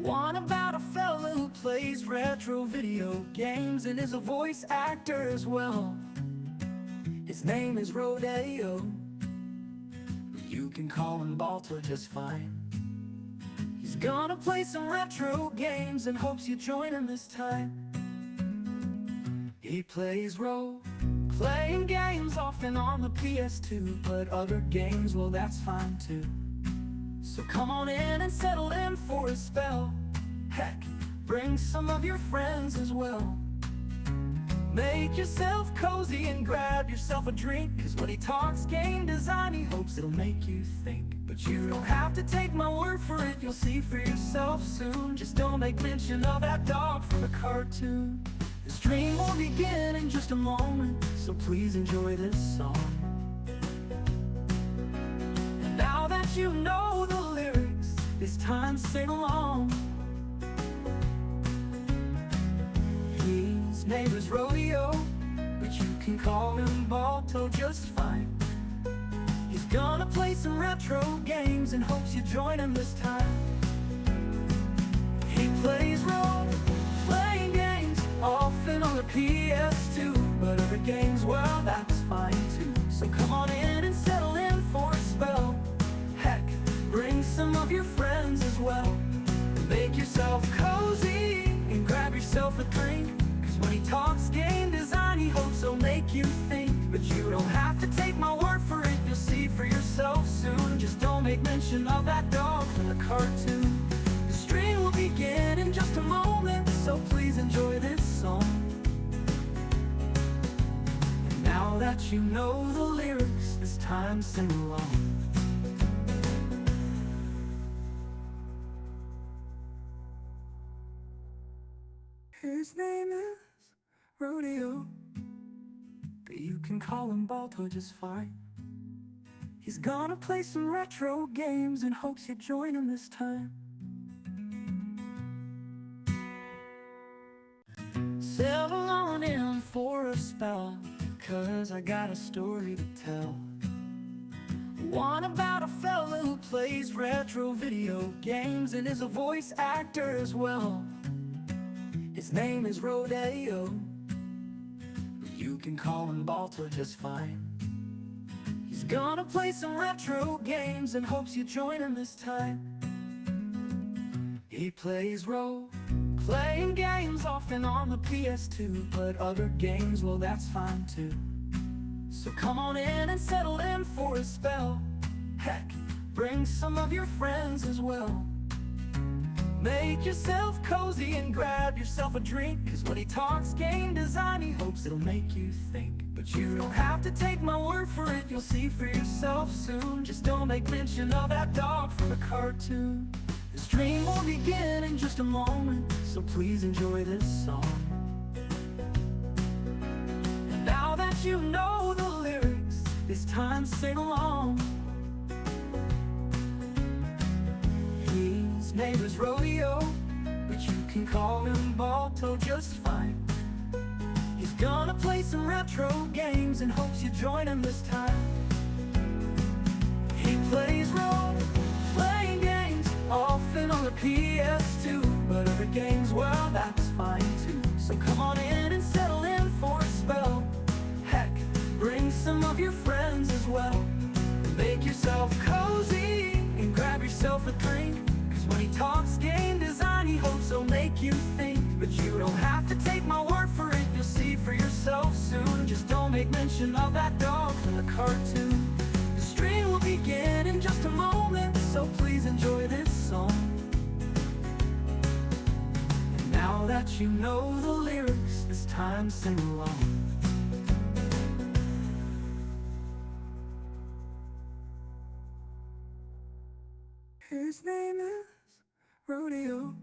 One about a fella who plays retro video games and is a voice actor as well. His name is Rodeo. You can call him Balto just fine. He's gonna play some retro games and hopes you join him this time. He plays role-playing games often on the PS2, but other games, well, that's fine too. So come on in and settle in for a spell. Heck, bring some of your friends as well. Make yourself cozy and grab yourself a drink, 'cause when he talks game design, he hopes it'll make you think. But you don't have to take my word for it, you'll see for yourself soon. Just don't make mention of that dog from the cartoon. The stream will begin in just a moment, so please enjoy this song. And now that you know the lyrics, it's time to sing along. His name is Rodeo, but you can call him Balto just fine. He's gonna play some retro games and hopes you join him this time. He plays role-playing games often on the PS2, but other games, well, that's fine too. So come on in and settle in for a spell. Heck, bring some of your friends as well. Make yourself cozy and grab yourself a drink, 'cause when he talks game design, he hopes he'll make you think. But you don't have to take my word for it, you'll see for yourself soon. Just don't make mention of that dog from the cartoon. The stream will begin in just a moment, so please enjoy this song. And now that you know the lyrics, it's time to sing along. His name is Rodeo, but you can call him Balto just fine. He's gonna play some retro games and hopes you join him this time. Settle on in for a spell, 'cause I got a story to tell. One about a fella who plays retro video games and is a voice actor as well. His name is Rodeo. You can call him Balto just fine. He's gonna play some retro games and hopes you join him this time. He plays role-playing games often on the PS2, but other games, well, that's fine too. So come on in and settle in for a spell. Heck, bring some of your friends as well. Make yourself cozy and grab yourself a drink, 'cause when he talks game design, he hopes it'll make you think. But you don't have to take my word for it, you'll see for yourself soon. Just don't make mention of that dog from the cartoon. The stream will begin in just a moment, so please enjoy this song. And now that you know the lyrics, it's time to sing along. His name is Rodeo, but you can call him Balto just fine. He's gonna play some retro games and hopes you join him this time. He plays role-playing games often on the PS2, but other games, well, that's fine too. So come on in and settle in for a spell. Heck, bring some of your friends as well. Make yourself cozy and grab yourself a drink, 'cause when he talks game design, he hopes he'll make you think. But you don't have to take my word for it, you'll see for yourself soon. Just don't make mention of that dog from the cartoon. The stream will begin in just a moment, so please enjoy this song. And now that you know the lyrics, it's time to sing along. His name is Rodeo,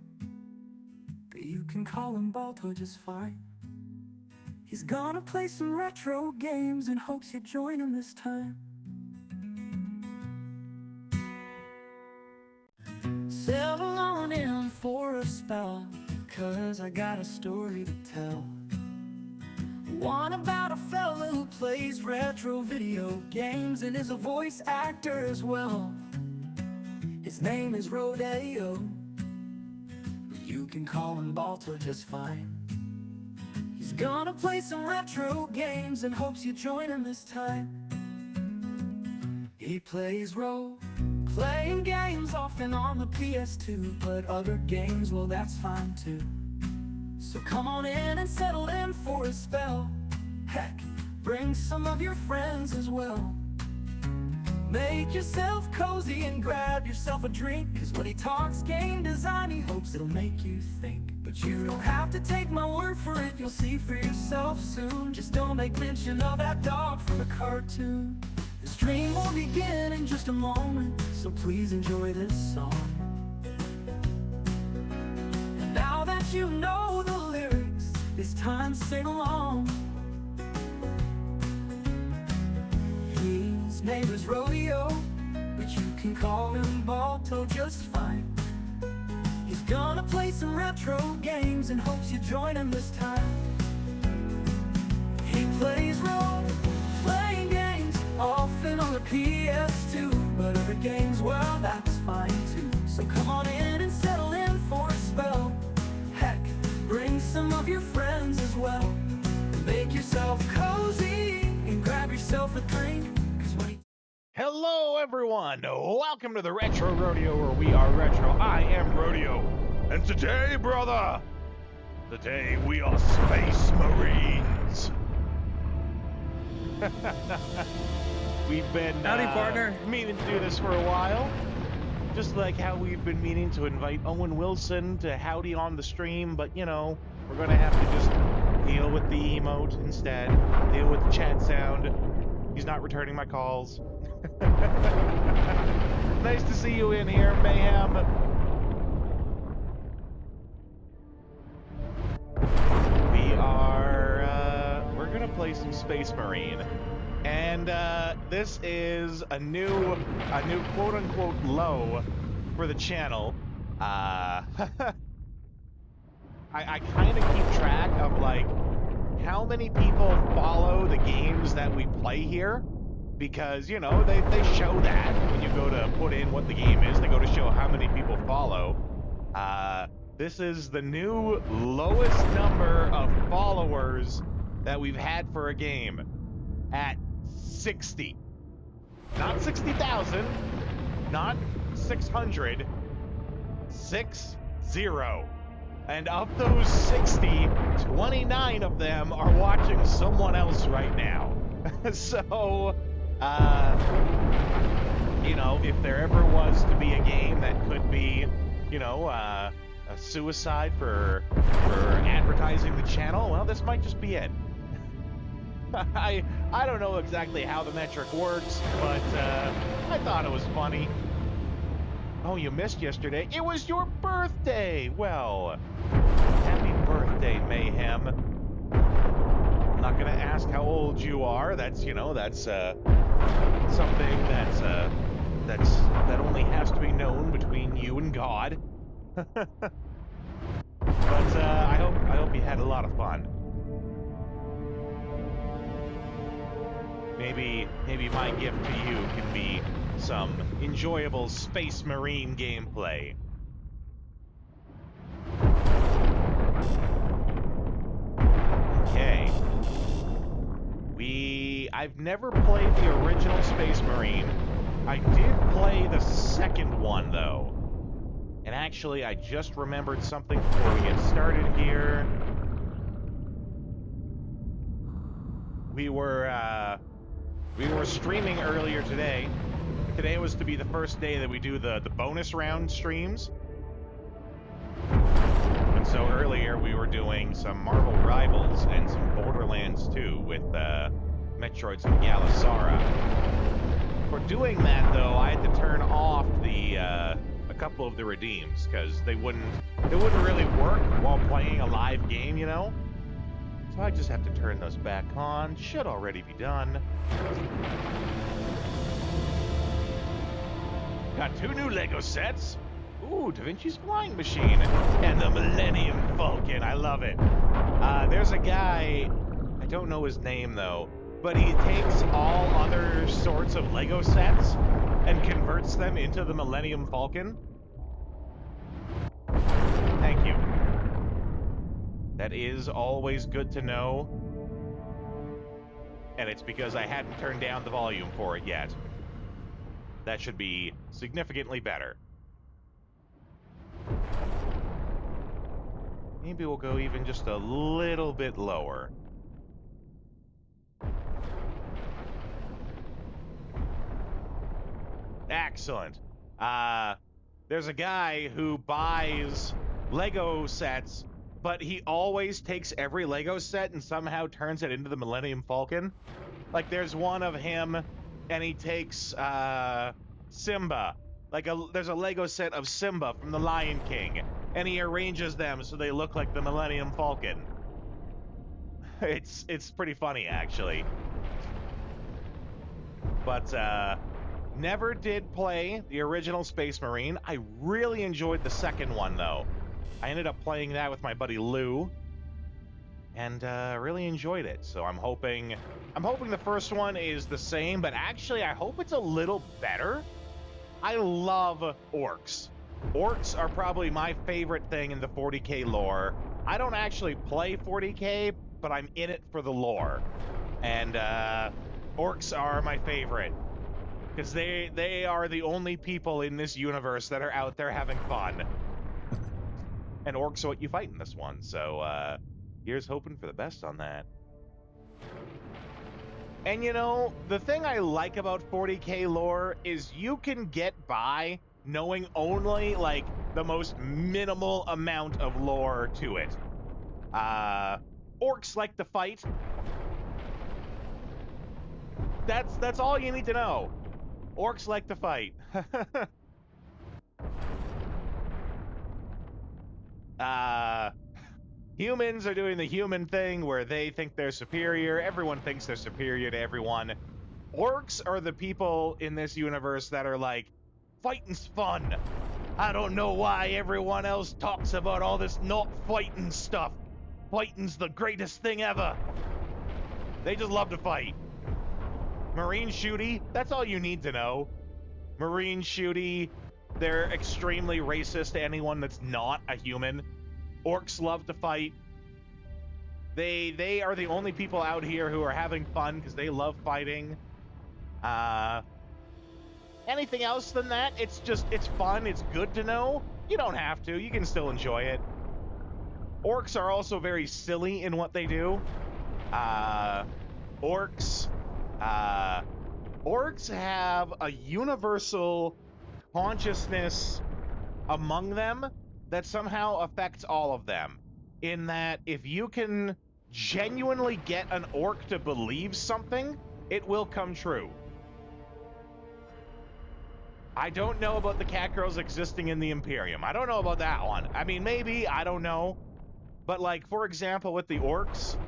but you can call him Balto just fine. He's gonna play some retro games and hopes you join him this time. Settle on in for a spell, 'cause I got a story to tell. One about a fella who plays retro video games and is a voice actor as well. His name is Rodeo. you can call him Balto just fine. He's gonna play some retro games and hopes you join him this time. He plays role-playing games often on the PS2, but other games, well, that's fine too. So come on in and settle in for a spell. Heck, bring some of your friends as well. Make yourself cozy and grab yourself a drink, 'cause when he talks game design, he hopes it'll make you think. But you don't have to take my word for it, you'll see for yourself soon. Just don't make mention of that dog from the cartoon. The stream will begin in just a moment, so please enjoy this song. And now that you know the lyrics, it's time to sing along. His name is Rodeo, but you can call him Balto just fine. He's gonna play some retro games and hopes you join him this time. He plays role-playing games often on the PS2, but other games, well, that's fine too. So come on in and settle in for a spell. Heck, bring some of your friends as well. Make yourself cozy and grab yourself a drink. Hello everyone, welcome to the Retro Rodeo, where we are retro. I am Rodeo, and today, brother, today we are Space Marines. We've been howdy, partner. Meaning to do this for a while, just like how we've been meaning to invite Owen Wilson to howdy on the stream, but you know, we're gonna have to just deal with the emote instead, deal with the chat sound. He's not returning my calls. Nice to see you in here, Mayhem. We're gonna play some Space Marine, and this is a new quote-unquote low for the channel. I kind of keep track of like how many people follow the games that we play here. Because, you know, they show that when you go to put in what the game is, they go to show how many people follow. This is the new lowest number of followers that we've had for a game, at 60. Not 60,000, not 600, 60. And of those 60, 29 of them are watching someone else right now. So... you know, if there ever was to be a game that could be, you know, a suicide for advertising the channel, well, this might just be it. I don't know exactly how the metric works, but I thought it was funny. Oh, you missed yesterday. It was your birthday. Well, happy birthday, Mayhem. I'm not gonna ask how old you are. That's, you know, that's something that only has to be known between you and God. But I hope you had a lot of fun. Maybe my gift to you can be some enjoyable Space Marine gameplay. Okay. I've never played the original Space Marine. I did play the second one, though. And actually, I just remembered something before we get started here. We were streaming earlier today. Today was to be the first day that we do the bonus round streams. And so earlier we were doing some Marvel Rivals and some Borderlands 2 with Metroids and Galisara. For doing that, though, I had to turn off a couple of the redeems because they wouldn't really work while playing a live game, you know. So I just have to turn those back on. Should already be done. Got 2 new Lego sets. Ooh, Da Vinci's Flying Machine and the Millennium Falcon. I love it. There's a guy, I don't know his name though, but he takes all other sorts of Lego sets and converts them into the Millennium Falcon. Thank you. That is always good to know. And it's because I hadn't turned down the volume for it yet. That should be significantly better. Maybe we'll go even just a little bit lower. Excellent. There's a guy who buys Lego sets, but he always takes every Lego set and somehow turns it into the Millennium Falcon. Like, there's one of him, and he takes Simba. There's a Lego set of Simba from The Lion King, and he arranges them so they look like the Millennium Falcon. It's pretty funny, actually. But never did play the original Space Marine. I really enjoyed the second one, though. I ended up playing that with my buddy Lou, and really enjoyed it. So I'm hoping the first one is the same, but actually I hope it's a little better. I love orcs. Orcs are probably my favorite thing in the 40K lore. I don't actually play 40K, but I'm in it for the lore. And orcs are my favorite, because they are the only people in this universe that are out there having fun. And orcs are what you fight in this one, so here's hoping for the best on that. And you know, the thing I like about 40K lore is you can get by knowing only, like, the most minimal amount of lore to it. Orcs like to fight. That's all you need to know. Orcs like to fight. Humans are doing the human thing where they think they're superior. Everyone thinks they're superior to everyone. Orcs are the people in this universe that are like, fighting's fun. I don't know why everyone else talks about all this not fighting stuff. Fighting's the greatest thing ever. They just love to fight. Marine shooty, that's all you need to know. Marine shooty, they're extremely racist to anyone that's not a human. Orcs love to fight. They are the only people out here who are having fun because they love fighting. Anything else than that, it's fun, it's good to know. You don't have to, you can still enjoy it. Orcs are also very silly in what they do. Orcs have a universal consciousness among them that somehow affects all of them. In that, if you can genuinely get an orc to believe something, it will come true. I don't know about the cat girls existing in the Imperium. I don't know about that one. I mean, maybe, I don't know. But, like, for example, with the orcs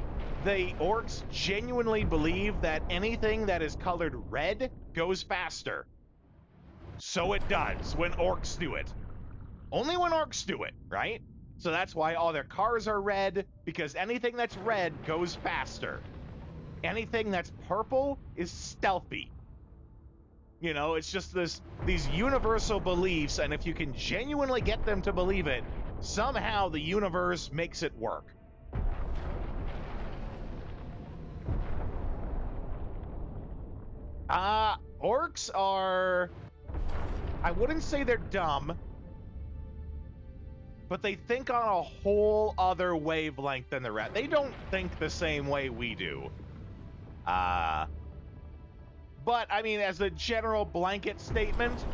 genuinely believe that anything that is colored red goes faster. So it does when orcs do it. Only when orcs do it, right? So that's why all their cars are red, because anything that's red goes faster. Anything that's purple is stealthy. You know, it's just these universal beliefs, and if you can genuinely get them to believe it, somehow the universe makes it work. Orcs are... I wouldn't say they're dumb, but they think on a whole other wavelength than the rest. They don't think the same way we do. But, I mean, as a general blanket statement,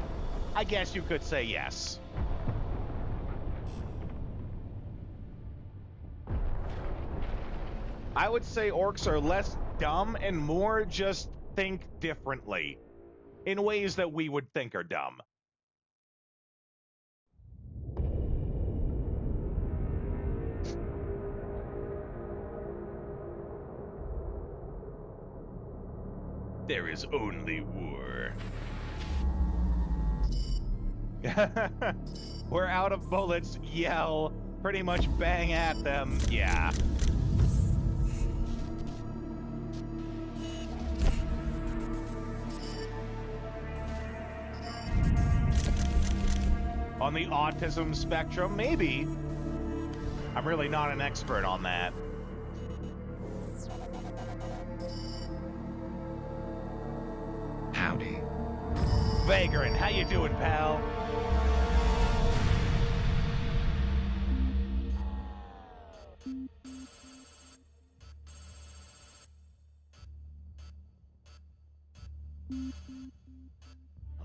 I guess you could say yes. I would say orcs are less dumb and more just think differently in ways that we would think are dumb. There is only war. We're out of bullets, yell, pretty much bang at them, yeah. On the autism spectrum, maybe. I'm really not an expert on that. Howdy. Vagrant, how you doing, pal?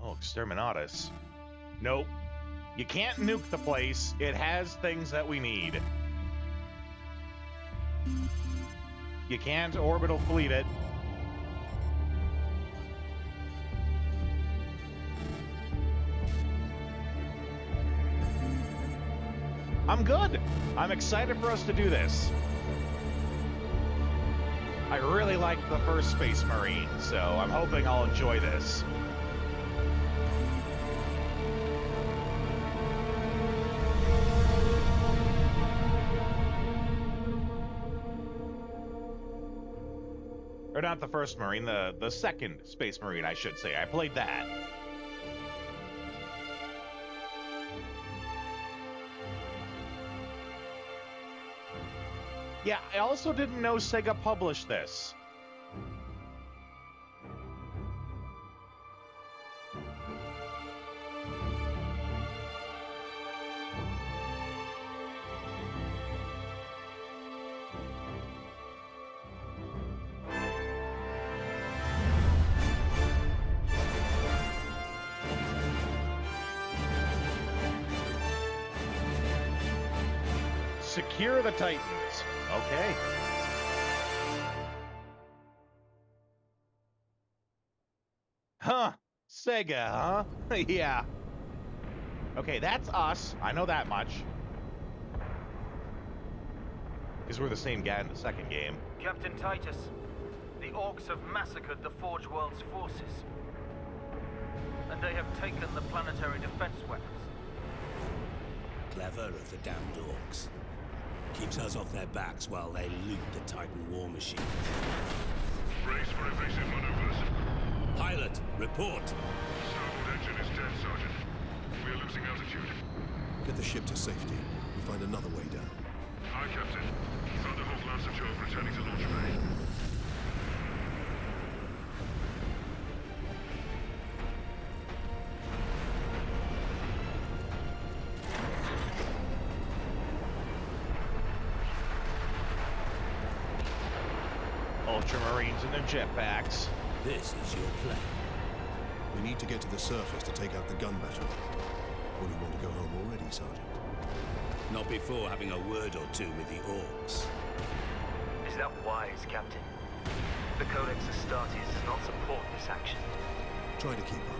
Oh, Exterminatus. Nope. You can't nuke the place. It has things that we need. You can't orbital fleet it. I'm good. I'm excited for us to do this. I really liked the first Space Marine, so I'm hoping I'll enjoy this. Or not the first Marine, the second Space Marine, I should say. I played that. Yeah, I also didn't know Sega published this. Secure the Titans. Okay. Huh. Sega, huh? Yeah. Okay, that's us. I know that much. Because we're the same guy in the second game. Captain Titus, the Orcs have massacred the Forge World's forces. And they have taken the planetary defense weapons. Clever of the damned Orcs. Keeps us off their backs while they loot the Titan war machine. Brace for evasive maneuvers. Pilot, report! Starboard engine is dead, Sergeant. We are losing altitude. Get the ship to safety. We'll find another way down. Aye, Captain. Thunderhawk Lancer Jove returning to launch bay. Ultramarines and their jetpacks. This is your plan. We need to get to the surface to take out the gun battery. Or do you want to go home already, Sergeant? Not before having a word or two with the Orcs. Is that wise, Captain? The Codex Astartes does not support this action. Try to keep up.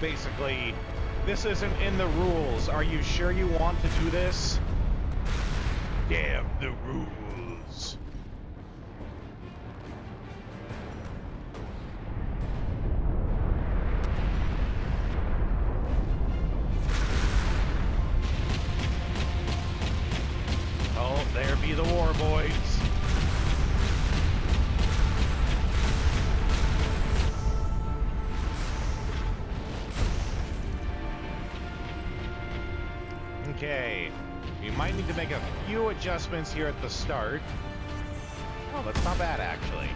Basically, this isn't in the rules. Are you sure you want to do this? Damn the rules. Oh, there be the war boys. Okay, we might need to make a few adjustments here at the start. Oh, that's not bad, actually.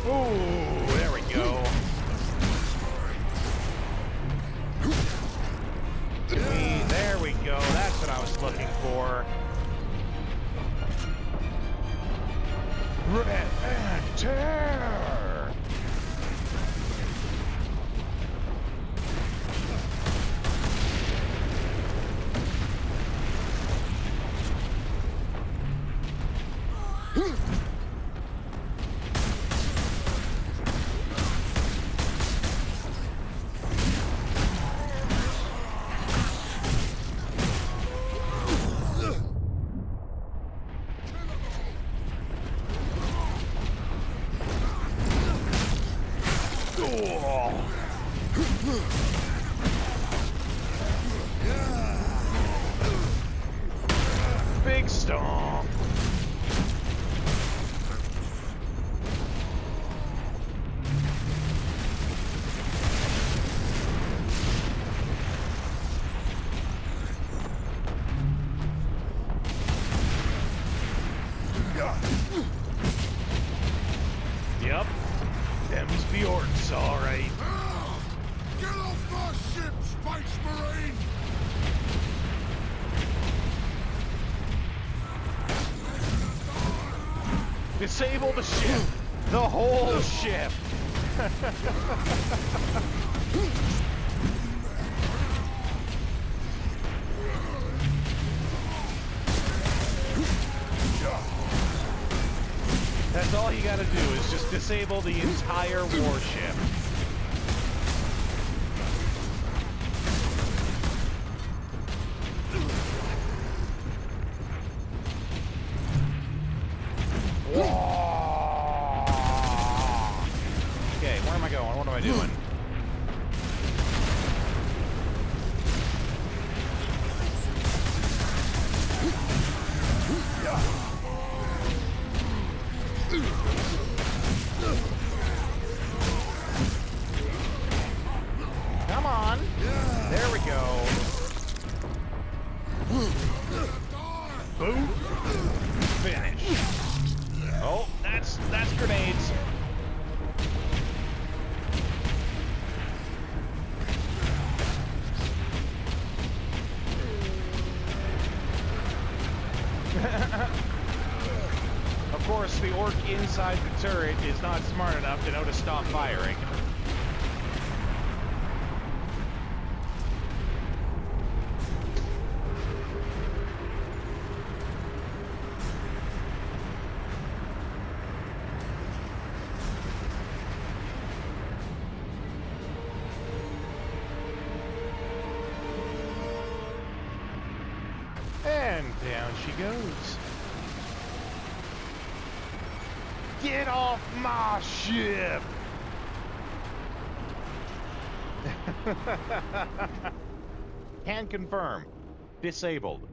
Ooh, there we go. There we go. That's what I was looking for. Red and tear. Big stomp. Yep. Them's the orcs, all right. Get off my ship, Space Marine! Disable the ship. The whole ship. That's all you gotta do is just disable the entire warship. Okay, where am I going? What am I doing? Come on. There we go. Boom. Finish. Oh, that's grenades. Of course, the orc inside the turret is not smart enough to know to stop firing. And down she goes. Get off my ship! Can confirm. Disabled.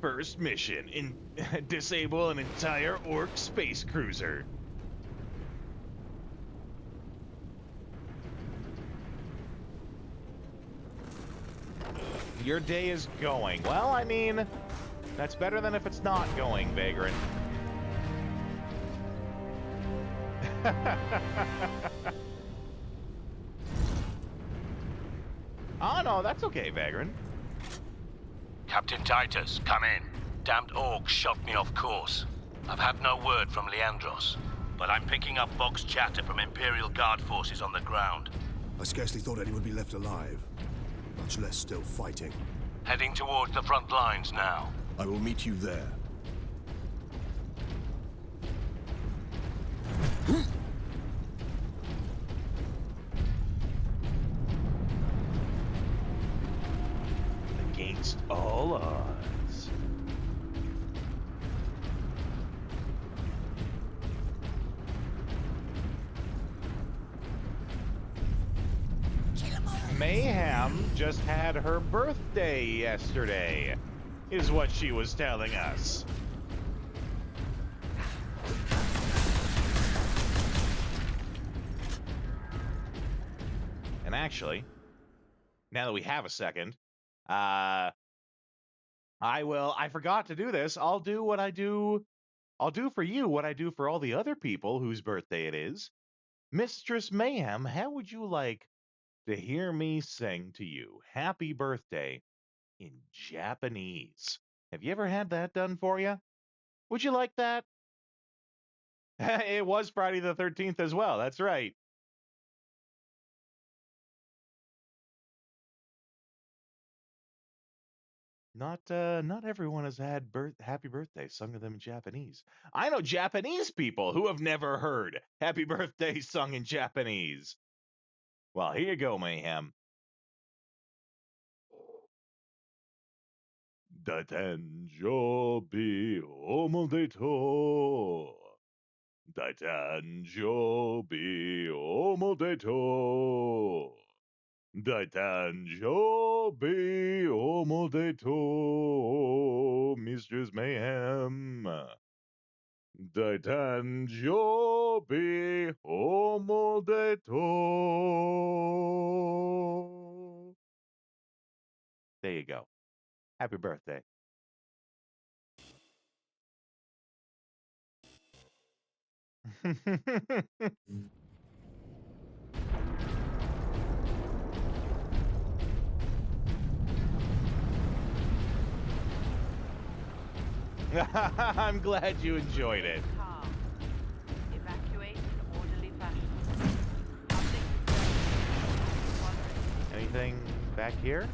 First mission, disable an entire orc space cruiser. Your day is going. Well, I mean, that's better than if it's not going, Vagrant. Oh, no, that's okay, Vagrant. Captain Titus, come in. Damned orcs shot me off course. I've had no word from Leandros, but I'm picking up Vox chatter from Imperial Guard forces on the ground. I scarcely thought anyone would be left alive, much less still fighting. Heading towards the front lines now. I will meet you there. Against all odds. Mayhem just had her birthday yesterday, is what she was telling us. And actually, now that we have a second, I forgot to do this. I'll do for you what I do for all the other people whose birthday it is. Mistress Mayhem, how would you like to hear me sing to you happy birthday in Japanese? Have you ever had that done for you? Would you like that? It was Friday the 13th as well. That's right. Not everyone has had happy birthday sung to them in Japanese. I know Japanese people who have never heard happy birthday sung in Japanese. Well, here you go, Mayhem. Daitenjobi omodeto. Daitenjobi omodeto. Daitan Jobi Omodeto Mistress Mayhem. Daitan Jobi Omodeto. There you go. Happy birthday. I'm glad you enjoyed it. Calm. Evacuate in orderly fashion. Anything back here?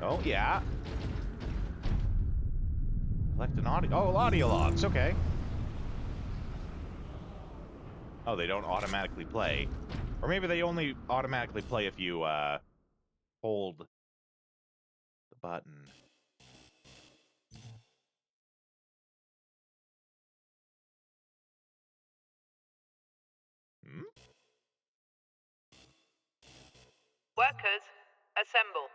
Oh, yeah. Collect an audio. Oh, audio logs. Okay. Oh, they don't automatically play. Or maybe they only automatically play if you hold the button. Hmm? Workers, assemble.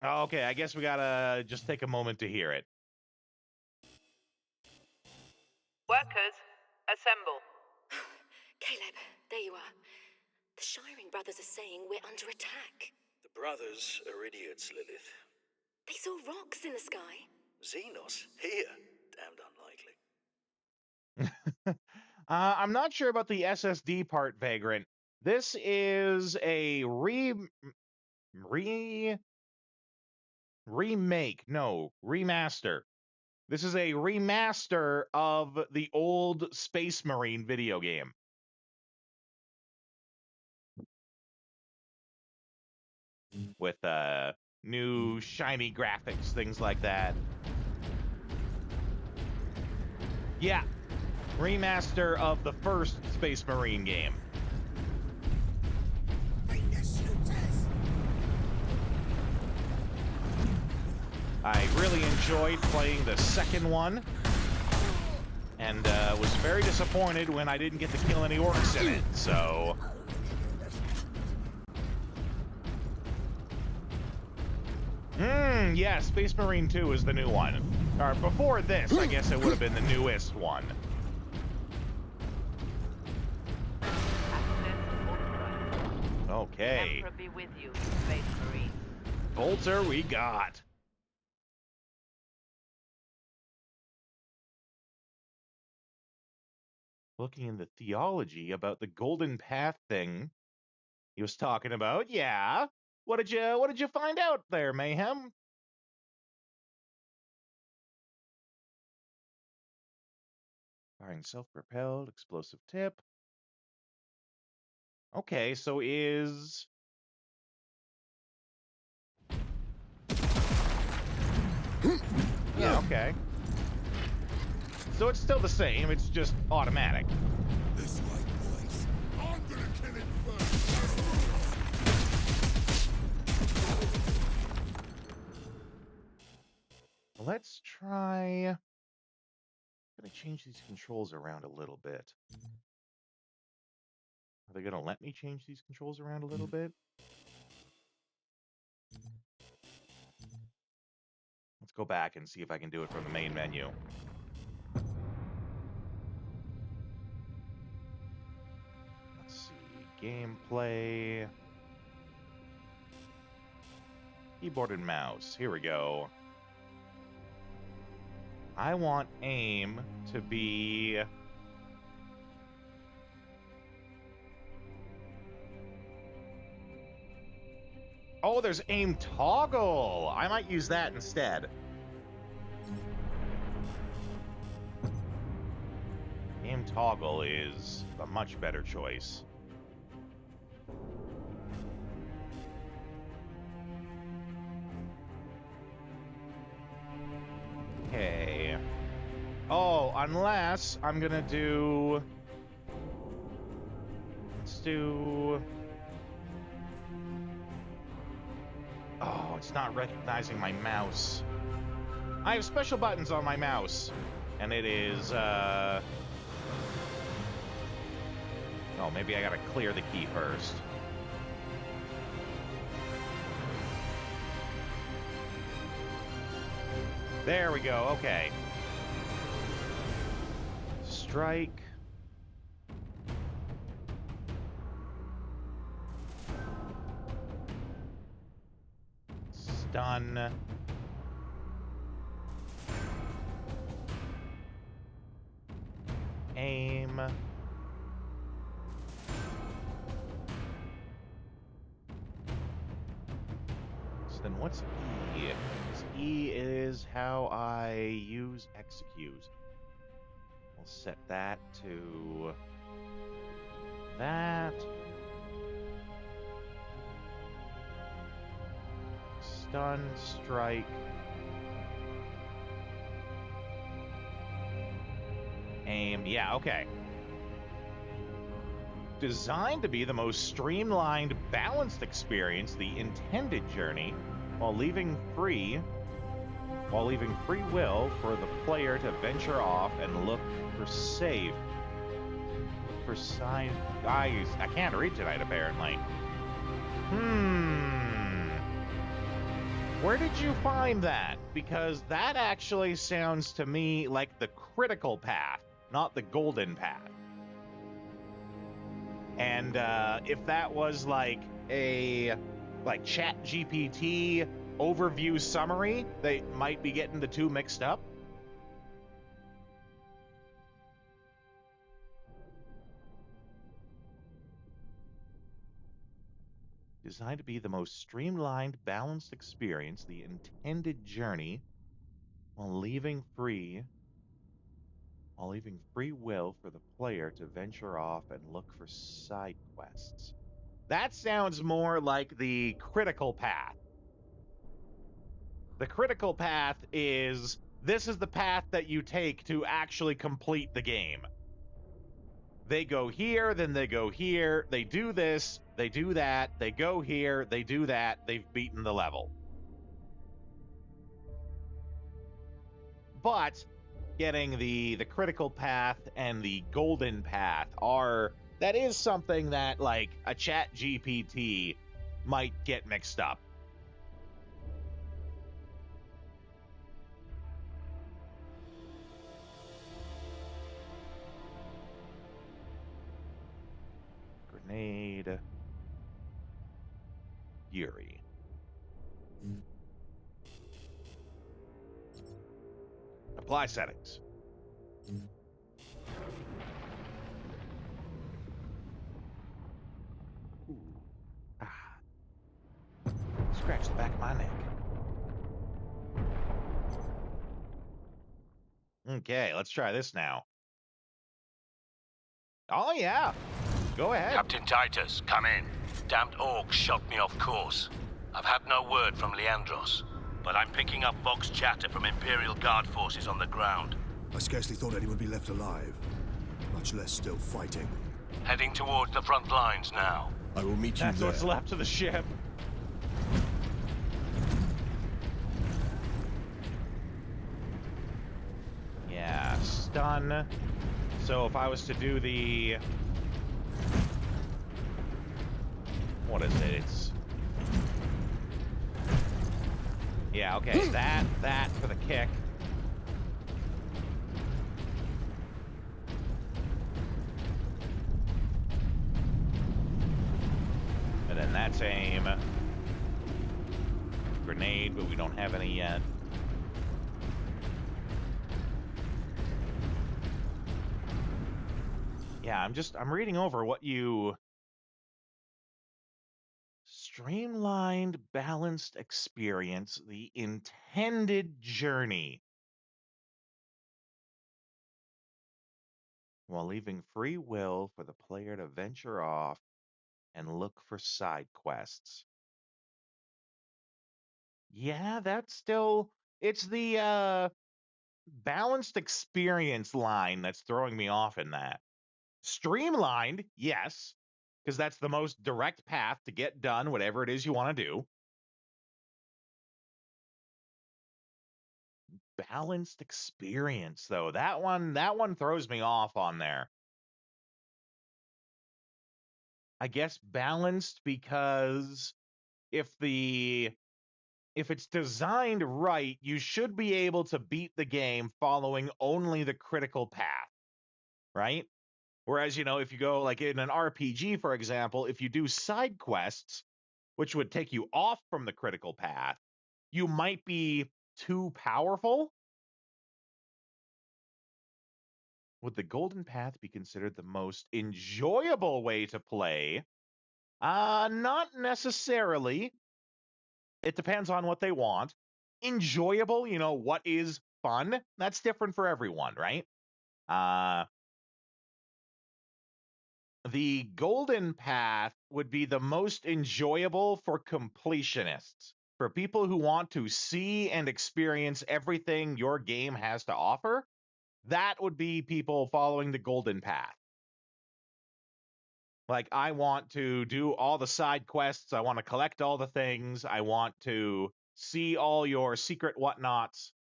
Oh, okay, I guess we gotta just take a moment to hear it. Workers, assemble. Caleb, there you are. The Shiring Brothers are saying we're under attack. The brothers are idiots, Lilith. They saw rocks in the sky. Xenos? Here? Damned unlikely. I'm not sure about the SSD part, Vagrant. This is a remaster. This is a remaster of the old Space Marine video game. With new shiny graphics, things like that. Yeah, remaster of the first Space Marine game. I really enjoyed playing the second one, and was very disappointed when I didn't get to kill any orcs in it, so... Yeah, Space Marine 2 is the new one. Or before this, I guess it would have been the newest one. Okay. Emperor be with you, Space Marine. Bolter we got. Looking in the theology about the Golden Path thing he was talking about, yeah. What did you find out there, Mayhem? Firing self-propelled, explosive tip. Okay, so is... Yeah, okay. So it's still the same, it's just automatic. This way, boys. I'm gonna kill it first. Let's try... I'm gonna change these controls around a little bit. Are they gonna let me change these controls around a little bit? Let's go back and see if I can do it from the main menu. Let's see, gameplay. Keyboard and mouse, here we go. I want aim to be... Oh, there's aim toggle! I might use that instead. Aim toggle is a much better choice. Okay. Oh, unless I'm gonna do... Let's do... Oh, it's not recognizing my mouse. I have special buttons on my mouse. And it is, Oh, maybe I gotta clear the key first. There we go, okay. Strike. Stun. Aim. So then what's E? 'Cause E is how I use execute. We'll set that to that. Stun, strike. Aim. Yeah, okay. Designed to be the most streamlined, balanced experience, the intended journey, while leaving free will for the player to venture off and look for safe. Look for signs. I can't read tonight, apparently. Where did you find that? Because that actually sounds to me like the critical path, not the golden path. And if that was like a Chat GPT overview summary, they might be getting the two mixed up. Designed to be the most streamlined, balanced experience, the intended journey, while leaving free will for the player to venture off and look for side quests. That sounds more like the critical path. The critical path is, this is the path that you take to actually complete the game. They go here, then they go here, they do this, they do that, they go here, they do that, they've beaten the level. But getting the critical path and the golden path that is something that like a Chat GPT might get mixed up. Grenade. Fury. Apply settings. Scratch the back of my neck. Okay, let's try this now. Oh, yeah. Go ahead. Captain Titus, come in. Damned orcs shot me off course. I've had no word from Leandros, but I'm picking up Vox chatter from Imperial Guard forces on the ground. I scarcely thought anyone would be left alive, much less still fighting. Heading towards the front lines now. I will meet you there. That's what's left of the ship. Yeah, stun. So if I was to do the... What is it? It's... Yeah, okay, that for the kick. And then that's aim. Grenade, but we don't have any yet. Yeah, I'm reading over what you... Streamlined, balanced experience, the intended journey. While leaving free will for the player to venture off and look for side quests. Yeah, that's still... It's the, balanced experience line that's throwing me off in that. Streamlined, yes, because that's the most direct path to get done whatever it is you want to do. Balanced experience, though. That one throws me off on there. I guess, balanced, because if it's designed right, you should be able to beat the game following only the critical path, right? Whereas, if you go like in an RPG, for example, if you do side quests, which would take you off from the critical path, you might be too powerful. Would the Golden Path be considered the most enjoyable way to play? Not necessarily. It depends on what they want. Enjoyable, what is fun? That's different for everyone, right? The Golden Path would be the most enjoyable for completionists, for people who want to see and experience everything your game has to offer. That would be people following the Golden Path. Like, I want to do all the side quests. I want to collect all the things. I want to see all your secret whatnots.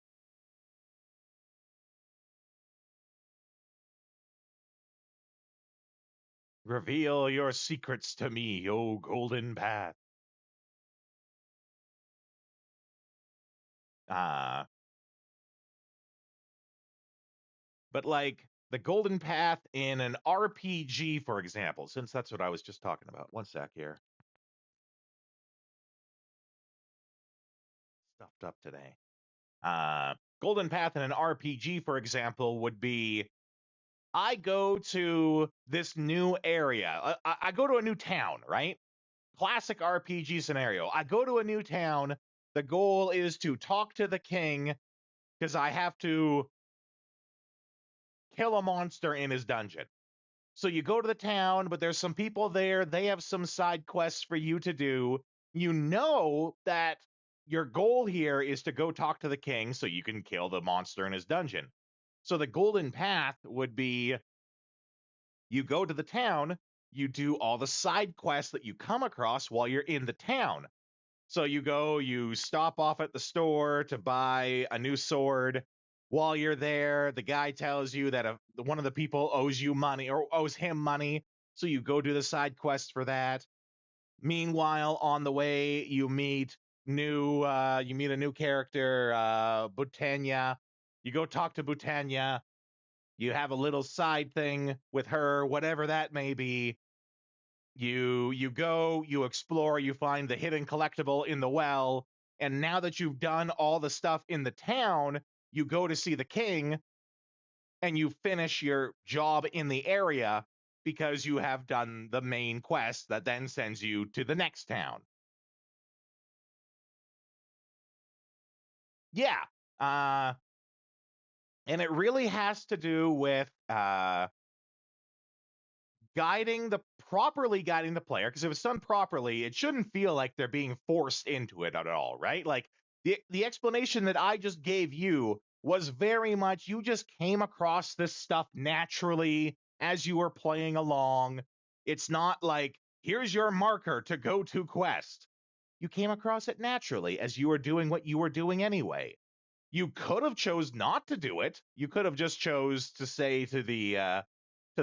Reveal your secrets to me, O Golden Path. But like the Golden Path in an RPG, for example, since that's what I was just talking about. One sec here. Stuffed up today. Golden Path in an RPG, for example, would be, I go to this new area. I go to a new town, right? Classic RPG scenario. I go to a new town. The goal is to talk to the king because I have to kill a monster in his dungeon. So you go to the town, but there's some people there. They have some side quests for you to do. You know that your goal here is to go talk to the king so you can kill the monster in his dungeon. So the Golden Path would be, you go to the town, you do all the side quests that you come across while you're in the town. So you go, you stop off at the store to buy a new sword. While you're there, the guy tells you that one of the people owes you money or owes him money. So you go do the side quest for that. Meanwhile, on the way, you meet a new character, Botania. You go talk to Botania. You have a little side thing with her, whatever that may be. You go, you explore, you find the hidden collectible in the well. And now that you've done all the stuff in the town, you go to see the king, and you finish your job in the area because you have done the main quest that then sends you to the next town. Yeah. And it really has to do with properly guiding the player, because if it's done properly, it shouldn't feel like they're being forced into it at all, right? Like, the explanation that I just gave you was very much, you just came across this stuff naturally as you were playing along. It's not like, here's your marker to go to quest. You came across it naturally as you were doing what you were doing anyway. You could have chose not to do it. You could have just chose to say to the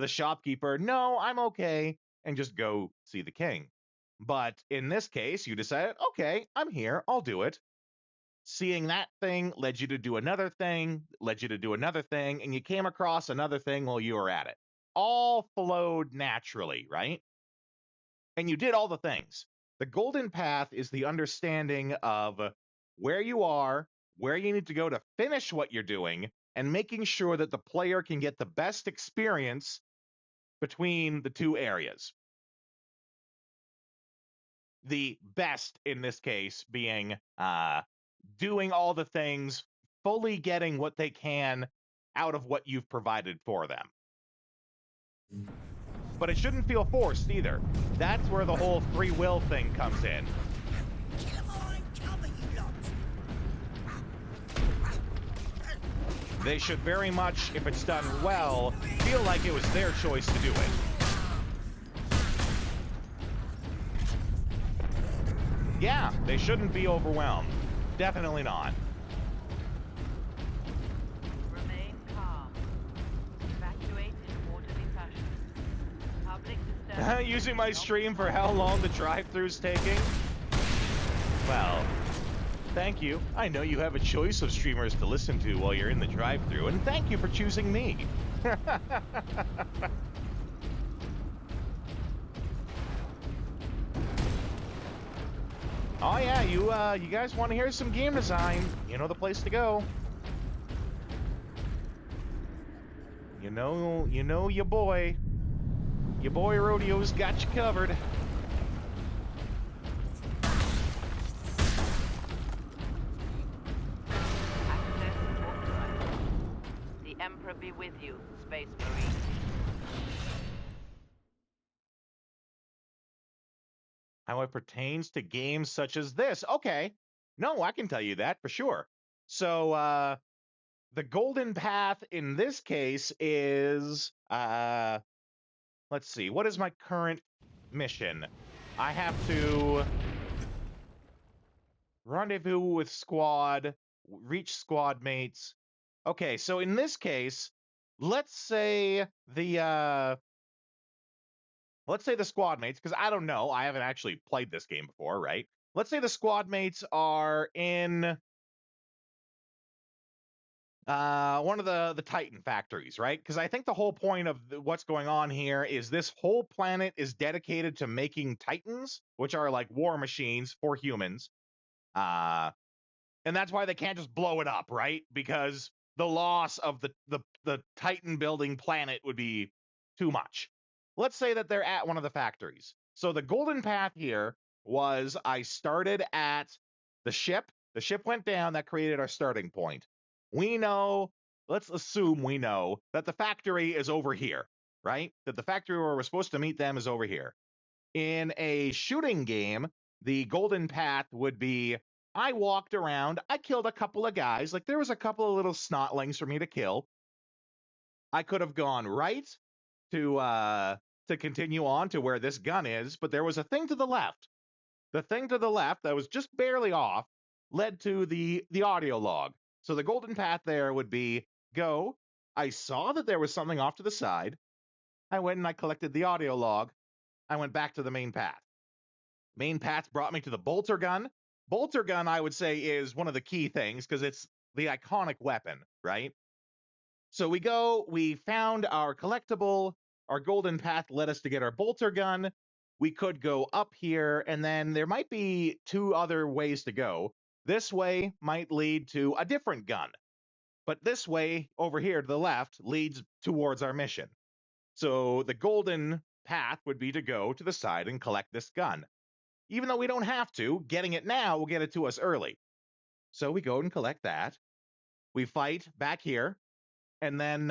shopkeeper, no, I'm okay, and just go see the king. But in this case, you decided, okay, I'm here, I'll do it. Seeing that thing led you to do another thing, and you came across another thing while you were at it. All flowed naturally, right? And you did all the things. The Golden Path is the understanding of where you are, where you need to go to finish what you're doing, and making sure that the player can get the best experience between the two areas. The best in this case being doing all the things, fully getting what they can out of what you've provided for them. But it shouldn't feel forced either. That's where the whole free will thing comes in. They should very much, if it's done well, feel like it was their choice to do it. Yeah, they shouldn't be overwhelmed. Definitely not. Remain calm. Evacuate in orderly fashion. Public disturbance Using my stream for how long the drive-thru's taking? Well, thank you. I know you have a choice of streamers to listen to while you're in the drive-thru, and thank you for choosing me. Oh yeah, you guys want to hear some game design? You know the place to go. You know your boy. Your boy Rodeo's got you covered. Access authorized. The Emperor be with you, Space Marine. How it pertains to games such as this. Okay. No, I can tell you that for sure. So, the golden path in this case is, let's see, what is my current mission? I have to rendezvous with squad, reach squad mates. Okay, so in this case, let's say the squad mates, because I don't know, I haven't actually played this game before, right? Let's say the squad mates are in one of the Titan factories, right? Because I think the whole point of what's going on here is this whole planet is dedicated to making Titans, which are like war machines for humans. And that's why they can't just blow it up, right? Because the loss of the Titan building planet would be too much. Let's say that they're at one of the factories. So the golden path here was I started at the ship. The ship went down. That created our starting point. We know, let's assume we know that the factory is over here, right? That the factory where we're supposed to meet them is over here. In a shooting game, the golden path would be I walked around, I killed a couple of guys, like there was a couple of little snotlings for me to kill. I could have gone right to continue on to where this gun is, but there was a thing to the left. The thing to the left that was just barely off led to the audio log. So the golden path there would be go. I saw that there was something off to the side. I went and I collected the audio log. I went back to the main path. Main path brought me to the bolter gun. Bolter gun, I would say, is one of the key things because it's the iconic weapon, right? So we found our collectible. Our golden path led us to get our bolter gun. We could go up here, and then there might be two other ways to go. This way might lead to a different gun. But this way, over here to the left, leads towards our mission. So the golden path would be to go to the side and collect this gun. Even though we don't have to, getting it now will get it to us early. So we go and collect that. We fight back here. And then,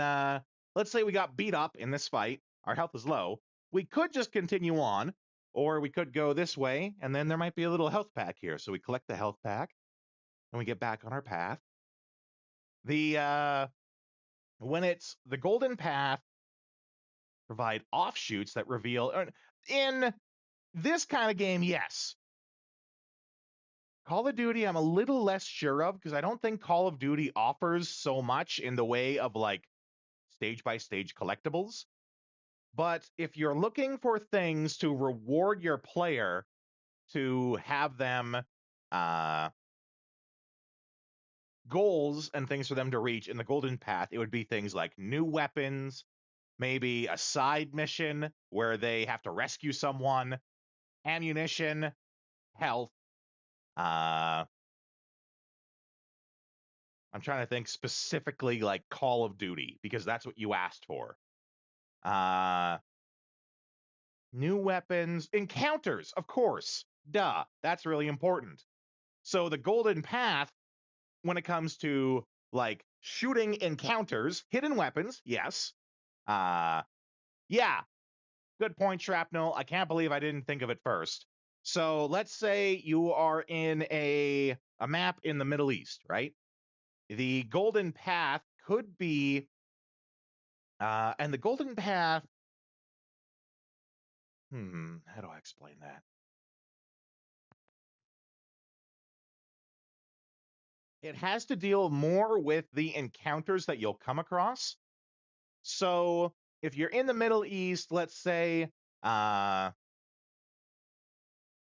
let's say we got beat up in this fight. Our health is low. We could just continue on, or we could go this way, and then there might be a little health pack here. So we collect the health pack, and we get back on our path. When it's the golden path, provide offshoots that reveal... In this kind of game, yes. Call of Duty, I'm a little less sure of, because I don't think Call of Duty offers so much in the way of, like, stage-by-stage collectibles. But if you're looking for things to reward your player to have them goals and things for them to reach in the golden path, it would be things like new weapons, maybe a side mission where they have to rescue someone, ammunition, health. I'm trying to think specifically like Call of Duty, because that's what you asked for. New weapons, encounters, of course. Duh, that's really important. So the golden path, when it comes to like shooting encounters, hidden weapons, yes. Yeah, good point, Shrapnel. I can't believe I didn't think of it first. So let's say you are in a map in the Middle East, right? The golden path could be, and the golden path, how do I explain that? It has to deal more with the encounters that you'll come across. So if you're in the Middle East, let's say,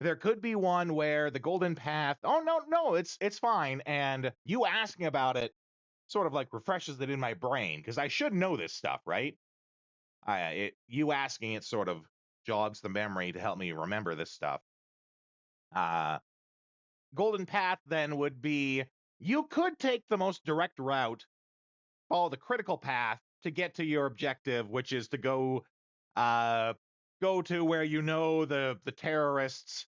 There could be one where the golden path. Oh no, it's fine. And you asking about it sort of like refreshes it in my brain because I should know this stuff, right? You asking it sort of jogs the memory to help me remember this stuff. Golden path then would be you could take the most direct route, follow the critical path to get to your objective, which is to go to where you know the terrorists'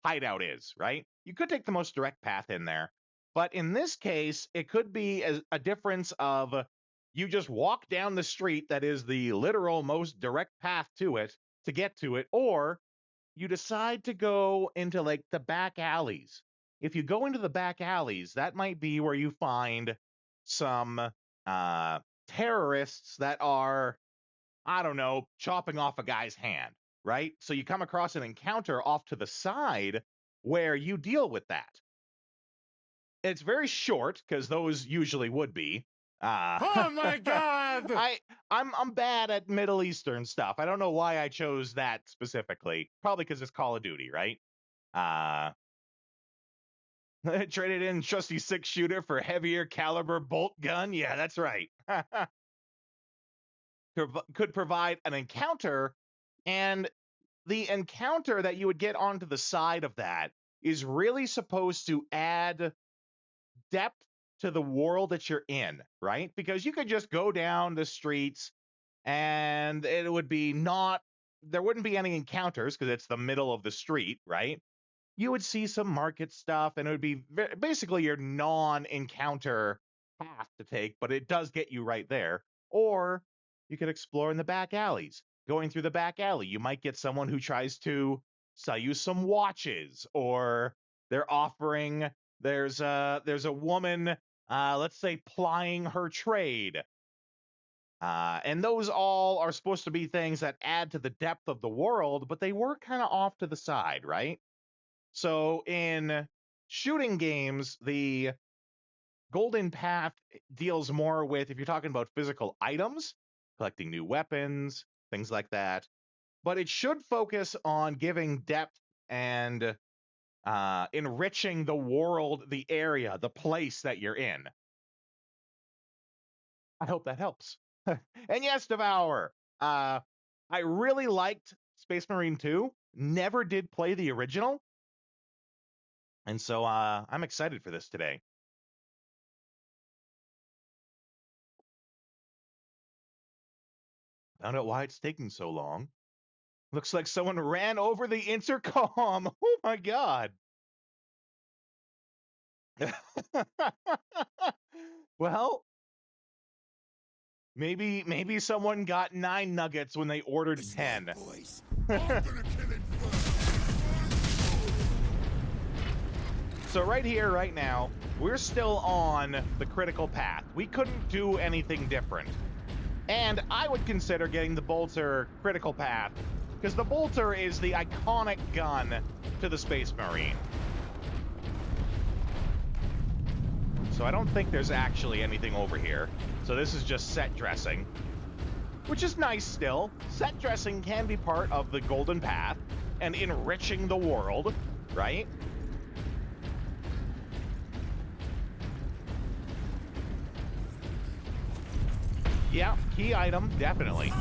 hideout is, right? You could take the most direct path in there. But in this case, it could be a difference of you just walk down the street that is the literal most direct path to it to get to it, or you decide to go into like the back alleys. If you go into the back alleys, that might be where you find some terrorists that are, I don't know, chopping off a guy's hand, right? So you come across an encounter off to the side where you deal with that. It's very short because those usually would be. Oh my God! I'm bad at Middle Eastern stuff. I don't know why I chose that specifically. Probably because it's Call of Duty, right? Traded in trusty 6-shooter for heavier caliber bolt gun. Yeah, that's right. Could provide an encounter, and the encounter that you would get onto the side of that is really supposed to add depth to the world that you're in, right? Because you could just go down the streets and it would be there wouldn't be any encounters because it's the middle of the street, right? You would see some market stuff and it would be basically your non-encounter path to take, but it does get you right there. Or you could explore in the back alleys. Going through the back alley, you might get someone who tries to sell you some watches, or they're offering, there's a woman, let's say, plying her trade. And those all are supposed to be things that add to the depth of the world, but they were kind of off to the side, right? So in shooting games, the Golden Path deals more with, if you're talking about physical items, collecting new weapons, things like that. But it should focus on giving depth and enriching the world, the area, the place that you're in. I hope that helps. And yes, Devour, I really liked Space Marine 2. Never did play the original. And so I'm excited for this today. Found out why it's taking so long. Looks like someone ran over the intercom. Oh my God. Well, maybe someone got 9 nuggets when they ordered 10. So right here, right now, we're still on the critical path. We couldn't do anything different. And I would consider getting the Bolter critical path, because the Bolter is the iconic gun to the Space Marine. So I don't think there's actually anything over here. So this is just set dressing, which is nice still. Set dressing can be part of the Golden Path and enriching the world, right? Yeah, key item, definitely.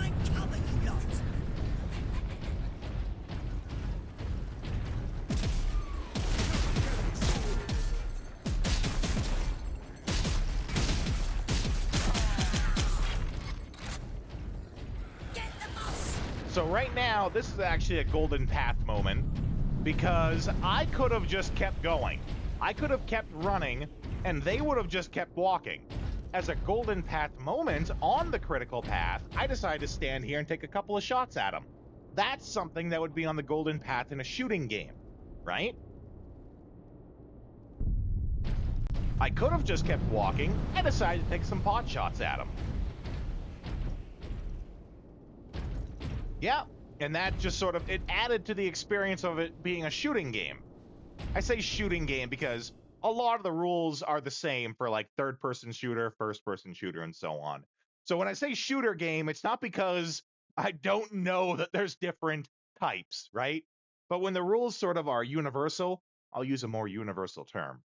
So right now, this is actually a Golden Path moment, because I could have just kept going. I could have kept running, and they would have just kept walking. As a Golden Path moment on the critical path, I decided to stand here and take a couple of shots at them. That's something that would be on the Golden Path in a shooting game, right? I could have just kept walking and decided to take some pot shots at them. Yeah, and that just sort of, it added to the experience of it being a shooting game. I say shooting game because a lot of the rules are the same for like third-person shooter, first-person shooter, and so on. So when I say shooter game, it's not because I don't know that there's different types, right? But when the rules sort of are universal, I'll use a more universal term.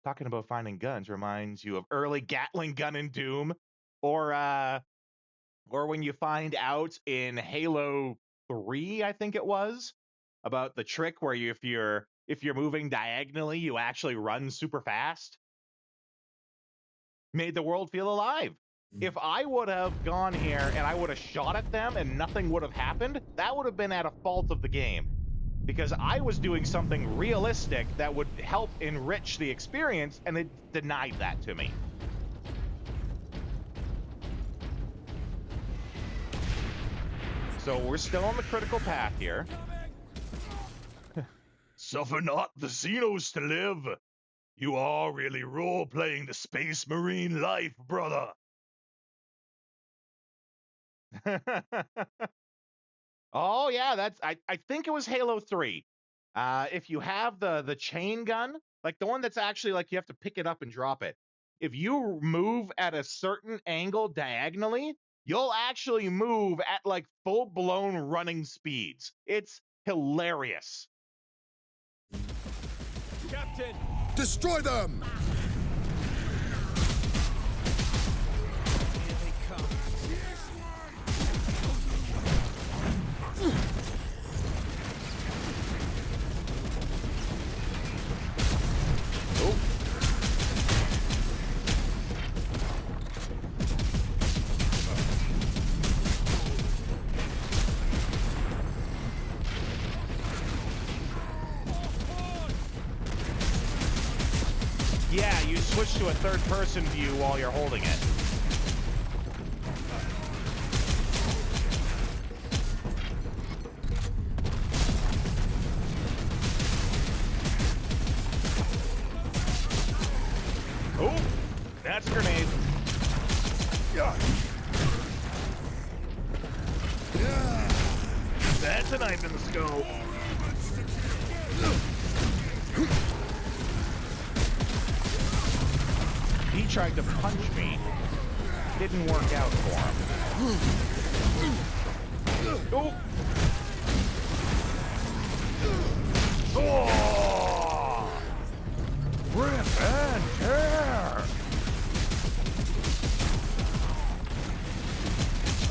Talking about finding guns reminds you of early Gatling gun in Doom, or when you find out in Halo 3, I think it was, about the trick where if you're moving diagonally, you actually run super fast. Made the world feel alive. If I would have gone here and I would have shot at them and nothing would have happened, that would have been at a fault of the game. Because I was doing something realistic that would help enrich the experience, and it denied that to me. So we're still on the critical path here. Suffer not the Xenos to live. You are really role-playing the Space Marine life, brother. Oh yeah, that's I think it was Halo 3. If you have the chain gun, like the one that's actually like you have to pick it up and drop it. If you move at a certain angle diagonally, you'll actually move at like full-blown running speeds. It's hilarious. Captain! Destroy them! Here they come. Yeah, you switch to a third-person view while you're holding it. Oh, that's a grenade. That's a knife in the skull. He tried to punch me. Didn't work out for him. Oh! Oh! Rip and tear!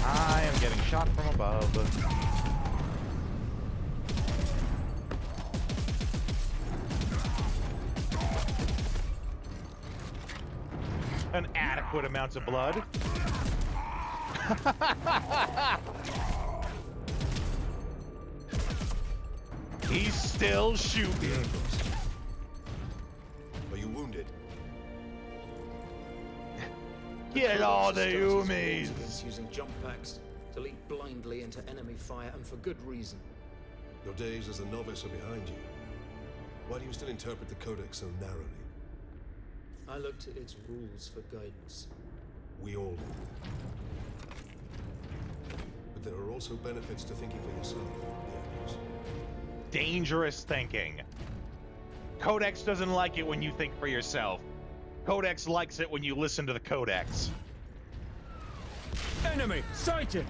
I am getting shot from above. An adequate amount of blood. He's still shooting. Are you wounded? Get all the Umis. Using jump packs to leap blindly into enemy fire, and for good reason. Your days as a novice are behind you. Why do you still interpret the Codex so narrowly? I look to its rules for guidance. We all do. But there are also benefits to thinking for yourself, Leandros. Dangerous thinking. Codex doesn't like it when you think for yourself. Codex likes it when you listen to the Codex. Enemy sighted!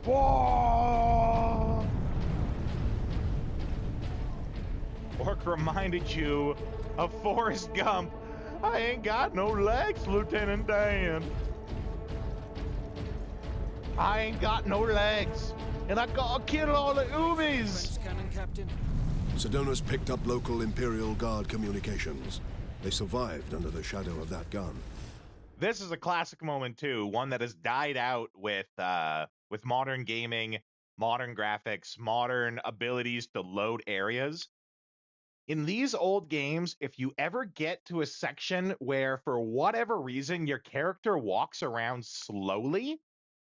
Whoa! Orc reminded you of Forrest Gump. I ain't got no legs, Lieutenant Dan. I ain't got no legs, and I gotta kill all the Umis. Cannon, Captain. Sedona's picked up local Imperial Guard communications. They survived under the shadow of that gun. This is a classic moment too, one that has died out with modern gaming, modern graphics, modern abilities to load areas. In these old games, if you ever get to a section where for whatever reason your character walks around slowly,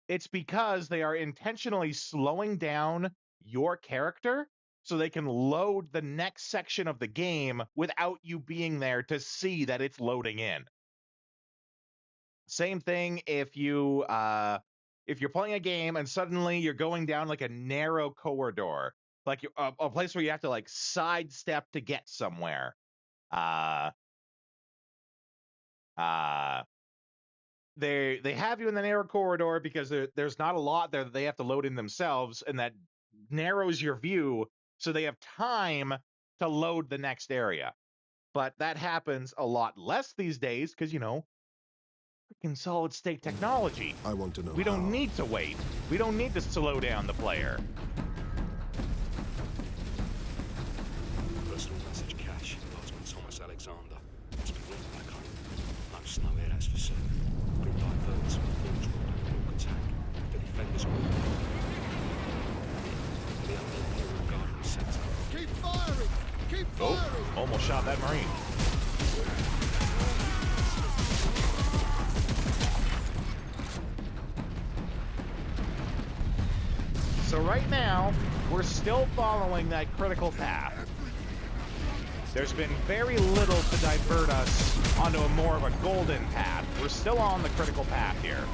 it's because they are intentionally slowing down your character so they can load the next section of the game without you being there to see that it's loading in. Same thing if you're playing a game and suddenly you're going down like a narrow corridor, like a place where you have to like sidestep to get somewhere. They have you in the narrow corridor because there's not a lot there that they have to load in themselves, and that narrows your view, so they have time to load the next area. But that happens a lot less these days because, freaking solid state technology. I want to know We don't need to wait. We don't need to slow down the player. Personal message cache. Guardsman Thomas Alexander. Must be right back home. No snow here, that's for certain. Been diverted to a Forge World Orc attack. The defenders will the other Imperial Guard in the sector. Keep firing! Keep firing! Oh, almost shot that Marine. So right now, we're still following that critical path. There's been very little to divert us onto a more of a golden path. We're still on the critical path here.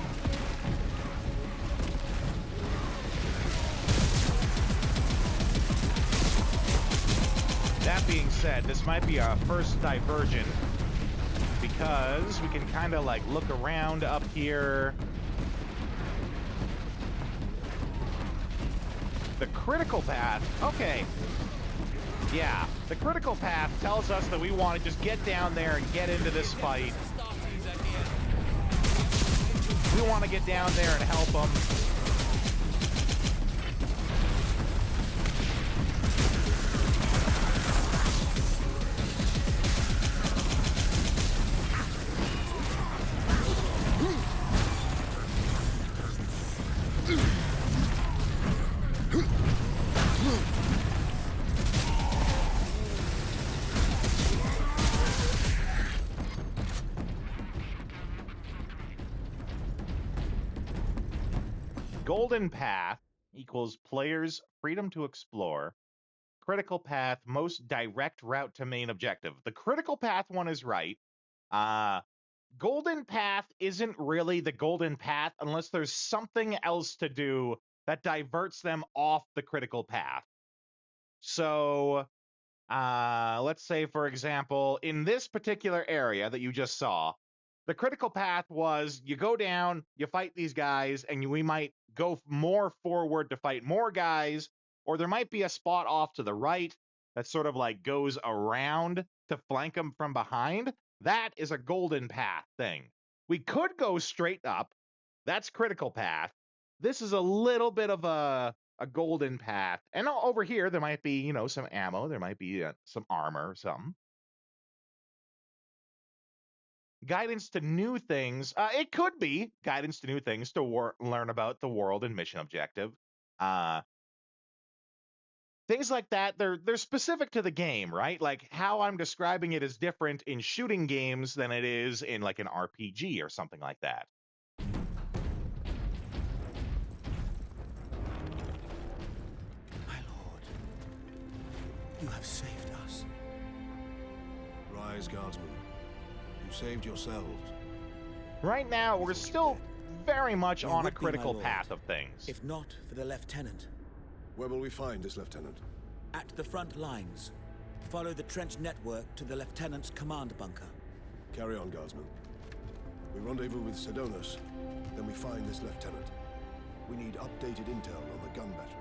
That being said, this might be our first diversion because we can kind of like look around up here. The critical path, okay. Yeah, the critical path tells us that we want to just get down there and get into this fight. We want to get down there and help them. Golden path equals players' freedom to explore. Critical path, most direct route to main objective. The critical path one is right. Golden path isn't really the golden path unless there's something else to do that diverts them off the critical path. So, let's say, for example, in this particular area that you just saw, the critical path was you go down, you fight these guys, and we might go more forward to fight more guys, or there might be a spot off to the right that sort of like goes around to flank them from behind. That is a golden path thing. We could go straight up. That's critical path. This is a little bit of a golden path. And over here, there might be, some ammo. There might be some armor or something. Guidance to new things. It could be guidance to new things to learn about the world and mission objective. Things like that, they're specific to the game, right? Like how I'm describing it is different in shooting games than it is in like an RPG or something like that. My lord, you have saved us. Rise, guardsmen. You saved yourselves. Right now, we're still very much You on a would be, my critical lord, path of things. If not for the lieutenant. Where will we find this lieutenant? At the front lines. Follow the trench network to the lieutenant's command bunker. Carry on, guardsmen. We rendezvous with Sedonis, then we find this lieutenant. We need updated intel on the gun battery.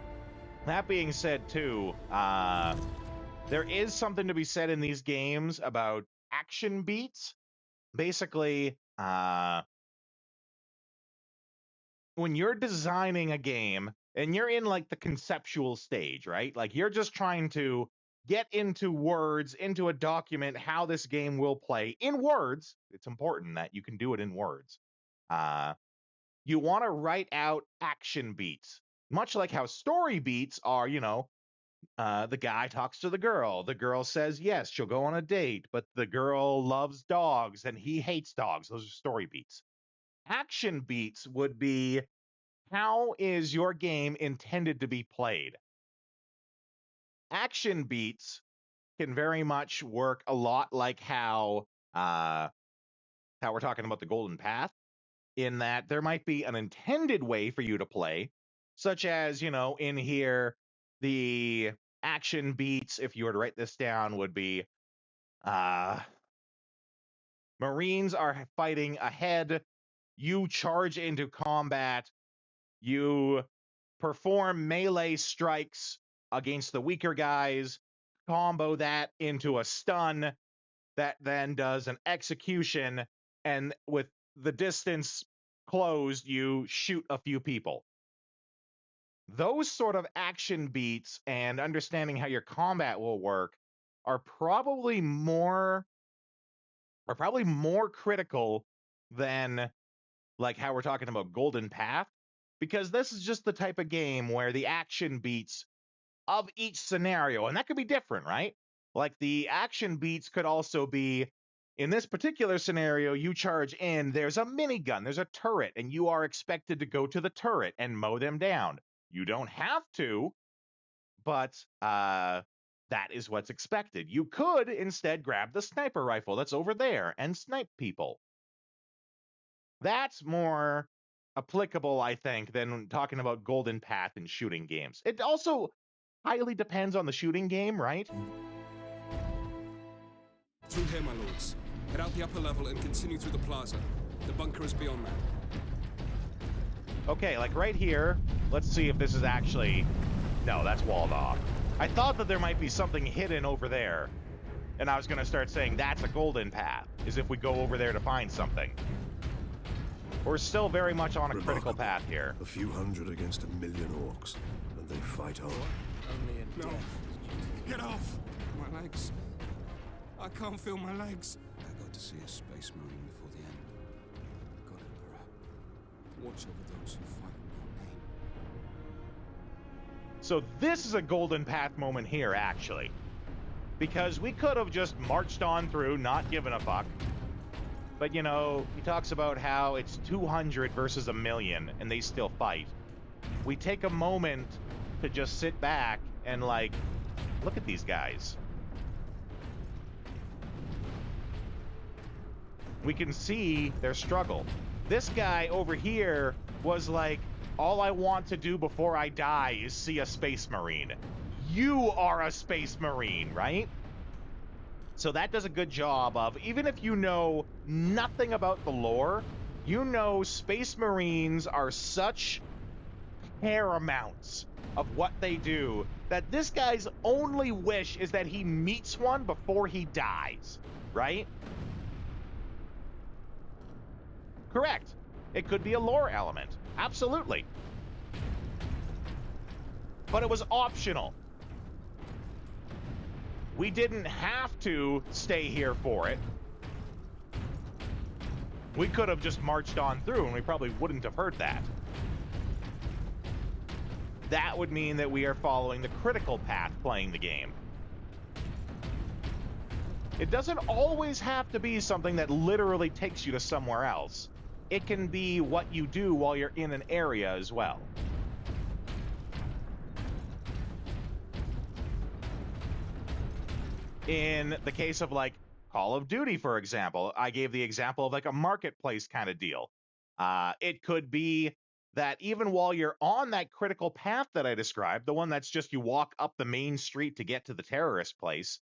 That being said, too, there is something to be said in these games about action beats. Basically, when you're designing a game and you're in like the conceptual stage, right? Like you're just trying to get into words, into a document, how this game will play in words. It's important that you can do it in words. You want to write out action beats, much like how story beats are, the guy talks to the girl says yes, she'll go on a date, but the girl loves dogs and he hates dogs. Those are story beats. Action beats would be, how is your game intended to be played? Action beats can very much work a lot like how we're talking about the golden path. in that there might be an intended way for you to play, such as, you know, in here, the action beats, if you were to write this down, would be Marines are fighting ahead, you charge into combat, you perform melee strikes against the weaker guys, combo that into a stun that then does an execution, and with the distance closed, you shoot a few people. Those sort of action beats and understanding how your combat will work are probably more critical than like how we're talking about Golden Path, because this is just the type of game where the action beats of each scenario, and that could be different, right? Like the action beats could also be, in this particular scenario, you charge in, there's a minigun, there's a turret, and you are expected to go to the turret and mow them down. You don't have to, but that is what's expected. You could instead grab the sniper rifle that's over there and snipe people. That's more applicable, I think, than talking about Golden Path in shooting games. It also highly depends on the shooting game, right? Through here, my lords. Head out the upper level and continue through the plaza. The bunker is beyond that. Okay, like right here, let's see if this is actually... No, that's walled off. I thought that there might be something hidden over there, and I was going to start saying that's a Golden Path, is if we go over there to find something. We're still very much on a critical path here. A few hundred against 1 million orcs, and they fight on. Only in No. death. Get off! My legs. I can't feel my legs. I got to see a space marine before the end. God, Emperor. Watch over those who fight in your name. So this is a Golden Path moment here, actually. Because we could have just marched on through, not given a fuck. But, you know, he talks about how it's 200 versus 1 million, and they still fight. We take a moment to just sit back and, like, look at these guys. We can see their struggle. This guy over here was like, all I want to do before I die is see a Space Marine. You are a Space Marine, right? So that does a good job of, even if you know nothing about the lore, you know Space Marines are such paramounts of what they do that this guy's only wish is that he meets one before he dies, right? Correct. It could be a lore element. Absolutely. But it was optional. We didn't have to stay here for it. We could have just marched on through and we probably wouldn't have heard that. That would mean that we are following the critical path playing the game. It doesn't always have to be something that literally takes you to somewhere else. It can be what you do while you're in an area as well. In the case of like Call of Duty, for example, I gave the example of like a marketplace kind of deal. It could be that even while you're on that critical path that I described, the one that's just you walk up the main street to get to the terrorist place,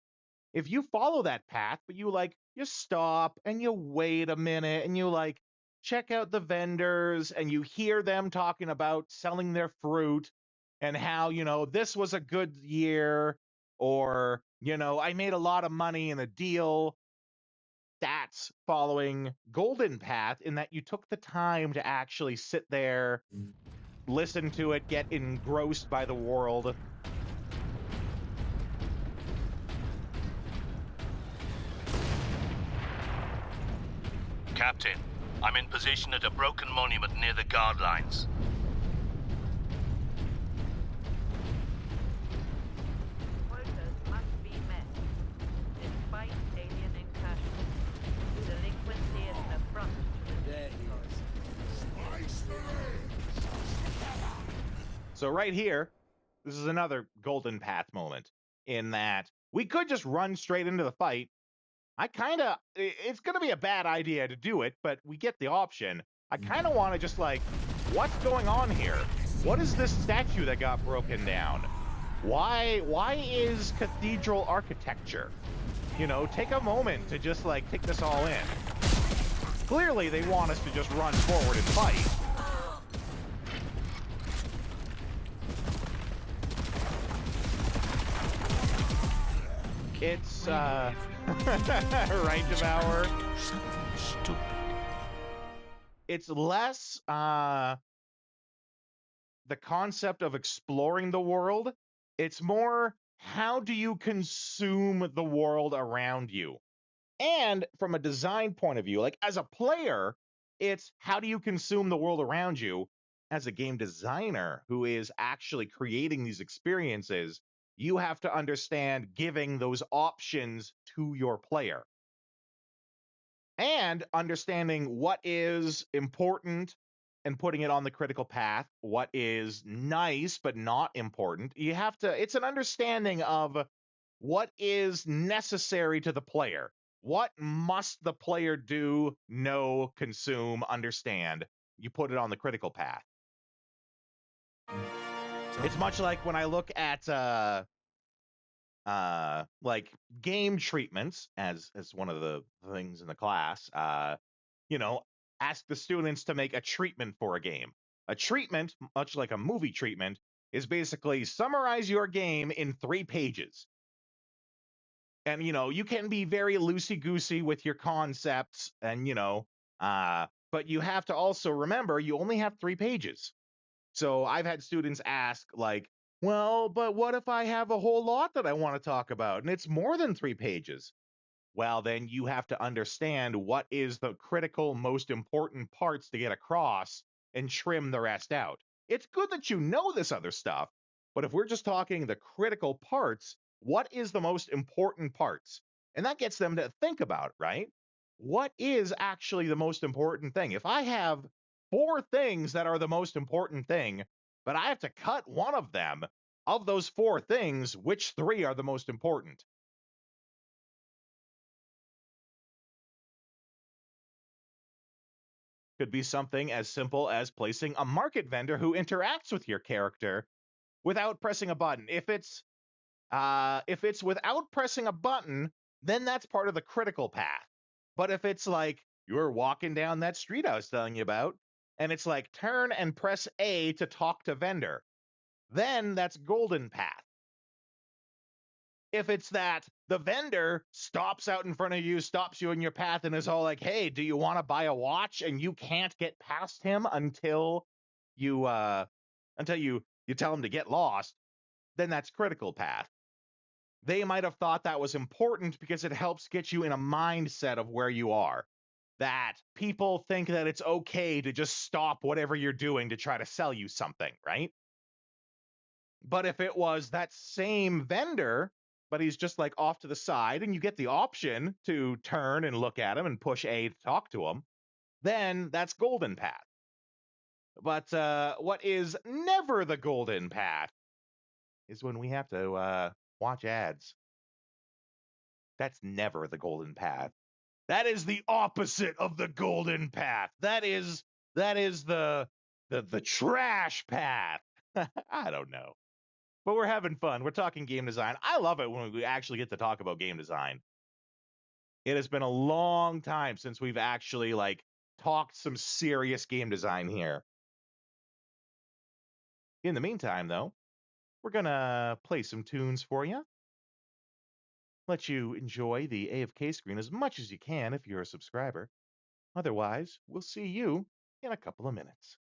if you follow that path, but you stop and you wait a minute and you like check out the vendors and you hear them talking about selling their fruit and how, you know, this was a good year, or, you know, I made a lot of money in a deal. That's following Golden Path in that you took the time to actually sit there, listen to it, get engrossed by the world. Captain, I'm in position at a broken monument near the guard lines. Quotas must be met. Despite alien incursions, delinquency is an affront to the There he is. So right here, this is another Golden Path moment in that we could just run straight into the fight. It's going to be a bad idea to do it, but we get the option. I kind of want to just like, what's going on here? What is this statue that got broken down? Why is cathedral architecture? You know, take a moment to just like take this all in. Clearly they want us to just run forward and fight. It's right, Devour. It's less the concept of exploring the world. It's more, how do you consume the world around you? And from a design point of view, like as a player, it's how do you consume the world around you? As a game designer who is actually creating these experiences, you have to understand giving those options to your player. And understanding what is important and putting it on the critical path, what is nice but not important. You have to, it's an understanding of what is necessary to the player. What must the player do, know, consume, understand? You put it on the critical path. It's much like when I look at like game treatments as one of the things in the class. You know, ask the students to make a treatment for a game. A treatment, much like a movie treatment, is basically summarize your game in 3 pages. And, you know, you can be very loosey-goosey with your concepts and, you know, but you have to also remember you only have 3 pages. So I've had students ask, like, well, but what if I have a whole lot that I want to talk about and it's more than 3 pages? Well, then you have to understand what is the critical, most important parts to get across and trim the rest out. It's good that you know this other stuff, but if we're just talking the critical parts, what is the most important parts? And that gets them to think about, right? What is actually the most important thing? If I have 4 things that are the most important thing, but I have to cut one of them, of those 4 things, which 3 are the most important? Could be something as simple as placing a market vendor who interacts with your character without pressing a button. If it's without pressing a button, then that's part of the critical path. But if it's like you're walking down that street I was telling you about, and it's like turn and press A to talk to vendor, then that's golden path. If it's that the vendor stops out in front of you, stops you in your path, and is all like, hey, do you want to buy a watch? And you can't get past him until you tell him to get lost, then that's critical path. They might have thought that was important because it helps get you in a mindset of where you are. That people think that it's okay to just stop whatever you're doing to try to sell you something, right? But if it was that same vendor, but he's just like off to the side and you get the option to turn and look at him and push A to talk to him, then that's golden path. But what is never the golden path is when we have to watch ads. That's never the golden path. That is the opposite of the golden path. That is the trash path. I don't know. But we're having fun. We're talking game design. I love it when we actually get to talk about game design. It has been a long time since we've actually like talked some serious game design here. In the meantime, though, we're gonna play some tunes for you. Let you enjoy the AFK screen as much as you can if you're a subscriber. Otherwise, we'll see you in a couple of minutes.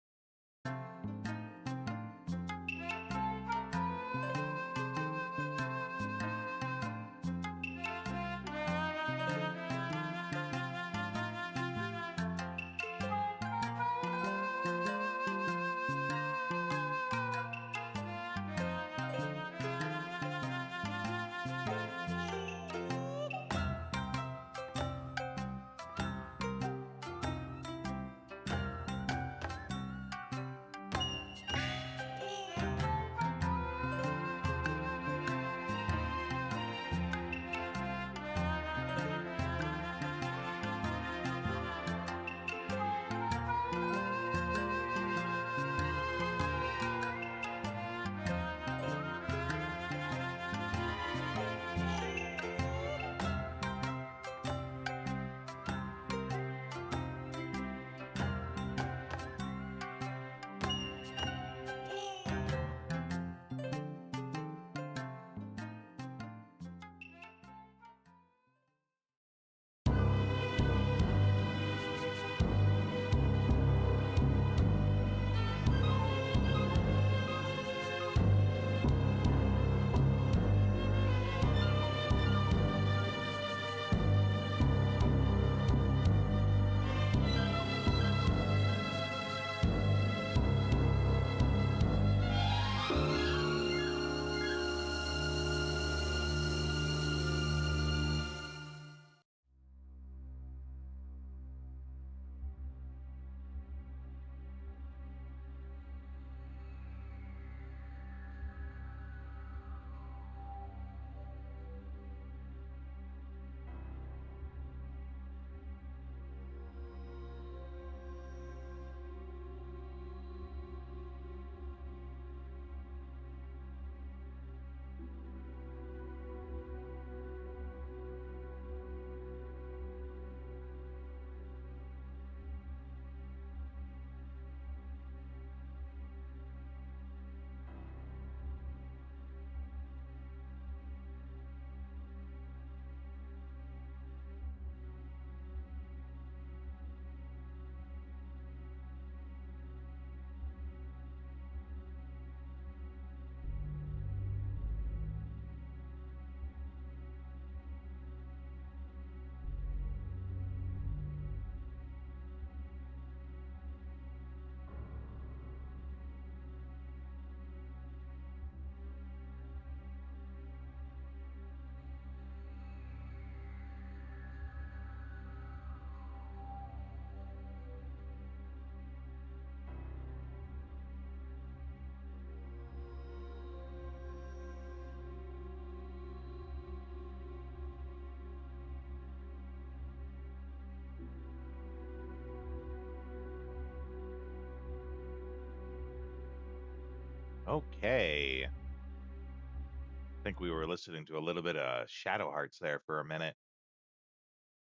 Okay. I think we were listening to a little bit of Shadow Hearts there for a minute.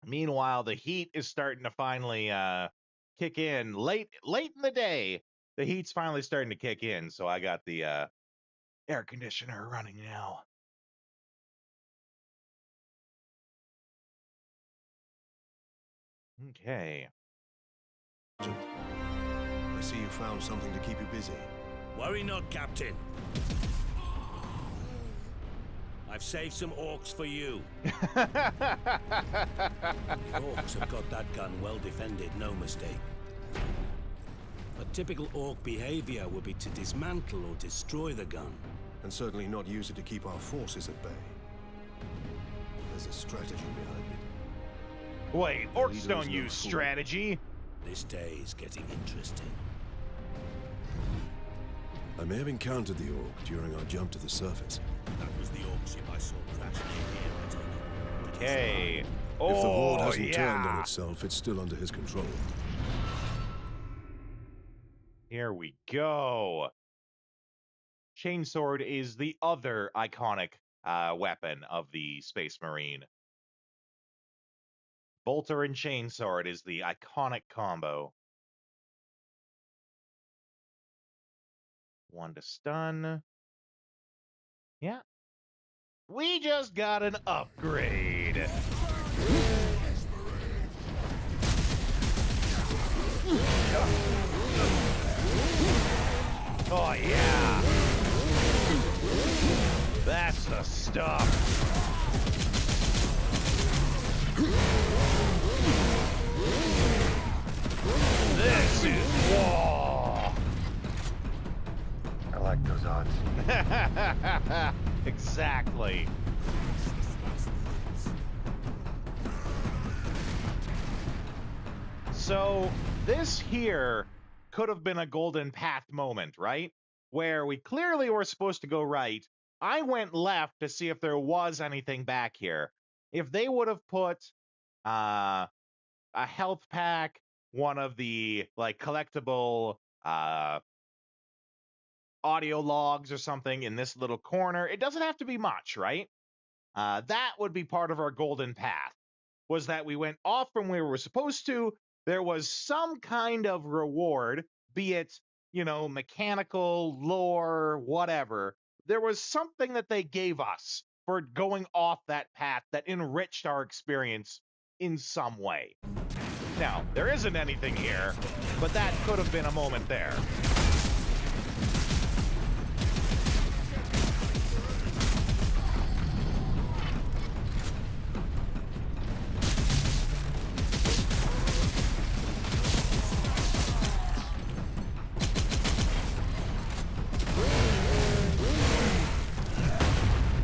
Meanwhile, the heat is starting to finally kick in. Late in the day, the heat's finally starting to kick in, so I got the air conditioner running now. Okay. I see you found something to keep you busy. Worry not, Captain. I've saved some orcs for you. The orcs have got that gun well defended, no mistake. But typical orc behavior would be to dismantle or destroy the gun. And certainly not use it to keep our forces at bay. There's a strategy behind it. Wait, orcs don't use strategy. This day is getting interesting. I may have encountered the orc during our jump to the surface. That was the orc ship I saw crash near here, I tell you. Okay. If the horde hasn't yeah. turned on itself, it's still under his control. Here we go. Chainsword is the other iconic weapon of the Space Marine. Bolter and Chainsword is the iconic combo. 1 to stun. Yeah. We just got an upgrade. Oh, yeah. That's the stuff. This is war. I like those odds. Exactly. So this here could have been a golden path moment, right? Where we clearly were supposed to go right. I went left to see if there was anything back here. If they would have put a health pack, one of the like collectible audio logs or something in this little corner, it doesn't have to be much, right? That would be part of our golden path, was that we went off from where we were supposed to. There was some kind of reward, be it, you know, mechanical, lore, whatever. There was something that they gave us for going off that path that enriched our experience in some way. Now, there isn't anything here, but that could have been a moment there.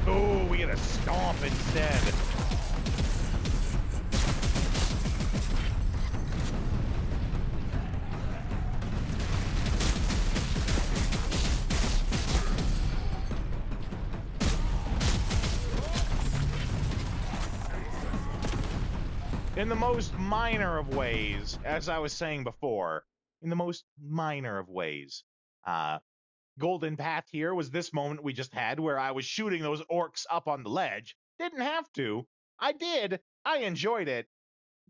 Oh, we get a stomp instead. In the most minor of ways, as I was saying before, in the most minor of ways, golden path here was this moment we just had where I was shooting those orcs up on the ledge. Didn't have to. I did. I enjoyed it.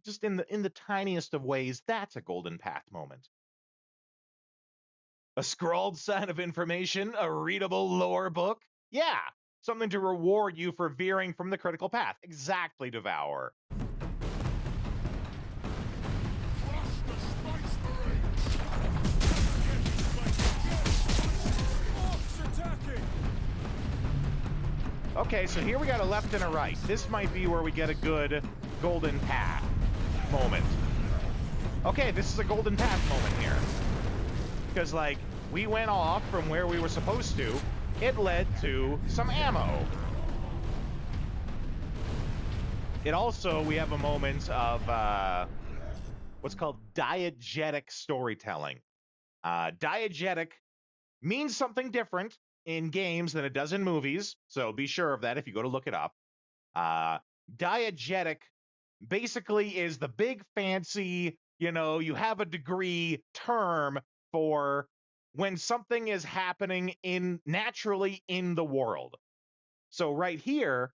Just in the tiniest of ways, that's a golden path moment. A scrawled sign of information, a readable lore book. Yeah, something to reward you for veering from the critical path. Exactly, Devour. Okay, so here we got a left and a right. This might be where we get a good golden path moment. Okay, this is a golden path moment here. Because, like, we went off from where we were supposed to. It led to some ammo. It also, we have a moment of what's called diegetic storytelling. Diegetic means something different in games than it does in movies, so be sure of that if you go to look it up. Diegetic basically is the big fancy, you know, you have a degree term for when something is happening naturally in the world. So right here,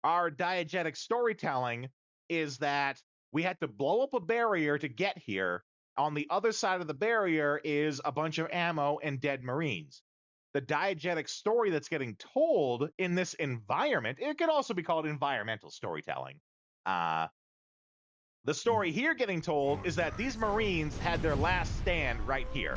our diegetic storytelling is that we had to blow up a barrier to get here. On the other side of the barrier is a bunch of ammo and dead Marines. The diegetic story that's getting told in this environment, it could also be called environmental storytelling. The story here getting told is that these Marines had their last stand right here.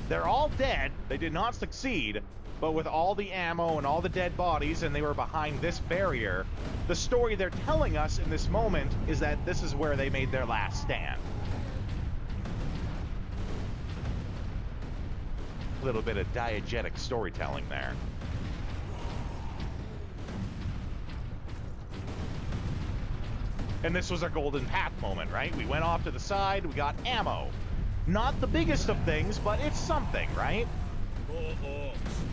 They're all dead, they did not succeed, but with all the ammo and all the dead bodies and they were behind this barrier, the story they're telling us in this moment is that this is where they made their last stand. A little bit of diegetic storytelling there. And this was a golden path moment, right? We went off to the side, we got ammo. Not the biggest of things, but it's something, right?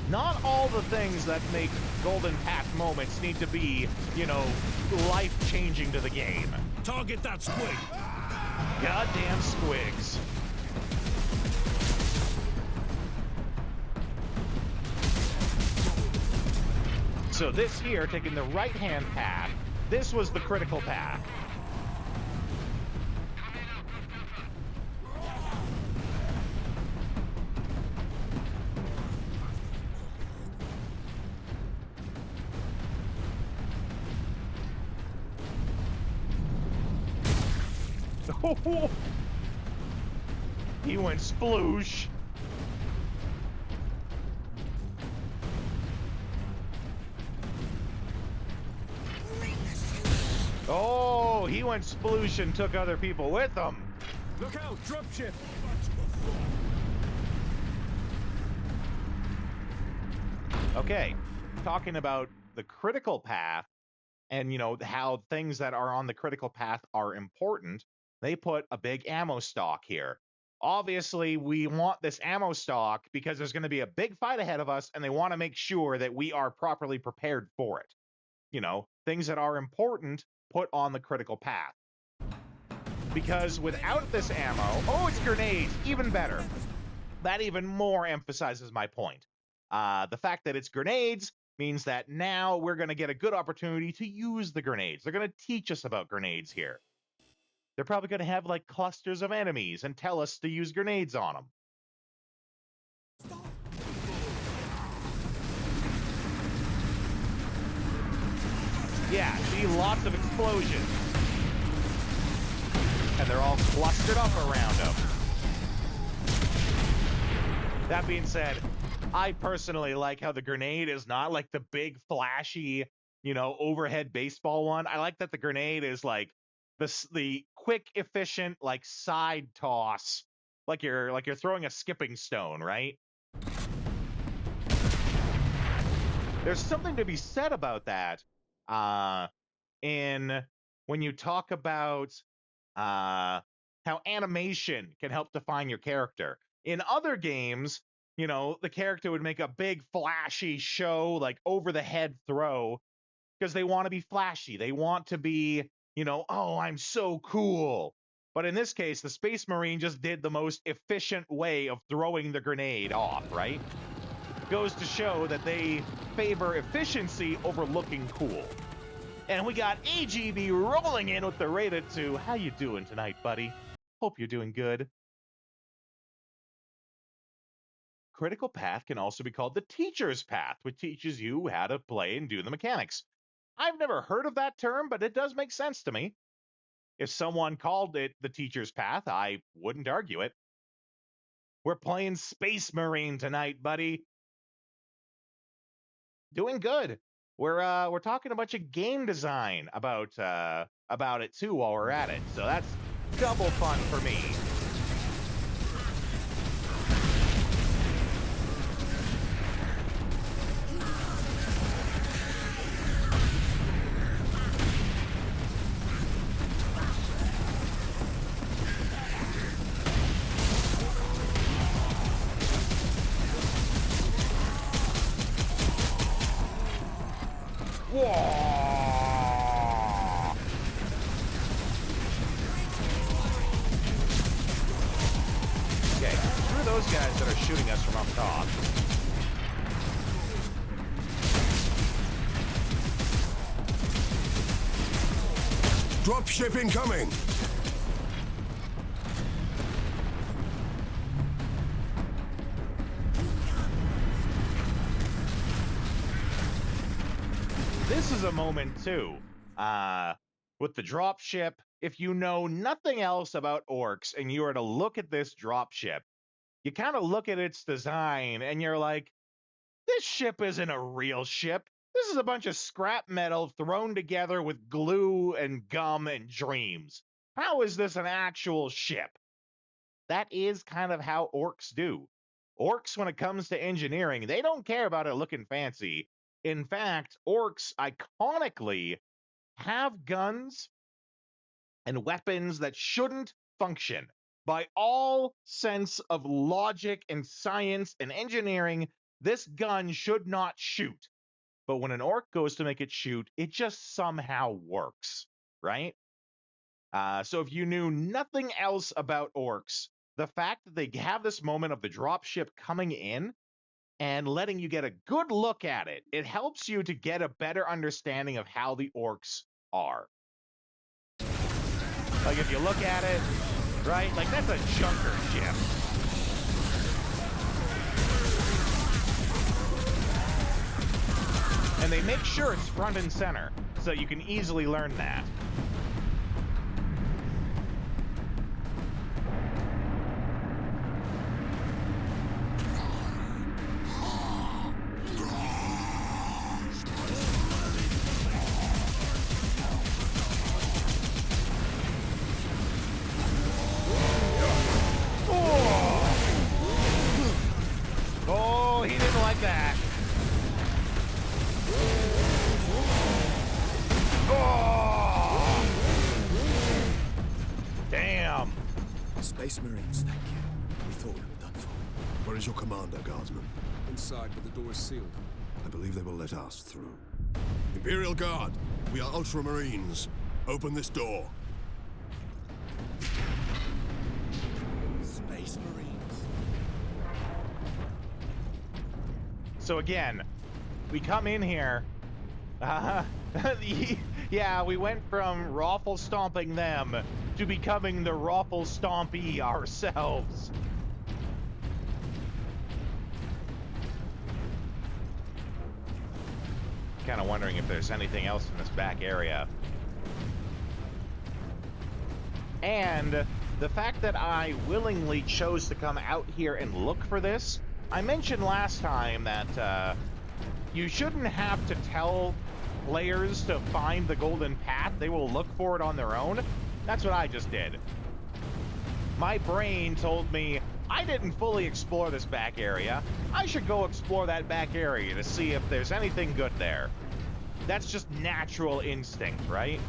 Not all the things that make golden path moments need to be, you know, life-changing to the game. Target that squig! Goddamn squigs. So this here, taking the right-hand path, this was the critical path. He went sploosh. Oh, he went sploosh and took other people with him. Look out, dropship! Okay, talking about the critical path and, you know, how things that are on the critical path are important, they put a big ammo stock here. Obviously, we want this ammo stock because there's going to be a big fight ahead of us, and they want to make sure that we are properly prepared for it. You know, things that are important put on the critical path. Because without this ammo, oh, it's grenades, even better. That even more emphasizes my point. The fact that it's grenades means that now we're going to get a good opportunity to use the grenades. They're going to teach us about grenades here. They're probably going to have like clusters of enemies and tell us to use grenades on them. Yeah, see, lots of explosions. And they're all clustered up around them. That being said, I personally like how the grenade is not like the big flashy, you know, overhead baseball one. I like that the grenade is like the quick, efficient, like side toss, like you're throwing a skipping stone, right? There's something to be said about that. In when you talk about how animation can help define your character. In other games, you know, the character would make a big flashy show, like over the head throw, because they want to be flashy. They want to be, you know, oh, I'm so cool. But in this case, the Space Marine just did the most efficient way of throwing the grenade off, right? Goes to show that they favor efficiency over looking cool. And we got AGB rolling in with the Rated 2. How you doing tonight, buddy? Hope you're doing good. Critical path can also be called the teacher's path, which teaches you how to play and do the mechanics. I've never heard of that term, but it does make sense to me. If someone called it the teacher's path, I wouldn't argue it. We're playing Space Marine tonight, buddy. Doing good. We're talking a bunch of game design about it too while we're at it. So that's double fun for me. those guys that are shooting us from up top. Dropship incoming! This is a moment, too. With the dropship, if you know nothing else about orcs and you were to look at this dropship, you kind of look at its design and you're like, this ship isn't a real ship. This is a bunch of scrap metal thrown together with glue and gum and dreams. How is this an actual ship? That is kind of how orcs do. Orcs, when it comes to engineering, they don't care about it looking fancy. In fact, orcs iconically have guns and weapons that shouldn't function. By all sense of logic and science and engineering, this gun should not shoot. But when an orc goes to make it shoot, it just somehow works, right? So if you knew nothing else about orcs, the fact that they have this moment of the dropship coming in and letting you get a good look at it, it helps you to get a better understanding of how the orcs are. Like if you look at it, right? Like that's a junker ship. And they make sure it's front and center, so you can easily learn that. Oh, he didn't like that. Oh! Damn. Space Marines, thank you. We thought we were done for. Where is your commander, Guardsman? Inside, but the door is sealed. I believe they will let us through. Imperial Guard, we are Ultramarines. Open this door. Space Marines. So again, we come in here. Yeah, we went from Raffle stomping them to becoming the Raffle Stompy ourselves. Kind of wondering if there's anything else in this back area. And the fact that I willingly chose to come out here and look for this, I mentioned last time that you shouldn't have to tell players to find the golden path. They will look for it on their own. That's what I just did. My brain told me I didn't fully explore this back area. I should go explore that back area to see if there's anything good there. That's just natural instinct, right?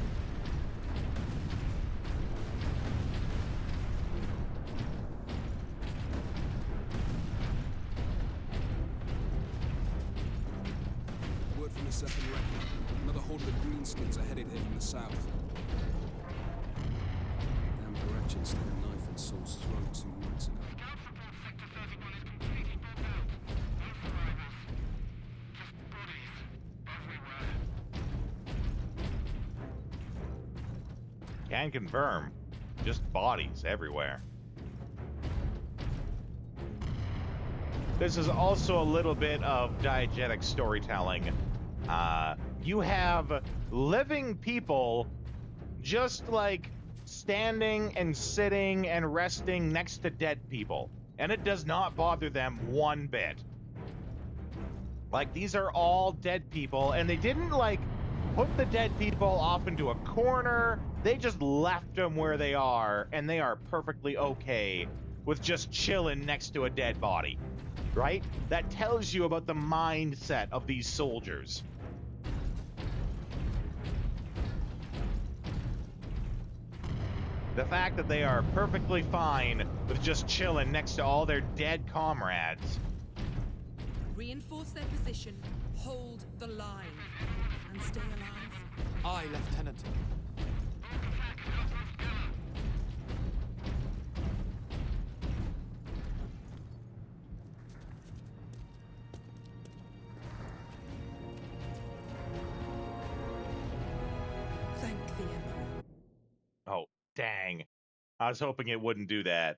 Word from the second record. Another horde of the Greenskins are headed here from the south. Damn Gretchen stuck a knife in Saul's throat 2 nights ago. Can confirm. Just bodies everywhere. This is also a little bit of diegetic storytelling. You have living people just like standing and sitting and resting next to dead people, and it does not bother them one bit. Like, these are all dead people, and they didn't like put the dead people off into a corner. They just left them where they are, and they are perfectly okay with just chilling next to a dead body, right? That tells you about the mindset of these soldiers. The fact that they are perfectly fine with just chilling next to all their dead comrades. Reinforce their position, hold the line, and stay alive. Aye, Lieutenant. the Emperor. Oh, dang. I was hoping it wouldn't do that.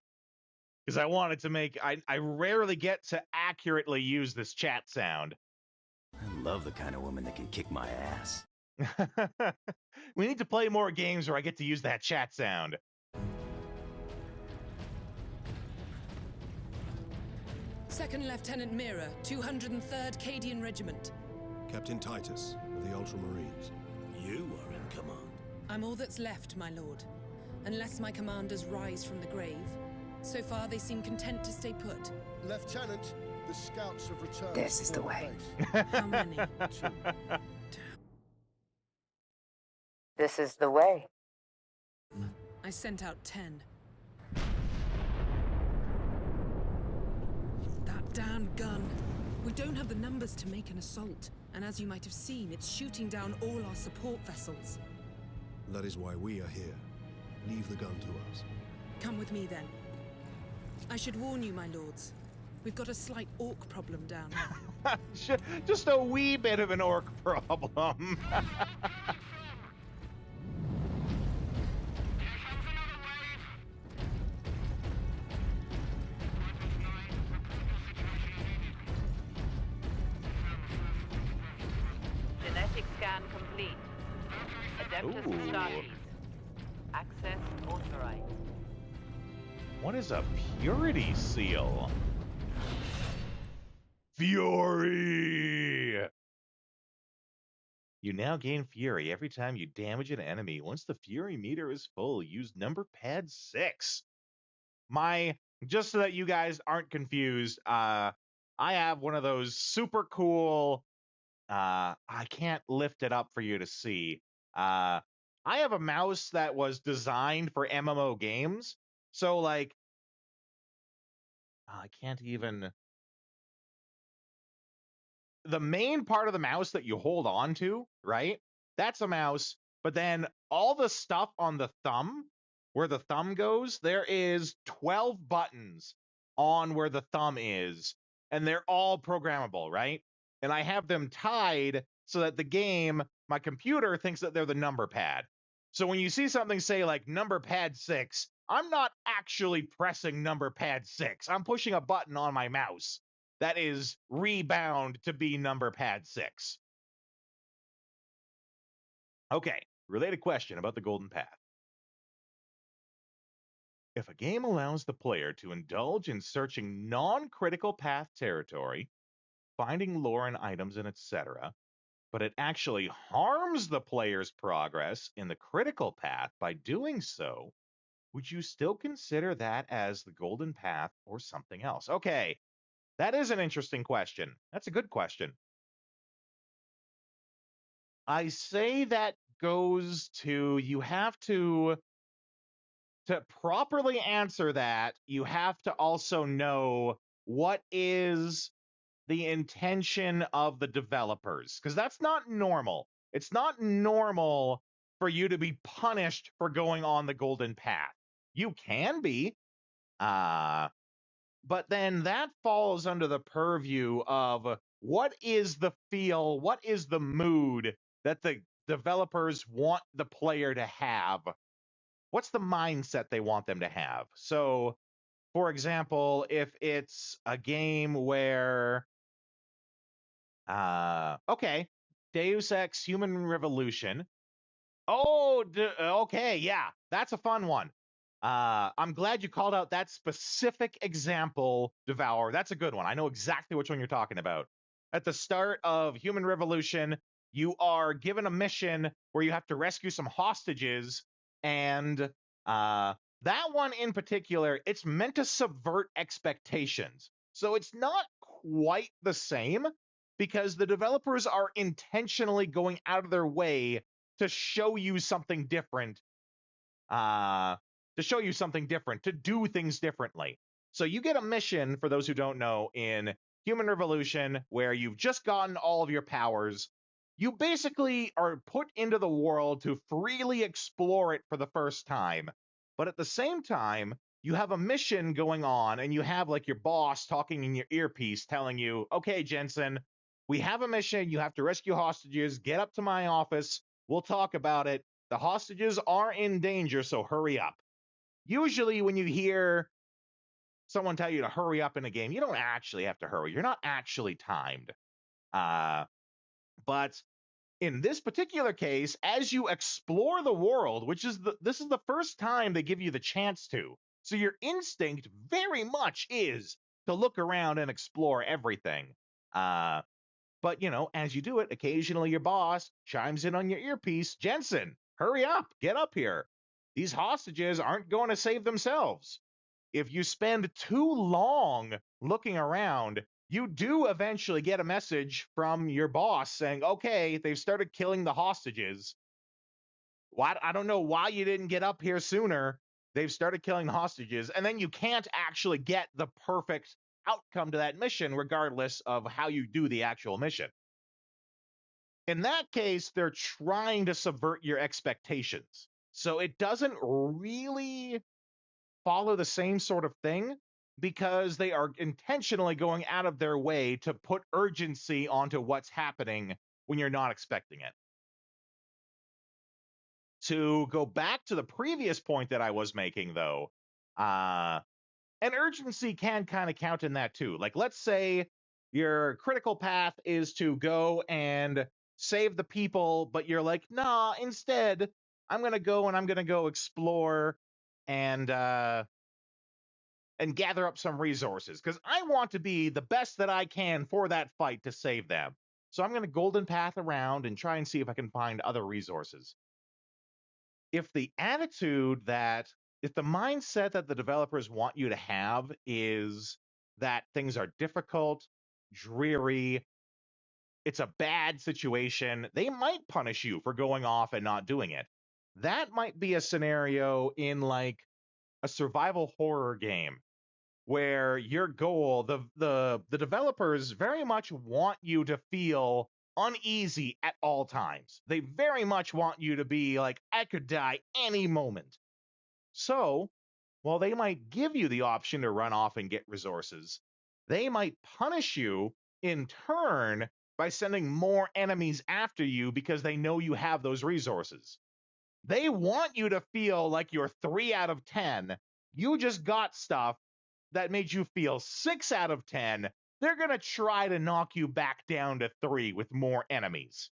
Because I wanted to make... I rarely get to accurately use this chat sound. I love the kind of woman that can kick my ass. We need to play more games where I get to use that chat sound. Second Lieutenant Mira, 203rd Cadian Regiment. Captain Titus of the Ultramarines. You are in command. I'm all that's left, my lord. Unless my commanders rise from the grave. So far, they seem content to stay put. Lieutenant, the scouts have returned. This is the way. How many? 2. This is the way. I sent out 10. That damn gun. We don't have the numbers to make an assault. And as you might have seen, it's shooting down all our support vessels. That is why we are here. Leave the gun to us. Come with me, then. I should warn you, my lords. We've got a slight orc problem down here. Just a wee bit of an orc problem. Genetic scan complete. Adeptus Ooh. Astartes. Access authorized. What is a purity seal? Fury! You now gain Fury every time you damage an enemy. Once the Fury meter is full, use number pad 6. Just so that you guys aren't confused, I have one of those super cool, I can't lift it up for you to see. I have a mouse that was designed for MMO games. So, like, I can't even... The main part of the mouse that you hold on to, right? That's a mouse. But then all the stuff on the thumb, where the thumb goes, there is 12 buttons on where the thumb is. And they're all programmable, right? And I have them tied so that the game, my computer, thinks that they're the number pad. So when you see something say, like, number pad 6, I'm not actually pressing number pad 6. I'm pushing a button on my mouse that is rebound to be number pad 6. Okay, related question about the Golden Path. If a game allows the player to indulge in searching non-critical path territory, finding lore and items and etc., but it actually harms the player's progress in the critical path by doing so, would you still consider that as the Golden Path or something else? Okay, that is an interesting question. That's a good question. I say that goes to, you have to properly answer that, you have to also know what is the intention of the developers, because that's not normal. It's not normal for you to be punished for going on the Golden Path. You can be, but then that falls under the purview of what is the feel, what is the mood that the developers want the player to have? What's the mindset they want them to have? So, for example, if it's a game where, okay, Deus Ex Human Revolution. Oh, okay, yeah, that's a fun one. I'm glad you called out that specific example, Devour. That's a good one. I know exactly which one you're talking about. At the start of Human Revolution, you are given a mission where you have to rescue some hostages, and that one in particular, it's meant to subvert expectations. So it's not quite the same, because the developers are intentionally going out of their way to show you something different, to do things differently. So you get a mission, for those who don't know, in Human Revolution, where you've just gotten all of your powers. You basically are put into the world to freely explore it for the first time. But at the same time, you have a mission going on, and you have, like, your boss talking in your earpiece telling you, okay, Jensen, we have a mission. You have to rescue hostages. Get up to my office. We'll talk about it. The hostages are in danger, so hurry up. Usually when you hear someone tell you to hurry up in a game, you don't actually have to hurry. You're not actually timed. But in this particular case, as you explore the world, this is the first time they give you the chance to. So your instinct very much is to look around and explore everything. But, you know, as you do it, occasionally your boss chimes in on your earpiece, Jensen, hurry up, get up here. These hostages aren't going to save themselves. If you spend too long looking around, you do eventually get a message from your boss saying, okay, they've started killing the hostages. I don't know why you didn't get up here sooner. They've started killing the hostages, and then you can't actually get the perfect outcome to that mission regardless of how you do the actual mission. In that case, they're trying to subvert your expectations. So it doesn't really follow the same sort of thing because they are intentionally going out of their way to put urgency onto what's happening when you're not expecting it. To go back to the previous point that I was making, though, an urgency can kind of count in that too. Like, let's say your critical path is to go and save the people, but you're like, nah, instead, I'm going to go explore and gather up some resources because I want to be the best that I can for that fight to save them. So I'm going to golden path around and try and see if I can find other resources. If the mindset that the developers want you to have is that things are difficult, dreary, it's a bad situation, they might punish you for going off and not doing it. That might be a scenario in like a survival horror game where your goal, the developers very much want you to feel uneasy at all times. They very much want you to be like, I could die any moment. So, while they might give you the option to run off and get resources, they might punish you in turn by sending more enemies after you because they know you have those resources. They want you to feel like you're 3 out of 10. You just got stuff that made you feel 6 out of 10. They're going to try to knock you back down to 3 with more enemies.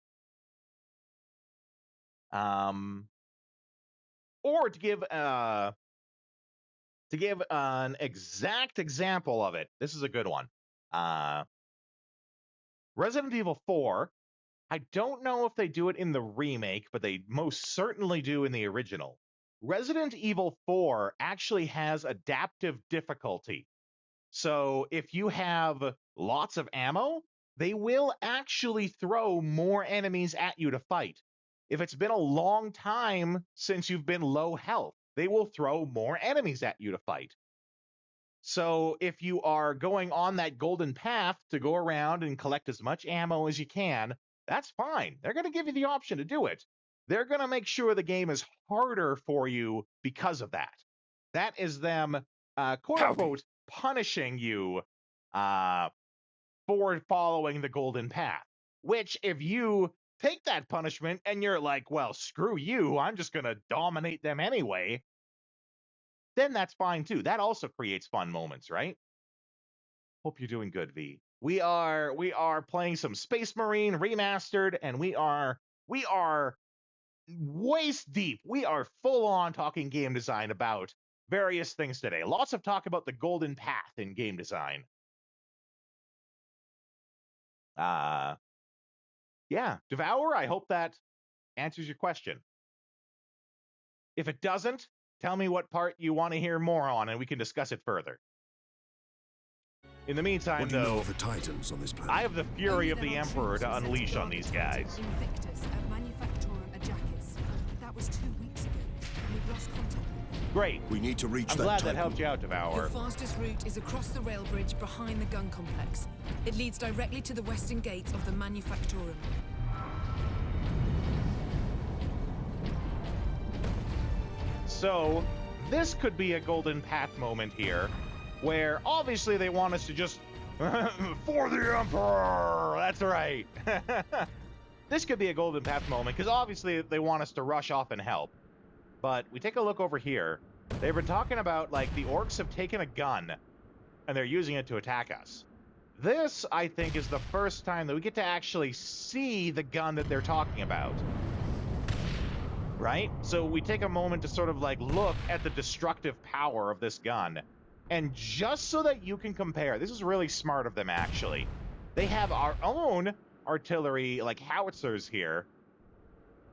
Or to give an exact example of it, this is a good one. Resident Evil 4, I don't know if they do it in the remake, but they most certainly do in the original. Resident Evil 4 actually has adaptive difficulty. So if you have lots of ammo, they will actually throw more enemies at you to fight. If it's been a long time since you've been low health, they will throw more enemies at you to fight. So if you are going on that golden path to go around and collect as much ammo as you can, that's fine. They're going to give you the option to do it. They're going to make sure the game is harder for you because of that. That is them, quote-unquote, punishing you for following the golden path. Which, if you take that punishment and you're like, well, screw you, I'm just going to dominate them anyway, then that's fine too. That also creates fun moments, right? Hope you're doing good, V. We are playing some Space Marine Remastered, and we are waist deep. We are full on talking game design about various things today. Lots of talk about the golden path in game design. Yeah, Devour, I hope that answers your question. If it doesn't, tell me what part you want to hear more on, and we can discuss it further. In the meantime, what do you though, know of the Titans on this planet? I have the fury of the Emperor to unleash on these guys. Invictus at Manufactorum Ajakis. That was 2 weeks ago, and we've lost contact with them. Great. We need to reach I'm that glad Titan. that helped you out, Devour. Your fastest route is across the rail bridge behind the gun complex. It leads directly to the western gate of the Manufactorum. So, this could be a golden path moment here, where obviously they want us to just for the Emperor. That's right. this could be a golden path moment, because obviously they want us to rush off and help. But we take a look over here. They've been talking about, like, the orcs have taken a gun, and they're using it to attack us. This, I think, is the first time that we get to actually see the gun that they're talking about. Right? So we take a moment to sort of, like, look at the destructive power of this gun. And just so that you can compare, this is really smart of them, actually. They have our own artillery, like, howitzers here.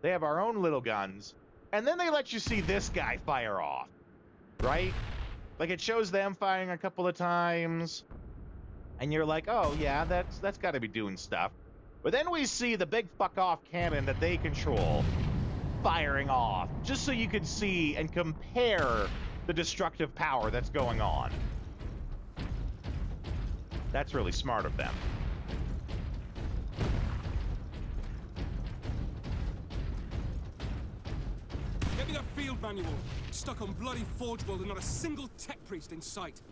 They have our own little guns. And then they let you see this guy fire off. Right? Like, it shows them firing a couple of times. And you're like, oh, yeah, that's got to be doing stuff. But then we see the big fuck-off cannon that they control firing off, just so you could see and compare the destructive power that's going on. That's really smart of them. Get me that field manual. Stuck on bloody Forge World and not a single tech priest in sight.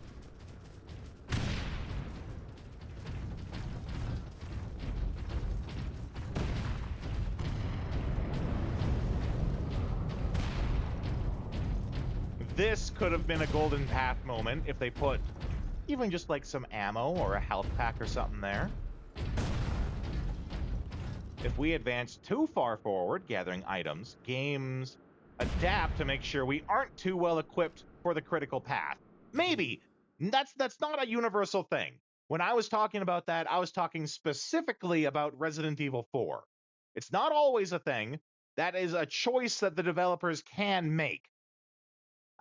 This could have been a golden path moment if they put even just like some ammo or a health pack or something there. If we advance too far forward, gathering items, games adapt to make sure we aren't too well equipped for the critical path. Maybe. That's not a universal thing. When I was talking about that, I was talking specifically about Resident Evil 4. It's not always a thing. That is a choice that the developers can make.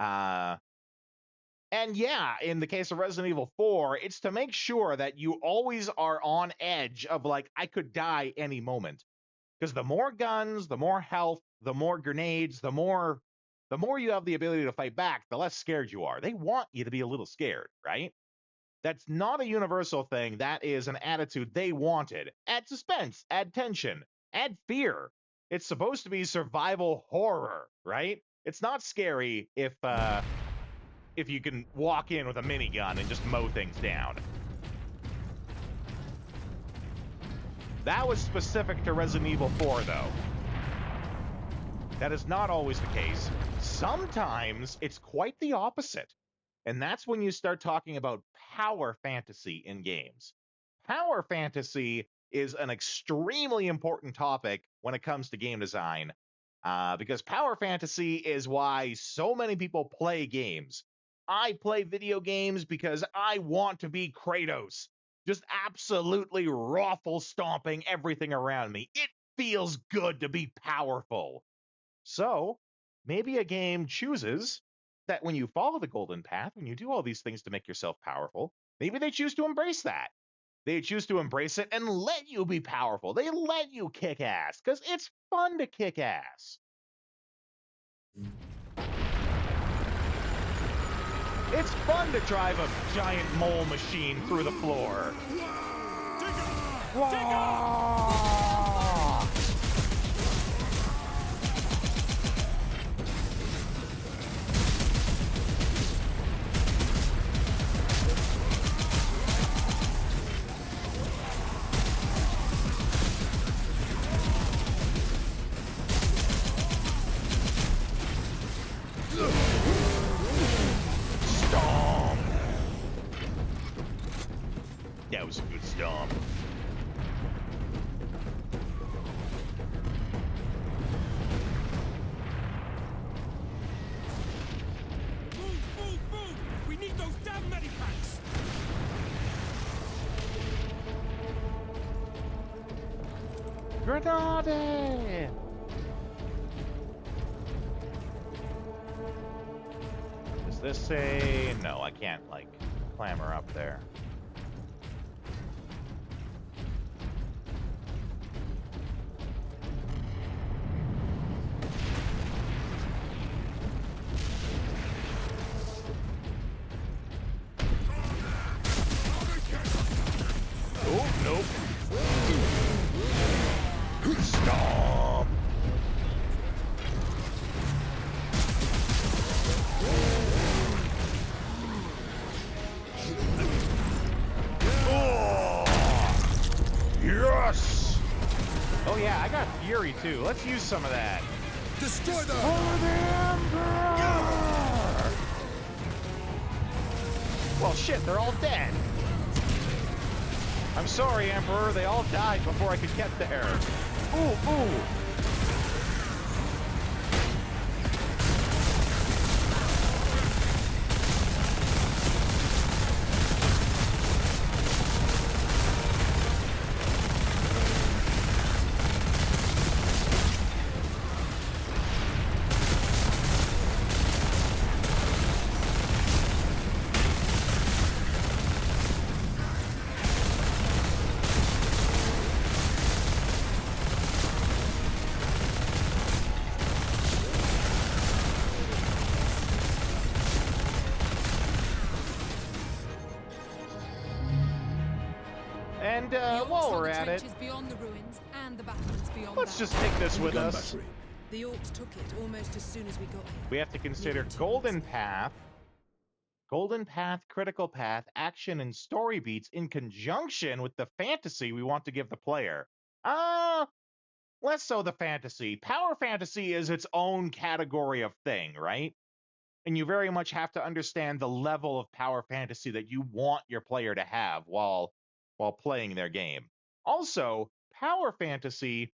And yeah, in the case of Resident Evil 4, it's to make sure that you always are on edge of, like, I could die any moment. Because the more guns, the more health, the more grenades, the more you have the ability to fight back, the less scared you are. They want you to be a little scared, right? That's not a universal thing. That is an attitude they wanted. Add suspense, add tension, add fear. It's supposed to be survival horror, right? It's not scary if you can walk in with a minigun and just mow things down. That was specific to Resident Evil 4, though. That is not always the case. Sometimes it's quite the opposite. And that's when you start talking about power fantasy in games. Power fantasy is an extremely important topic when it comes to game design. Because power fantasy is why so many people play games. I play video games because I want to be Kratos. Just absolutely raffle stomping everything around me. It feels good to be powerful. So, maybe a game chooses that when you follow the golden path, when you do all these things to make yourself powerful, maybe they choose to embrace that. They choose to embrace it and let you be powerful. They let you kick ass, because it's fun to kick ass. It's fun to drive a giant mole machine through the floor. Stomp! That was a good stomp. Move! We need those damn medipacks! Grenade! Does this say... No, I can't, like, clamber up there. Oh, nope. Stomp! Oh, yes! Oh yeah, I got Fury too. Let's use some of that. Destroy them! Well, shit, they're all dead. I'm sorry, Emperor. They all died before I could get there. Ooh, ooh. And while we're at it, beyond the ruins and the battlements beyond let's that. just take this with Gun us. battery. The Orcs took it almost as soon as we got here. We have to consider Golden Path, Critical Path, action, and story beats in conjunction with the fantasy we want to give the player. Less so the fantasy. Power fantasy is its own category of thing, right? And you very much have to understand the level of power fantasy that you want your player to have while playing their game. Also, power fantasy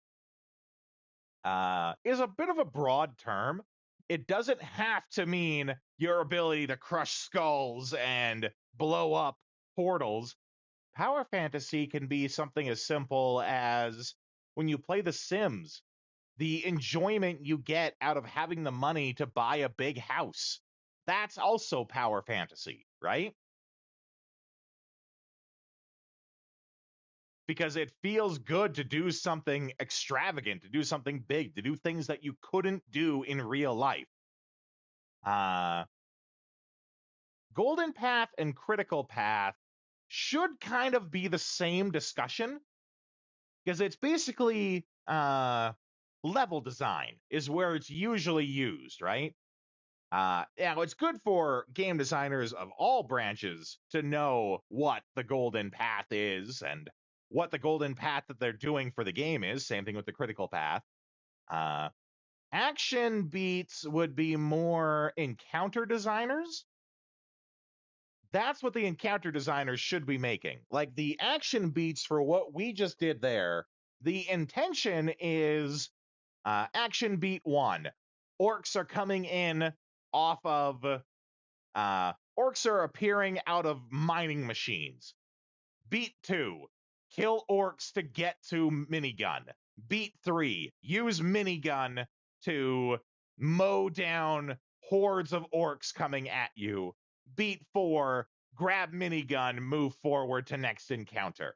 is a bit of a broad term. It doesn't have to mean your ability to crush skulls and blow up portals. Power fantasy can be something as simple as when you play The Sims, the enjoyment you get out of having the money to buy a big house. That's also power fantasy, right? Because it feels good to do something extravagant, to do something big, to do things that you couldn't do in real life. Golden Path and Critical Path should kind of be the same discussion, because it's basically level design is where it's usually used, right? It's good for game designers of all branches to know what the Golden Path is and what the Golden Path that they're doing for the game is. Same thing with the Critical Path. Action beats would be more encounter designers. That's what the encounter designers should be making. Like the action beats for what we just did there, the intention is action beat 1. Orcs are coming in off of orcs are appearing out of mining machines. Beat 2, kill orcs to get to minigun. Beat 3, use minigun to mow down hordes of orcs coming at you. Beat 4, grab minigun, move forward to next encounter.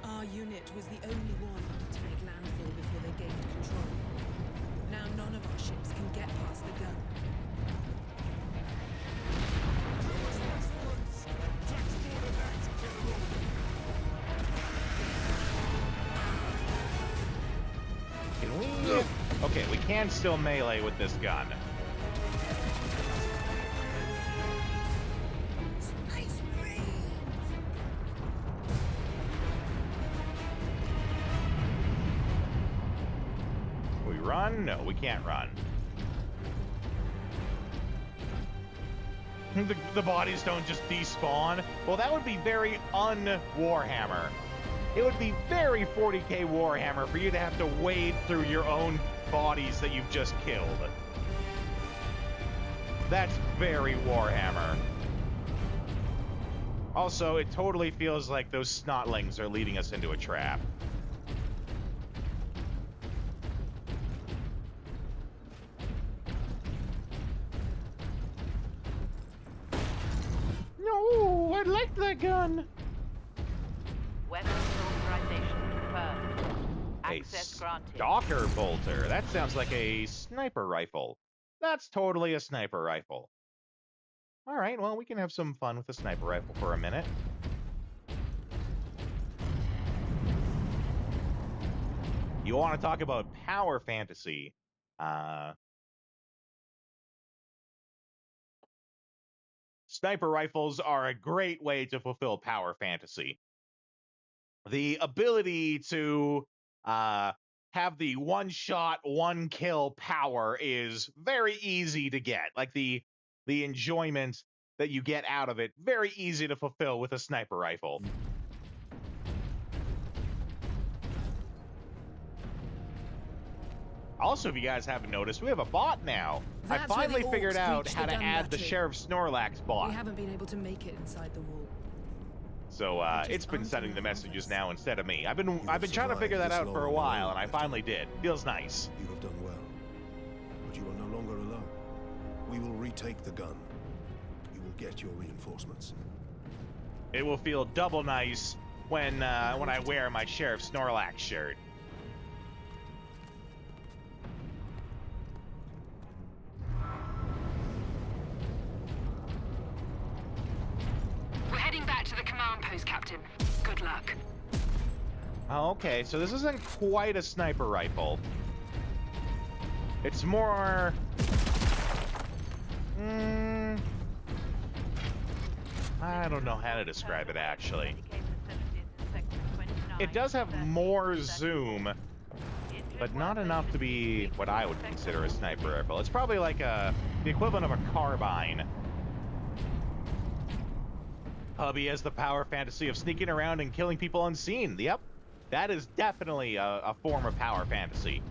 Our unit was the only one to make landfall before they gained control. Now none of our ships can get past the gun. Can we? Okay, we can still melee with this gun. Can we run? No, we can't run. The bodies don't just despawn. Well, that would be very un-Warhammer. It would be very 40k Warhammer for you to have to wade through your own bodies that you've just killed. That's very Warhammer. Also, it totally feels like those snotlings are leading us into a trap. No, I like that gun. Weapons authorization confirmed. A Access granted. Stalker bolter. That sounds like a sniper rifle. That's totally a sniper rifle. All right, well, we can have some fun with the sniper rifle for a minute. You want to talk about power fantasy? Sniper rifles are a great way to fulfill power fantasy. the ability to have the one-shot, one-kill power is very easy to get. Like, the enjoyment that you get out of it, very easy to fulfill with a sniper rifle. Also, if you guys haven't noticed, we have a bot now. That's I where finally the figured orcs out breached how the to gun add the battery. Sheriff Snorlax bot. We haven't been able to make it inside the wall. So it's been sending the messages now instead of me. I've been trying to figure that out for a while, and I finally did. Feels nice. You have done well, but you are no longer alone. We will retake the gun. You will get your reinforcements. It will feel double nice when I wear my Sheriff Snorlax shirt. We're heading back to the command post, Captain. Good luck. Oh, okay, so this isn't quite a sniper rifle. It's more... I don't know how to describe it, actually. It does have more zoom, but not enough to be what I would consider a sniper rifle. It's probably like the equivalent of a carbine. Hubby has the power fantasy of sneaking around and killing people unseen. Yep, that is definitely a form of power fantasy.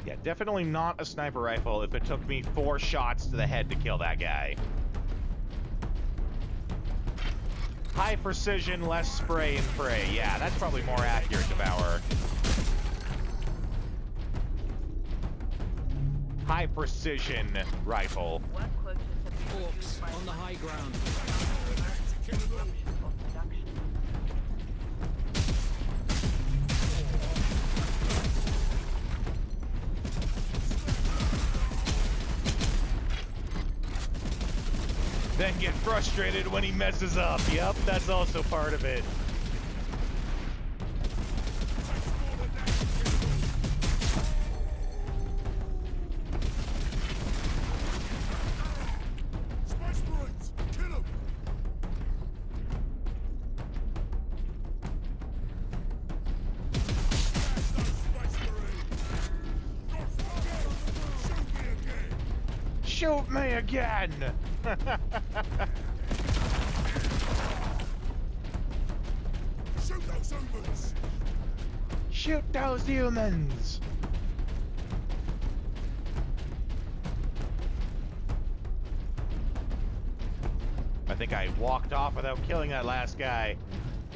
Yeah, definitely not a sniper rifle if it took me 4 shots to the head to kill that guy. High precision, less spray and pray. Yeah, that's probably more accurate, Devourer. High precision rifle. Orcs on the high ground. Then get frustrated when he messes up. Yep, that's also part of it. Space Marines, kill him! Shoot me again! Shoot those humans! Shoot those humans! I think I walked off without killing that last guy.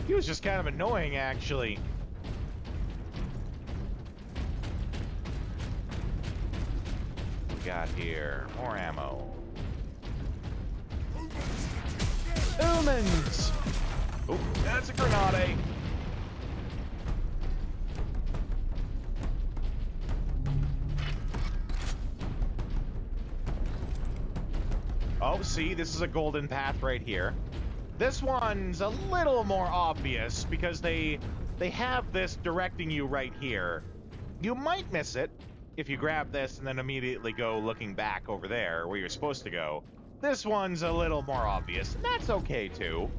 He was just kind of annoying, actually. What we got here? More ammo. Humans! Oh, that's a grenade. Oh, see, this is a golden path right here. This one's a little more obvious because they have this directing you right here. You might miss it if you grab this and then immediately go looking back over there where you're supposed to go. This one's a little more obvious, and that's okay too.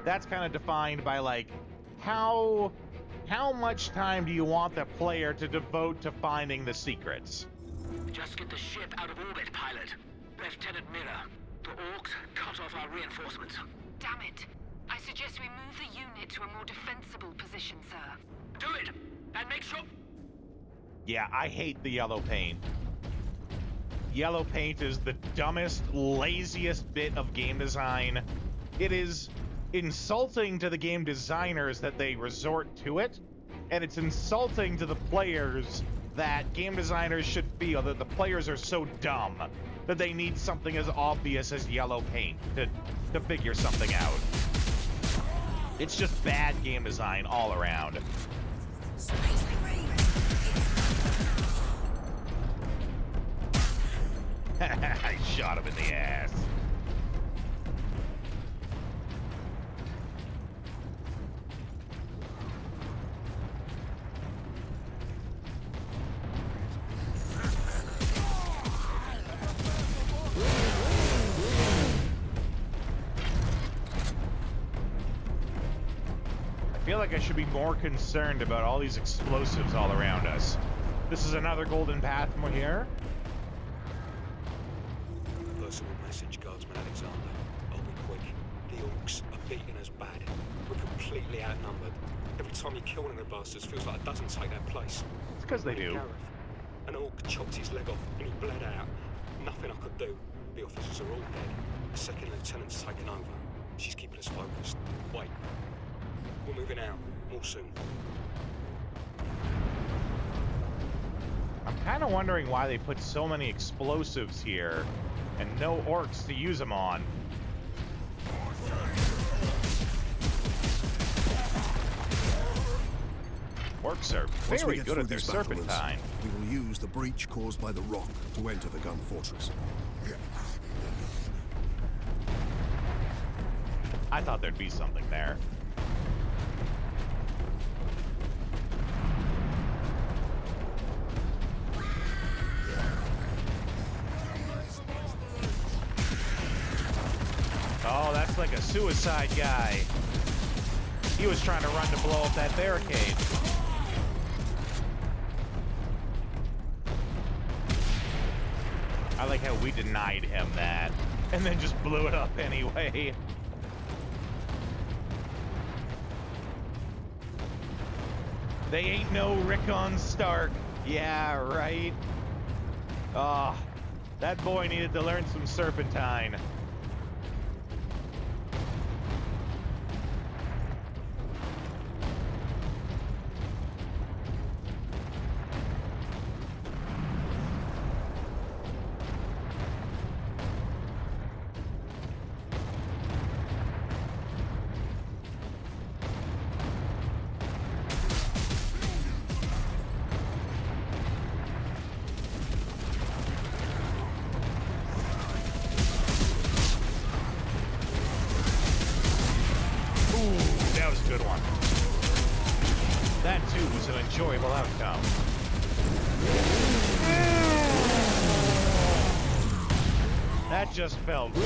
That's kind of defined by, like, how much time do you want the player to devote to finding the secrets? Just get the ship out of orbit, pilot. Lieutenant Miller, the orcs cut off our reinforcements. Damn it. I suggest we move the unit to a more defensible position, sir. Do it! And make sure... Yeah, I hate the yellow paint. Yellow paint is the dumbest, laziest bit of game design. It is insulting to the game designers that they resort to it, and it's insulting to the players that game designers should feel that the players are so dumb that they need something as obvious as yellow paint to figure something out. It's just bad game design all around. I shot him in the ass. like I should be more concerned about all these explosives all around us. This is another golden path from here. Personal message, Guardsman Alexander. I'll be quick. The Orcs are beating us bad. We're completely outnumbered. Every time you kill one of the bastards, feels like a dozen take their place. It's because they do. Gareth, an Orc chopped his leg off and he bled out. Nothing I could do. The officers are all dead. The second lieutenant's taken over. She's keeping us focused. Wait. We're moving out. More soon. I'm kind of wondering why they put so many explosives here and no orcs to use them on. Orcs are Once we very get good through at their these battlements, serpentine. we will use the breach caused by the rock to enter the gun fortress. I thought there'd be something there. Oh, that's like a suicide guy. He was trying to run to blow up that barricade. I like how we denied him that, and then just blew it up anyway. They ain't no Rickon Stark. Yeah, right. Oh, that boy needed to learn some serpentine. Enjoyable outcome. That just felt good.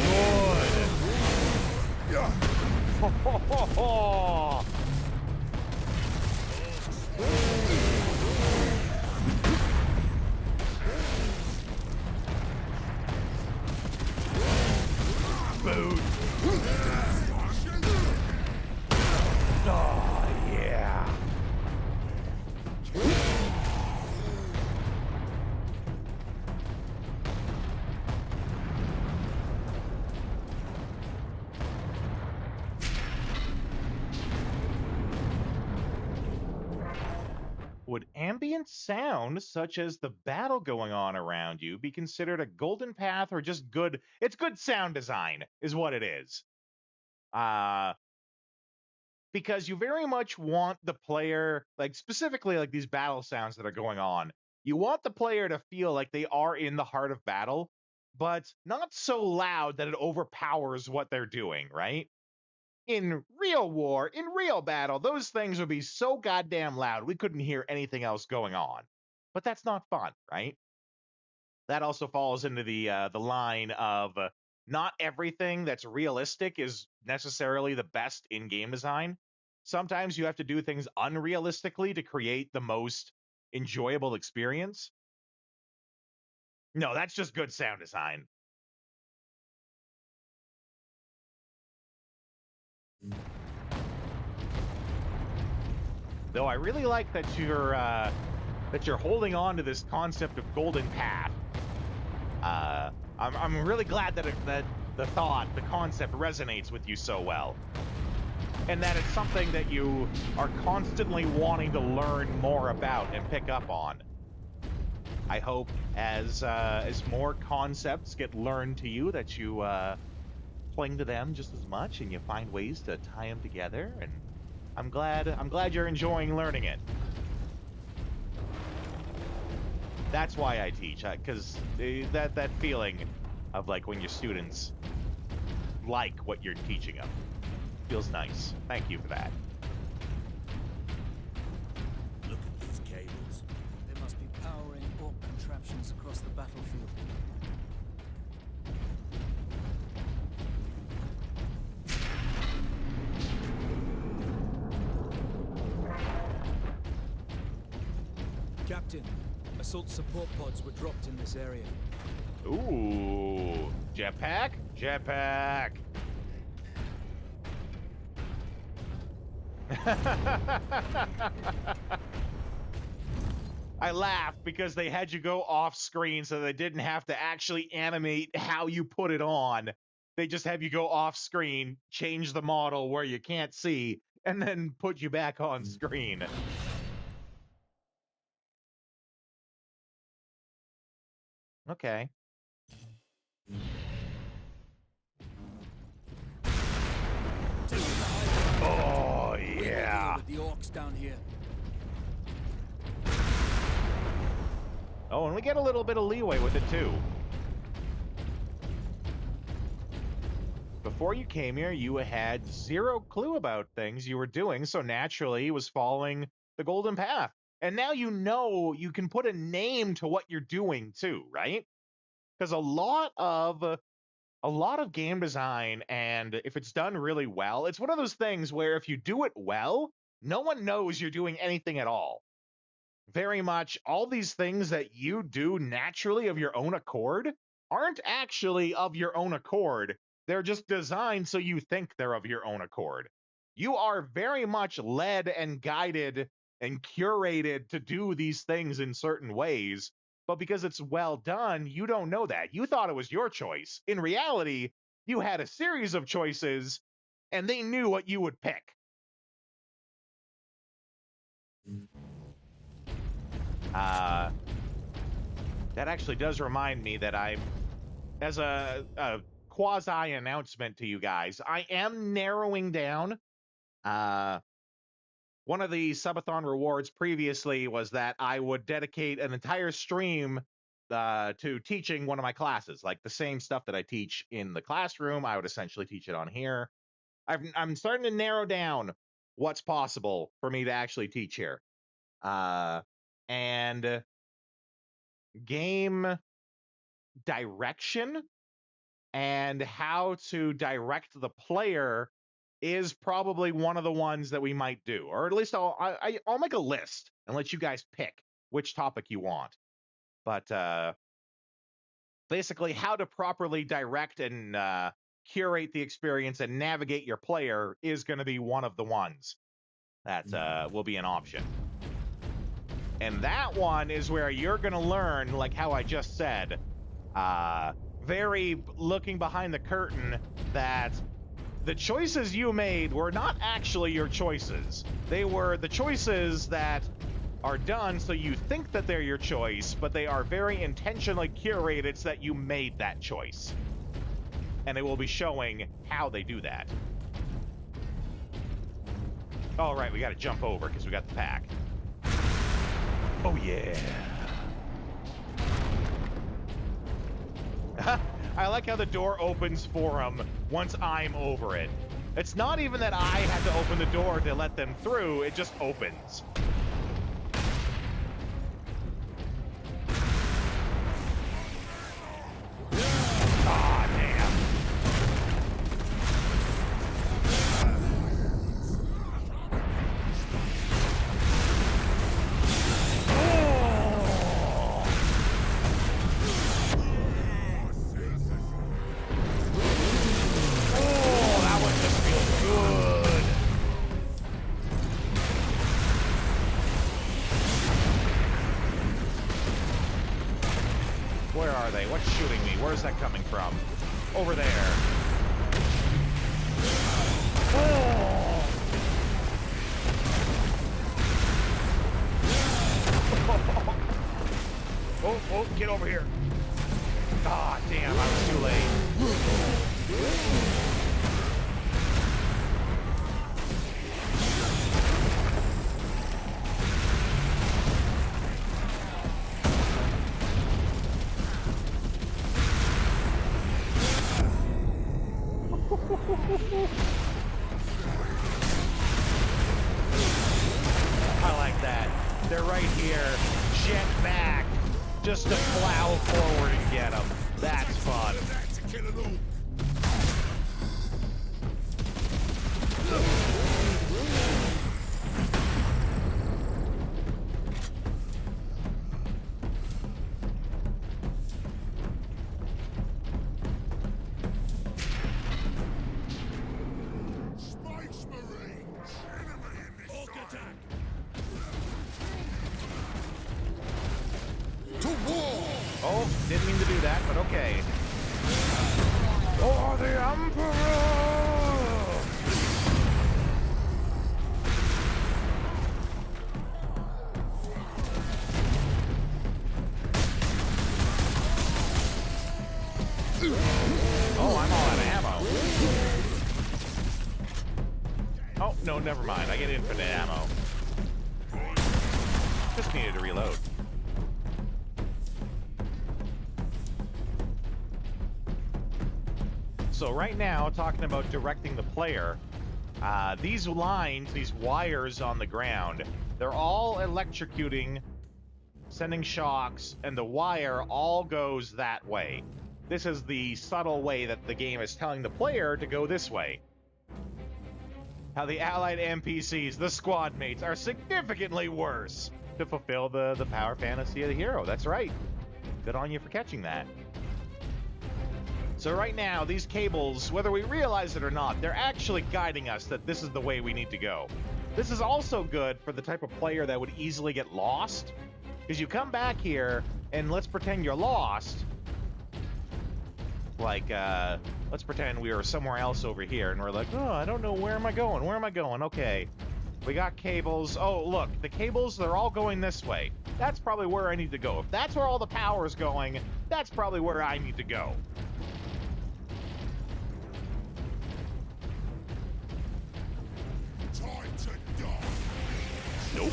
Boot. Oh, yeah. Would ambient sound, such as the battle going on around you, be considered a golden path or just good? It's good sound design, is what it is. Because you very much want the player, like specifically like these battle sounds that are going on, you want the player to feel like they are in the heart of battle, but not so loud that it overpowers what they're doing, right? In real war, in real battle, those things would be so goddamn loud we couldn't hear anything else going on. But that's not fun, right? That also falls into the line of not everything that's realistic is necessarily the best in game design. Sometimes you have to do things unrealistically to create the most enjoyable experience. No, that's just good sound design. Though I really like that you're holding on to this concept of golden path. I'm really glad that the concept resonates with you so well, and that it's something that you are constantly wanting to learn more about and pick up on. I hope as more concepts get learned to you that you cling to them just as much and you find ways to tie them together. And I'm glad you're enjoying learning it. That's why I teach, because that feeling of like when your students like what you're teaching them feels nice. Thank you for that. Look at these cables. They must be powering Orc contraptions across the battlefield. Captain, assault support pods were dropped in this area. Ooh, jetpack? Jetpack. I laugh because they had you go off screen so they didn't have to actually animate how you put it on. They just have you go off screen, change the model where you can't see, and then put you back on screen. Okay. Oh, yeah. With the orcs down here. Oh, and we get a little bit of leeway with it, too. Before you came here, you had zero clue about things you were doing, so naturally it was following the golden path. And now you know you can put a name to what you're doing, too, right? Because a lot of game design, and if it's done really well, it's one of those things where if you do it well, no one knows you're doing anything at all. Very much all these things that you do naturally of your own accord aren't actually of your own accord. They're just designed so you think they're of your own accord. You are very much led and guided and curated to do these things in certain ways, but because it's well done, you don't know that. You thought it was your choice. In reality, you had a series of choices, and they knew what you would pick. That actually does remind me that as a quasi announcement to you guys, I am narrowing down. One of the subathon rewards previously was that I would dedicate an entire stream to teaching one of my classes, like the same stuff that I teach in the classroom. I would essentially teach it on here. I'm starting to narrow down what's possible for me to actually teach here. And game direction and how to direct the player is probably one of the ones that we might do, or at least I'll make a list and let you guys pick which topic you want. But basically, how to properly direct and curate the experience and navigate your player is going to be one of the ones that will be an option. And that one is where you're going to learn, like how I just said, very looking behind the curtain, that the choices you made were not actually your choices. They were the choices that are done so you think that they're your choice, but they are very intentionally curated so that you made that choice. And it will be showing how they do that. All right, we got to jump over because we got the pack. Oh, yeah. I like how the door opens for them once I'm over it. It's not even that I had to open the door to let them through, it just opens. Ah, damn. Where are they? What's shooting me? Where's that coming from? Over there. Oh! Oh, get over here. Ah, damn, I was too late. I like that. They're right here. Jet back. Just to plow forward and get them. That's fun. To war! Oh, didn't mean to do that, but okay. For the Emperor! Oh, I'm all out of ammo. Oh, no, never mind. I get infinite ammo. Just needed to reload. So right now, talking about directing the player, these lines, these wires on the ground, they're all electrocuting, sending shocks, and the wire all goes that way. This is the subtle way that the game is telling the player to go this way. How the allied NPCs, the squad mates, are significantly worse to fulfill the power fantasy of the hero. That's right. Good on you for catching that. So right now, these cables, whether we realize it or not, they're actually guiding us that this is the way we need to go. This is also good for the type of player that would easily get lost. Because you come back here, and let's pretend you're lost. Like, let's pretend we were somewhere else over here, and we're like, oh, I don't know, where am I going? Where am I going? Okay, we got cables. Oh, look, the cables, they're all going this way. That's probably where I need to go. If that's where all the power is going, that's probably where I need to go. Time to die. Nope.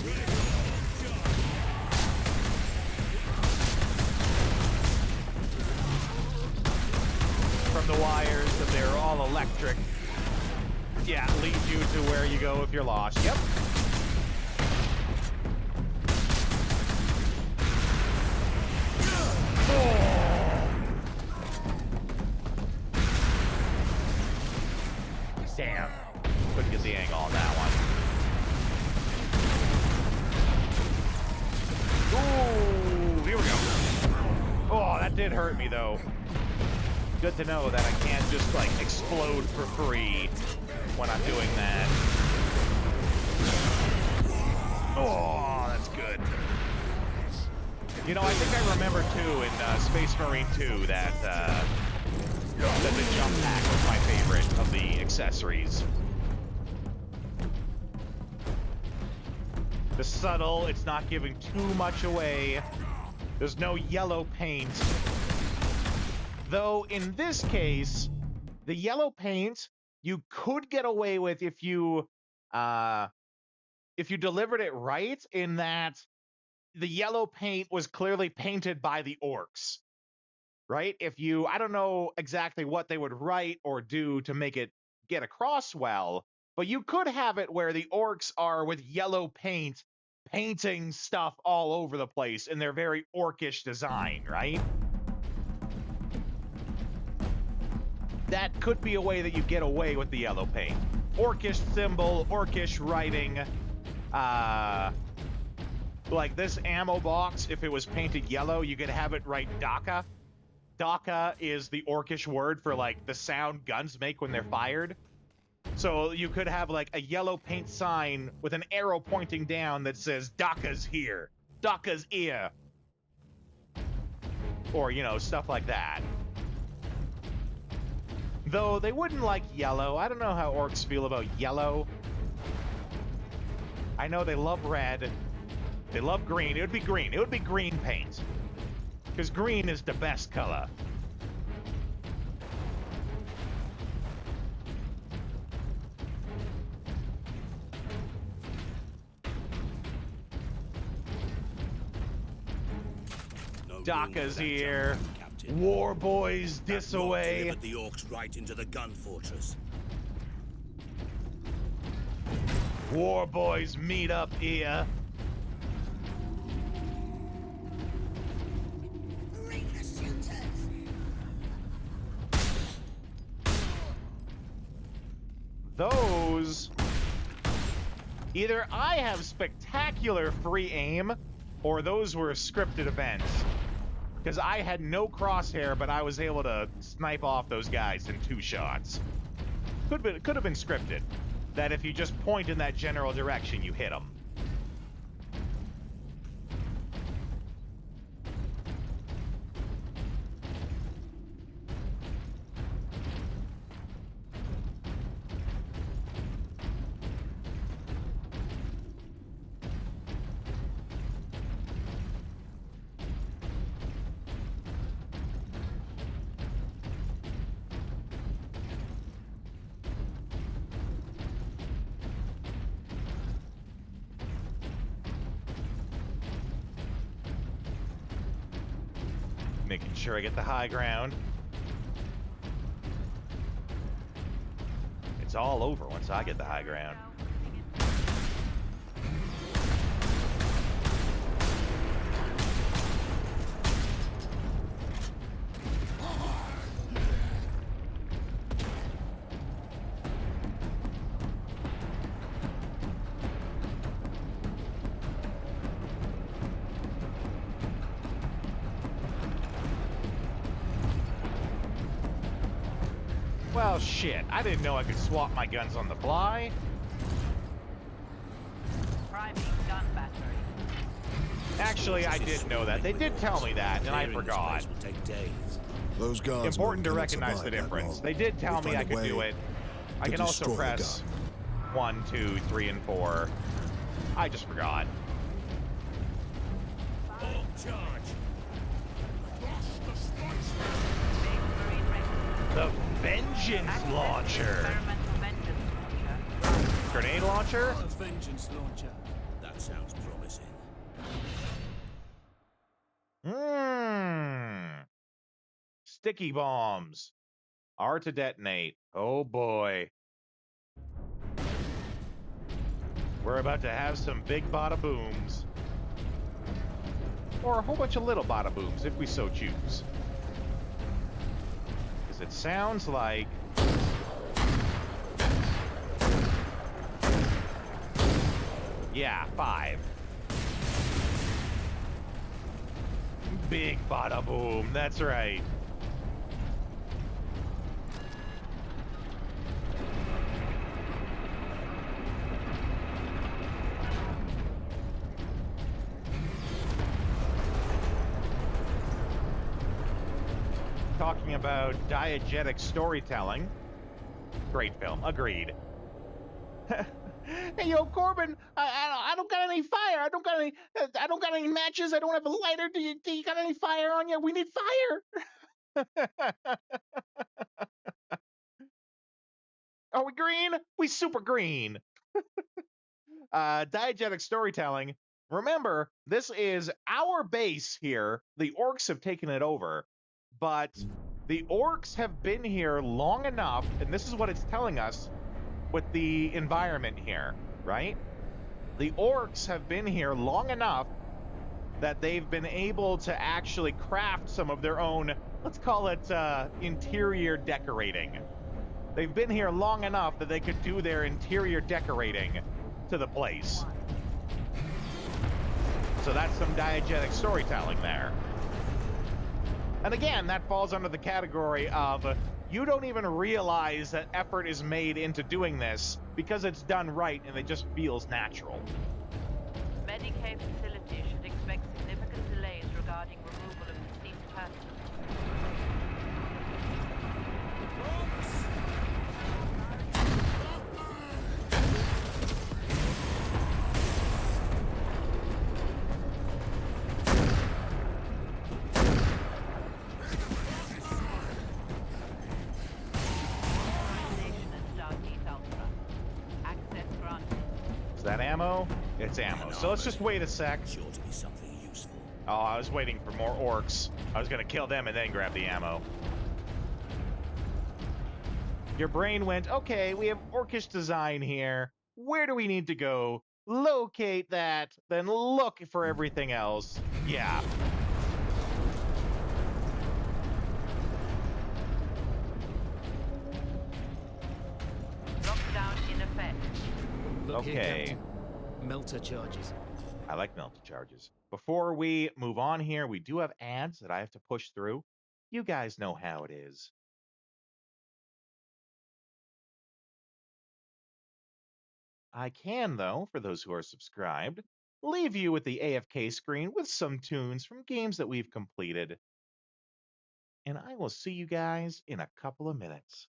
From the wires, that they're all electric. Yeah, leads you to where you go if you're lost. Yep. Oh. Damn. Couldn't get the angle on that one. Ooh, here we go. Oh, that did hurt me, though. Good to know that I can't just, like, explode for free when I'm doing that. Oh, that's good. You know, I think I remember, too, in Space Marine 2 that the jump pack was my favorite of the accessories. The subtle, it's not giving too much away. There's no yellow paint. Though, in this case, the yellow paint, you could get away with if you delivered it right, in that the yellow paint was clearly painted by the orcs, right? If you, I don't know exactly what they would write or do to make it get across well, but you could have it where the orcs are with yellow paint, painting stuff all over the place in their very orcish design, right? That could be a way that you get away with the yellow paint. Orcish symbol, orcish writing. Like this ammo box, if it was painted yellow, you could have it write Daka. Daka is the orcish word for, like, the sound guns make when they're fired. So you could have, like, a yellow paint sign with an arrow pointing down that says, Daka's here. Daka's ear. Or, you know, stuff like that. Though they wouldn't like yellow. I don't know how orcs feel about yellow. I know they love red. They love green. It would be green. It would be green paint. Because green is the best color. Daka's here. War boys this away. The orcs right into the gun fortress. War boys meet up here. Those, either I have spectacular free aim, or those were scripted events. Because I had no crosshair, but I was able to snipe off those guys in 2 shots. Could have been scripted. That if you just point in that general direction, you hit them. Making sure I get the high ground. It's all over once I get the high ground. Well, shit. I didn't know I could swap my guns on the fly. Priming gun battery. Actually, I did know that. They did tell me that, and I forgot. Will take days. Those guards Important to recognize the difference. They did tell me I could do it. I can also press 1, 2, 3, and 4. I just forgot. Charge. The Vengeance Launcher. Grenade launcher? A vengeance launcher. That sounds promising. Sticky bombs. R to detonate. Oh boy. We're about to have some big bada booms. Or a whole bunch of little bada booms, if we so choose. Because it sounds like... Yeah, 5. Big bada boom, that's right. Talking about diegetic storytelling. Great film, agreed. Hey, yo, Corbin, I don't got any fire. I don't got any matches. I don't have a lighter. Do you got any fire on you? We need fire. Are we green? We super green. Diegetic storytelling. Remember, this is our base here. The orcs have taken it over, but the orcs have been here long enough, and this is what it's telling us with the environment here, right? The orcs have been here long enough that they've been able to actually craft some of their own, let's call it interior decorating. They've been here long enough that they could do their interior decorating to the place. So that's some diegetic storytelling there. And again, that falls under the category of you don't even realize that effort is made into doing this because it's done right and it just feels natural. Medicaid facility should expect significant delays regarding removal of deceased persons. Is that ammo? It's ammo. So let's just wait a sec. Sure to be something useful. Oh, I was waiting for more orcs. I was gonna kill them and then grab the ammo. Your brain went, okay, we have orcish design here. Where do we need to go? Locate that, then look for everything else. Yeah. Lockdown in effect. Look here, Okay. Captain. Melter charges. I like melted charges. Before we move on here, we do have ads that I have to push through. You guys know how it is. I can, though, for those who are subscribed, leave you with the AFK screen with some tunes from games that we've completed. And I will see you guys in a couple of minutes.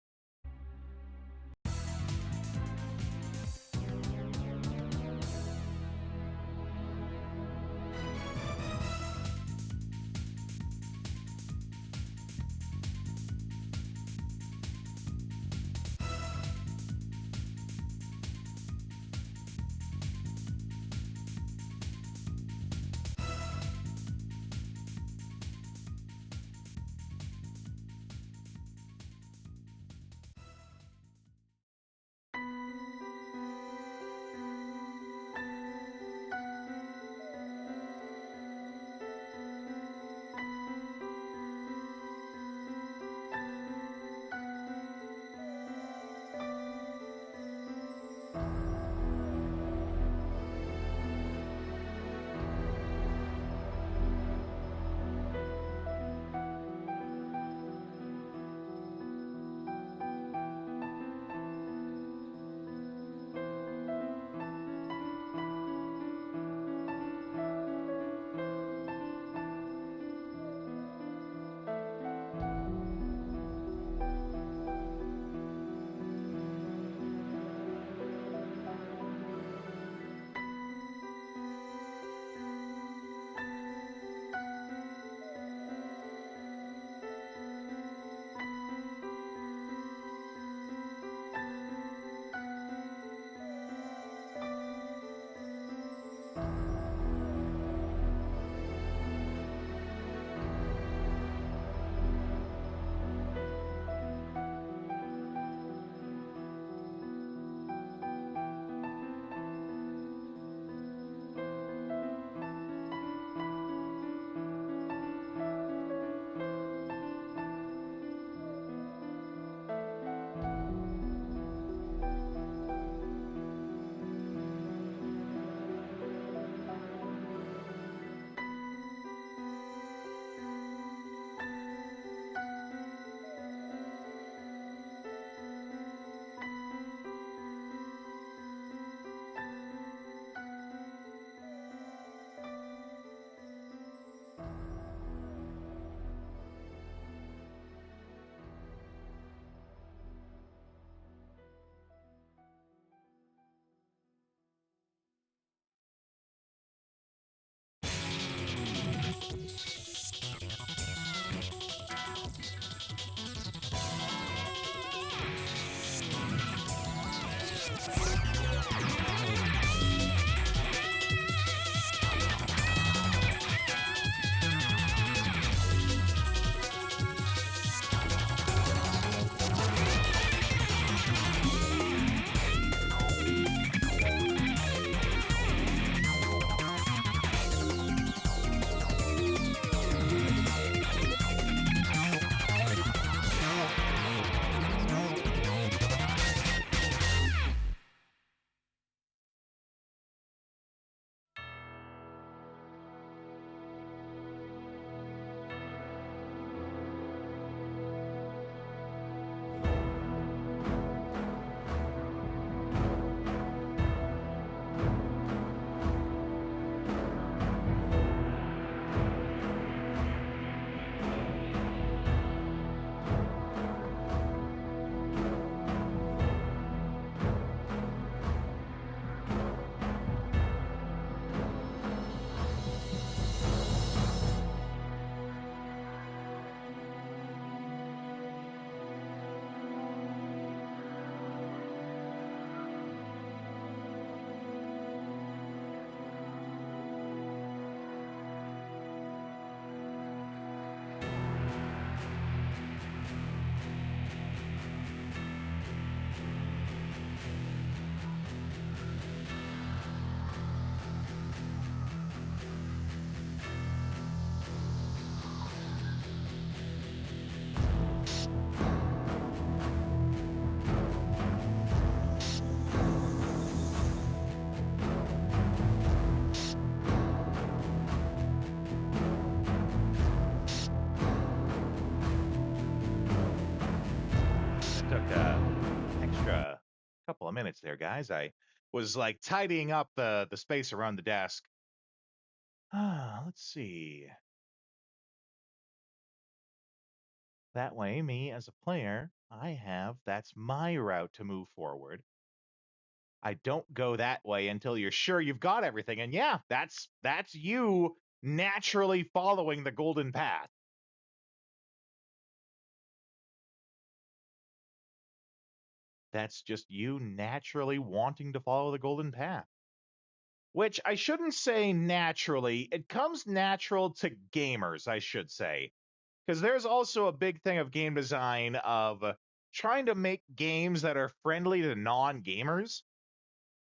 couple of minutes there, guys. I was like tidying up the space around the desk. Let's see. That way, me as a player, that's my route to move forward. I don't go that way until you're sure you've got everything. And yeah, that's you naturally following the golden path. That's just you naturally wanting to follow the golden path. Which I shouldn't say naturally. It comes natural to gamers, I should say. Because there's also a big thing of game design of trying to make games that are friendly to non-gamers.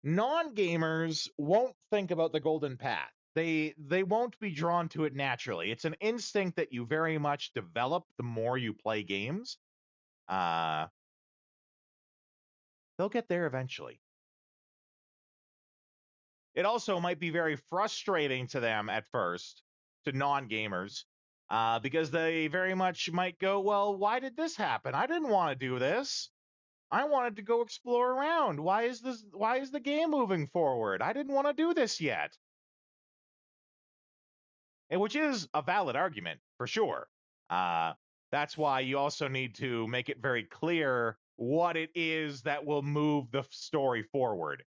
Non-gamers won't think about the golden path. They won't be drawn to it naturally. It's an instinct that you very much develop the more you play games. They'll get there eventually. It also might be very frustrating to them at first, to non-gamers, because they very much might go, well, why did this happen? I didn't want to do this. I wanted to go explore around. Why is the game moving forward? I didn't want to do this yet. And which is a valid argument, for sure. That's why you also need to make it very clear what it is that will move the story forward.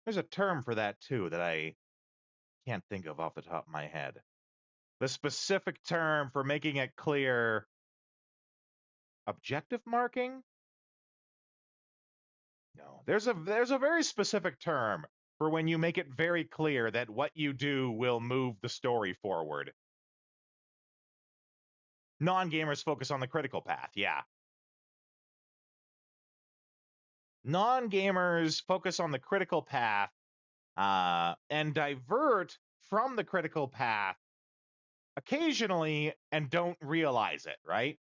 There's a term for that, too, that I can't think of off the top of my head. The specific term for making it clear... Objective marking? No. There's a very specific term for when you make it very clear that what you do will move the story forward. Non-gamers focus on the critical path, yeah. Non-gamers focus on the critical path and divert from the critical path occasionally and don't realize it, right?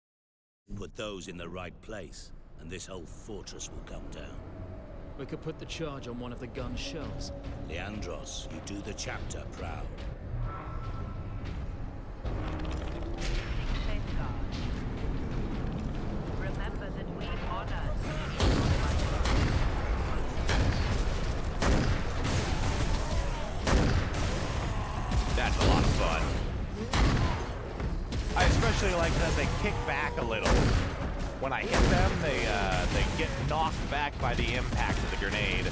Put those in the right place, and this whole fortress will come down. We could put the charge on one of the gun shells. Leandros, you do the chapter proud. Remember that we honor. That's a lot of fun. I especially like that they kick back a little. When I hit them, they get knocked back by the impact of the grenade.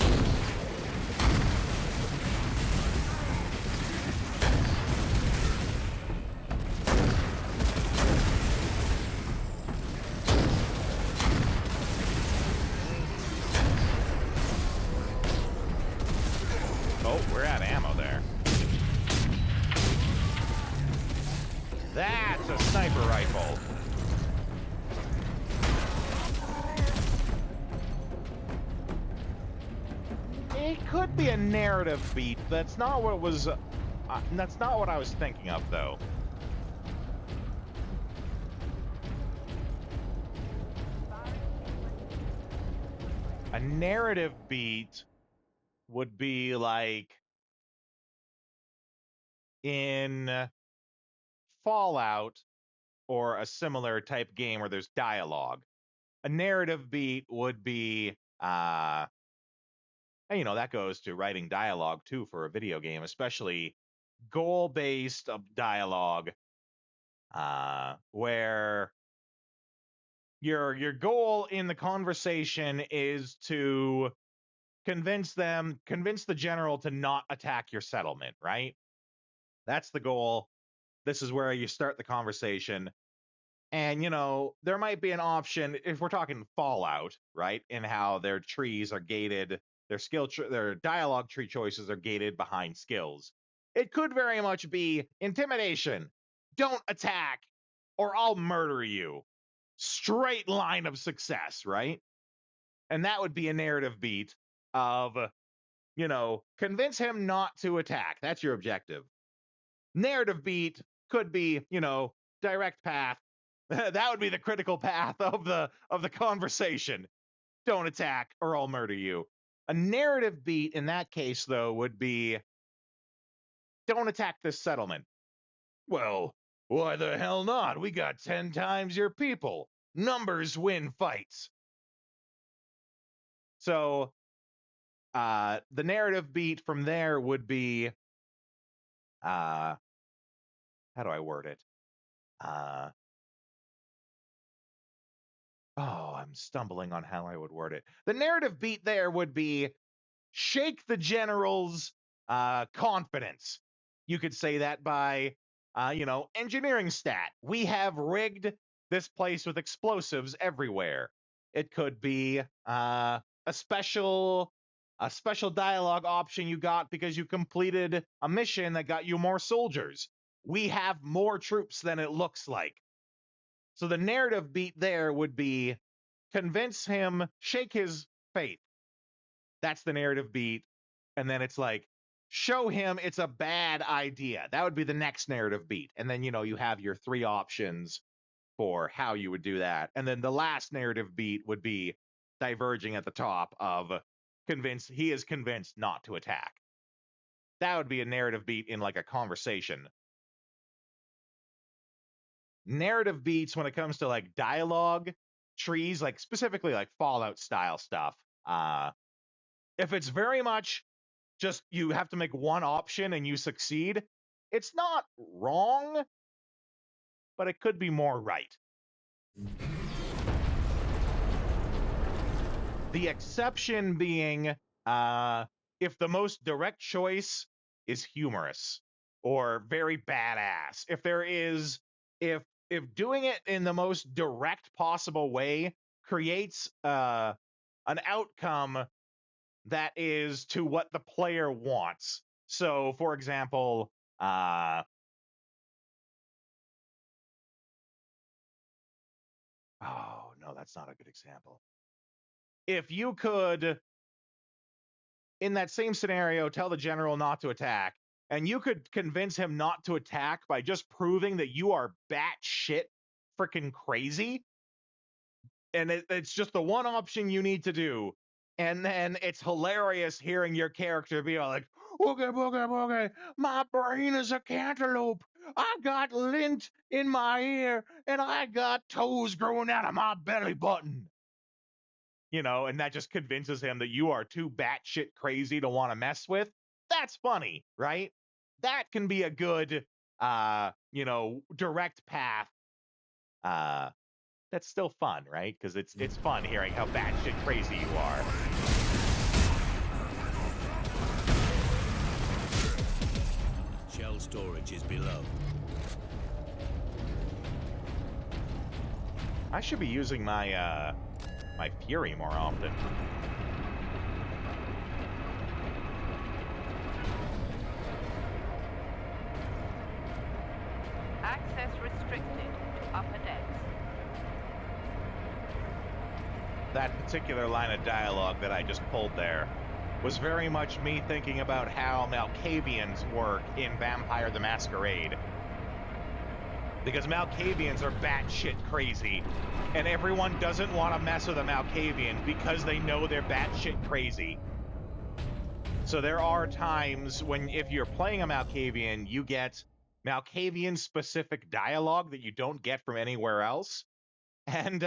Oh, we're out of ammo there. That's a sniper rifle. It could be a narrative beat. That's not what was. That's not what I was thinking of, though. A narrative beat would be like in Fallout or a similar type game where there's dialogue. A narrative beat would be, and you know, that goes to writing dialogue too for a video game, especially goal-based dialogue, where your goal in the conversation is to convince the general to not attack your settlement, right? That's the goal. This is where you start the conversation. And, you know, there might be an option, if we're talking Fallout, right, and how their trees are gated, their dialogue tree choices are gated behind skills. It could very much be intimidation. Don't attack, or I'll murder you. Straight line of success, right? And that would be a narrative beat of, you know, convince him not to attack. That's your objective. Narrative beat could be, you know, direct path. That would be the critical path of the conversation. Don't attack or I'll murder you. A narrative beat in that case, though, would be don't attack this settlement. Well, why the hell not? We got 10 times your people. Numbers win fights. So the narrative beat from there would be, how do I word it? I'm stumbling on how I would word it. The narrative beat there would be shake the general's confidence. You could say that by, engineering stat. We have rigged this place with explosives everywhere. It could be a special dialogue option you got because you completed a mission that got you more soldiers. We have more troops than it looks like. So the narrative beat there would be convince him, shake his faith. That's the narrative beat. And then it's like, show him it's a bad idea. That would be the next narrative beat. And then, you have your 3 options for how you would do that. And then the last narrative beat would be diverging at the top of he is convinced not to attack. That would be a narrative beat in like a conversation. Narrative beats when it comes to like dialogue trees, like specifically like Fallout style stuff. If it's very much just you have to make one option and you succeed, it's not wrong, but it could be more right. The exception being if the most direct choice is humorous or very badass. If doing it in the most direct possible way creates an outcome that is to what the player wants. So, for example, oh, no, that's not a good example. If you could, in that same scenario, tell the general not to attack, and you could convince him not to attack by just proving that you are batshit freaking crazy, and it's just the one option you need to do, and then it's hilarious hearing your character be all like, "Boogie, boogie, boogie, my brain is a cantaloupe. I got lint in my ear, and I got toes growing out of my belly button." And that just convinces him that you are too batshit crazy to want to mess with. That's funny, right? That can be a good, direct path. That's still fun, right? Because it's fun hearing how batshit crazy you are. Shell storage is below. I should be using my my Fury more often. Access restricted to upper decks. That particular line of dialogue that I just pulled there was very much me thinking about how Malkavians work in Vampire the Masquerade. Because Malkavians are batshit crazy, and everyone doesn't want to mess with a Malkavian because they know they're batshit crazy. So there are times when, if you're playing a Malkavian, you get Malkavian-specific dialogue that you don't get from anywhere else. And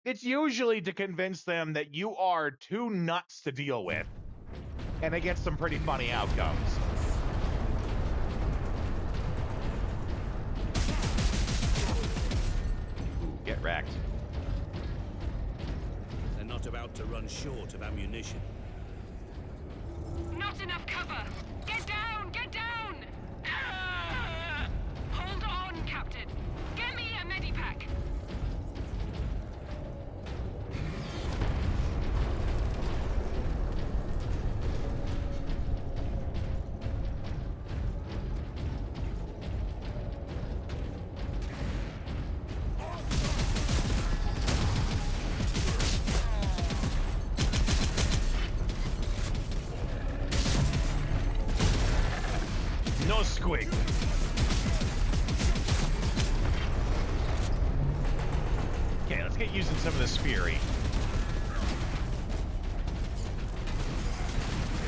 it's usually to convince them that you are too nuts to deal with. And it gets some pretty funny outcomes. Get wrecked. They're not about to run short of ammunition. Not enough cover! Get down! Get down! Ah! Hold on, Captain. Get me a medipack. No squig. Okay, let's get using some of this Fury.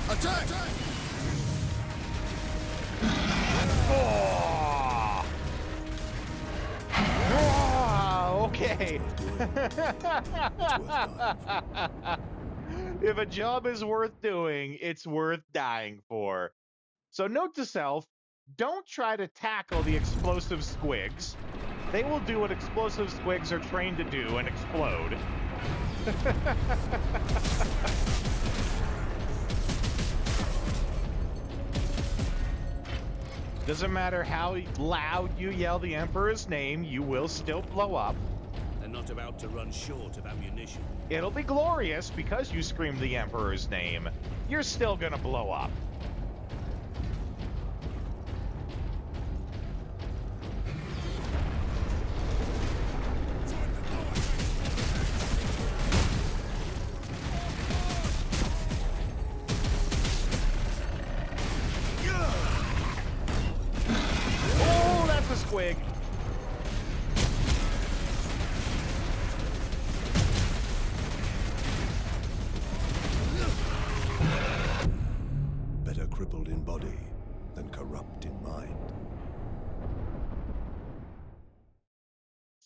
Attack! Oh! Oh, okay. If a job is worth doing, it's worth dying for. So note to self, don't try to tackle the explosive squigs. They will do what explosive squigs are trained to do and explode. Doesn't matter how loud you yell the Emperor's name, you will still blow up. They're not about to run short of ammunition. It'll be glorious because you screamed the Emperor's name. You're still gonna blow up. Oh, that's a squig. Better crippled in body than corrupt in mind.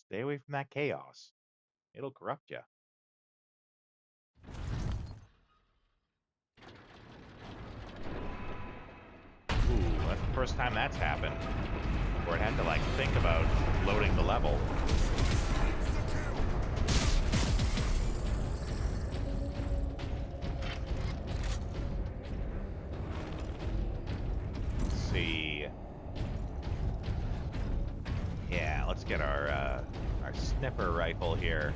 Stay away from that chaos. It'll corrupt you. Ooh, that's the first time that's happened. Where it had to, like, think about loading the level. Let's see. Yeah, let's get our snipper rifle here.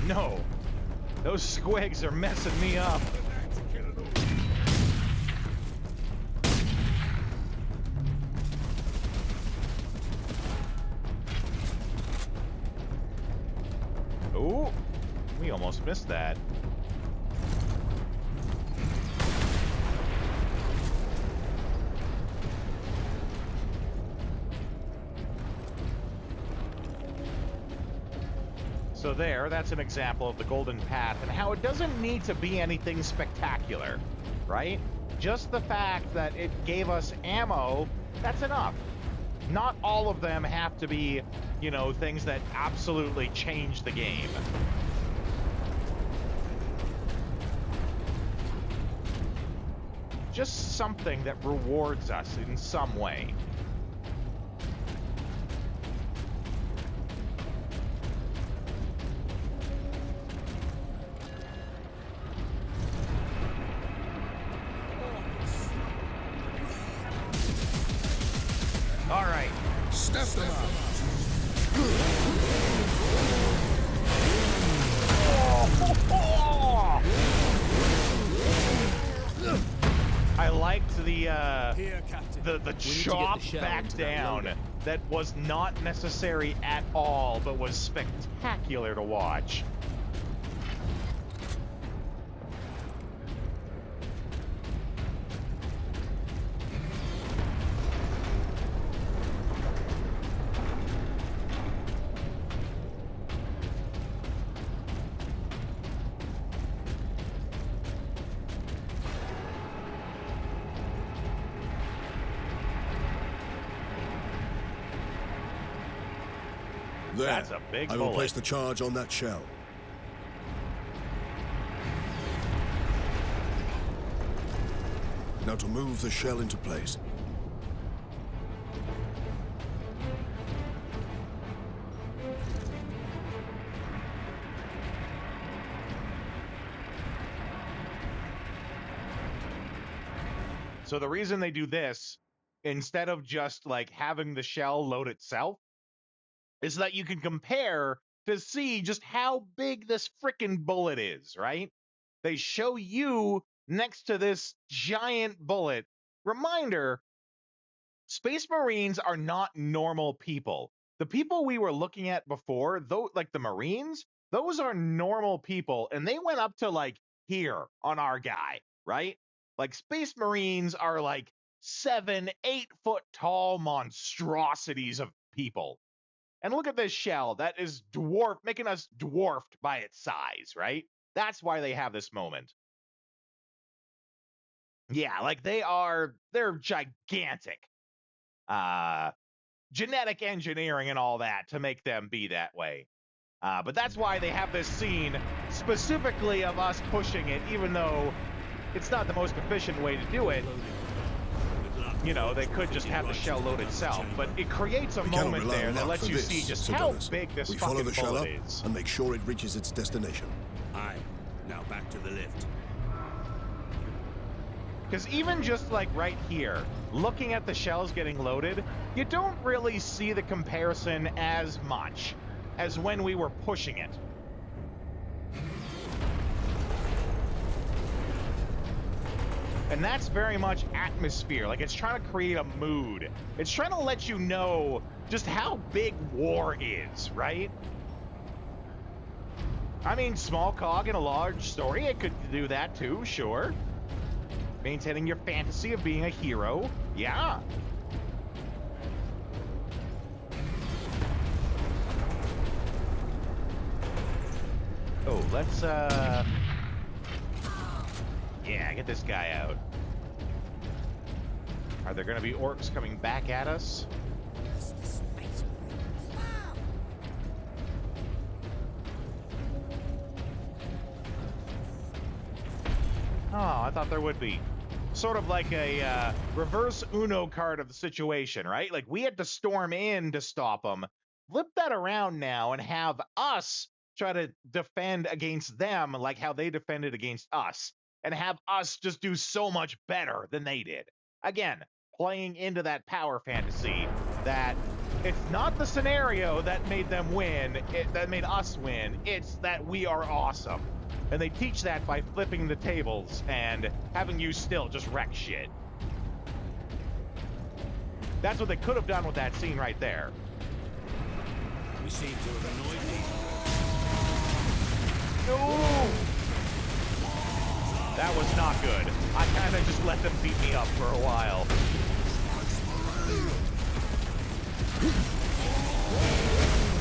No, those squigs are messing me up. Ooh, we almost missed that. So that's an example of the Golden Path and how it doesn't need to be anything spectacular, right? Just the fact that it gave us ammo, that's enough. Not all of them have to be, you know, things that absolutely change the game. Just something that rewards us in some way. All right. Step them up. I liked the Here, Captain. the chop back down that was not necessary at all, but was spectacular to watch. There. That's a big I will bullet. place the charge on that shell. Now to move the shell into place. So the reason they do this, instead of just like having the shell load itself, is that you can compare to see just how big this frickin' bullet is, right? They show you next to this giant bullet. Reminder, Space Marines are not normal people. The people we were looking at before, though, like the Marines, those are normal people, and they went up to like here on our guy, right? Like Space Marines are like 7, 8 foot tall monstrosities of people. And look at this shell that is dwarfed, making us dwarfed by its size, right? That's why they have this moment. Yeah, like they're gigantic. Genetic engineering and all that to make them be that way. But that's why they have this scene specifically of us pushing it, even though it's not the most efficient way to do it. You know, they could just have the shell load itself, but it creates a moment there that lets you see just how big this fucking bullet is. And make sure it reaches its destination. Aye. Now back to the lift. Because even just like right here, looking at the shells getting loaded, you don't really see the comparison as much as when we were pushing it. And that's very much atmosphere. Like, it's trying to create a mood. It's trying to let you know just how big war is, right? I mean, small cog in a large story, it could do that too, sure. Maintaining your fantasy of being a hero, yeah. Oh, let's, yeah, get this guy out. Are there gonna be orcs coming back at us? Oh, I thought there would be. Sort of like a reverse Uno card of the situation, right? Like, we had to storm in to stop them. Flip that around now and have us try to defend against them like how they defended against us. And have us just do so much better than they did. Again, playing into that power fantasy that it's not the scenario that made them win, that made us win. It's that we are awesome. And they teach that by flipping the tables and having you still just wreck shit. That's what they could have done with that scene right there. We seem to have annoyed me. No! That was not good. I kind of just let them beat me up for a while.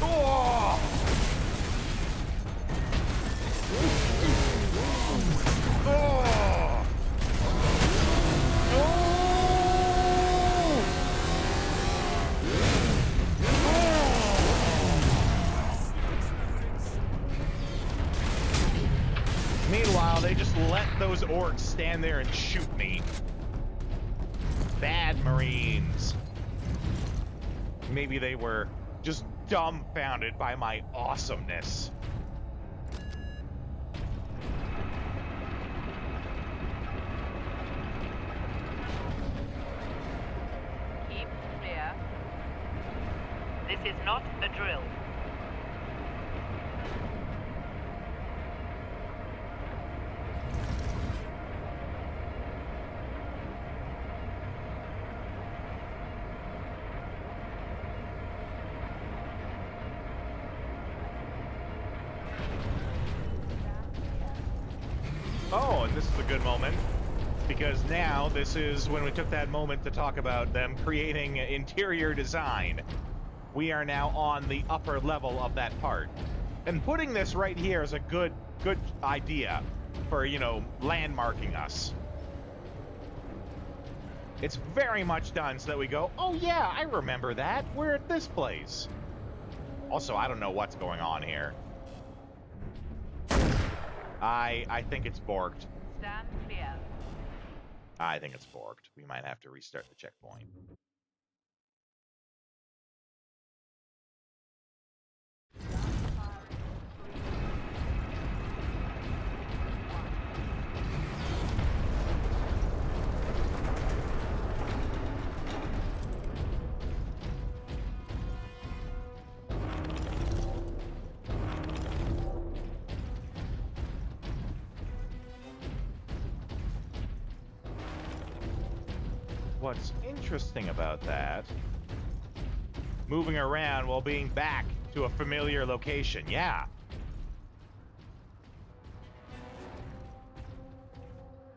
Oh! Oh! Meanwhile, they just let those orcs stand there and shoot me. Bad Marines. Maybe they were just dumbfounded by my awesomeness. Keep clear. This is not a drill. Oh, and this is a good moment, because now this is when we took that moment to talk about them creating interior design. We are now on the upper level of that part. And putting this right here is a good idea for, you know, landmarking us. It's very much done so that we go, oh yeah, I remember that. We're at this place. Also, I don't know what's going on here. I think it's borked. Stand clear. I think it's borked. We might have to restart the checkpoint. what's interesting about that, moving around while being back to a familiar location. Yeah.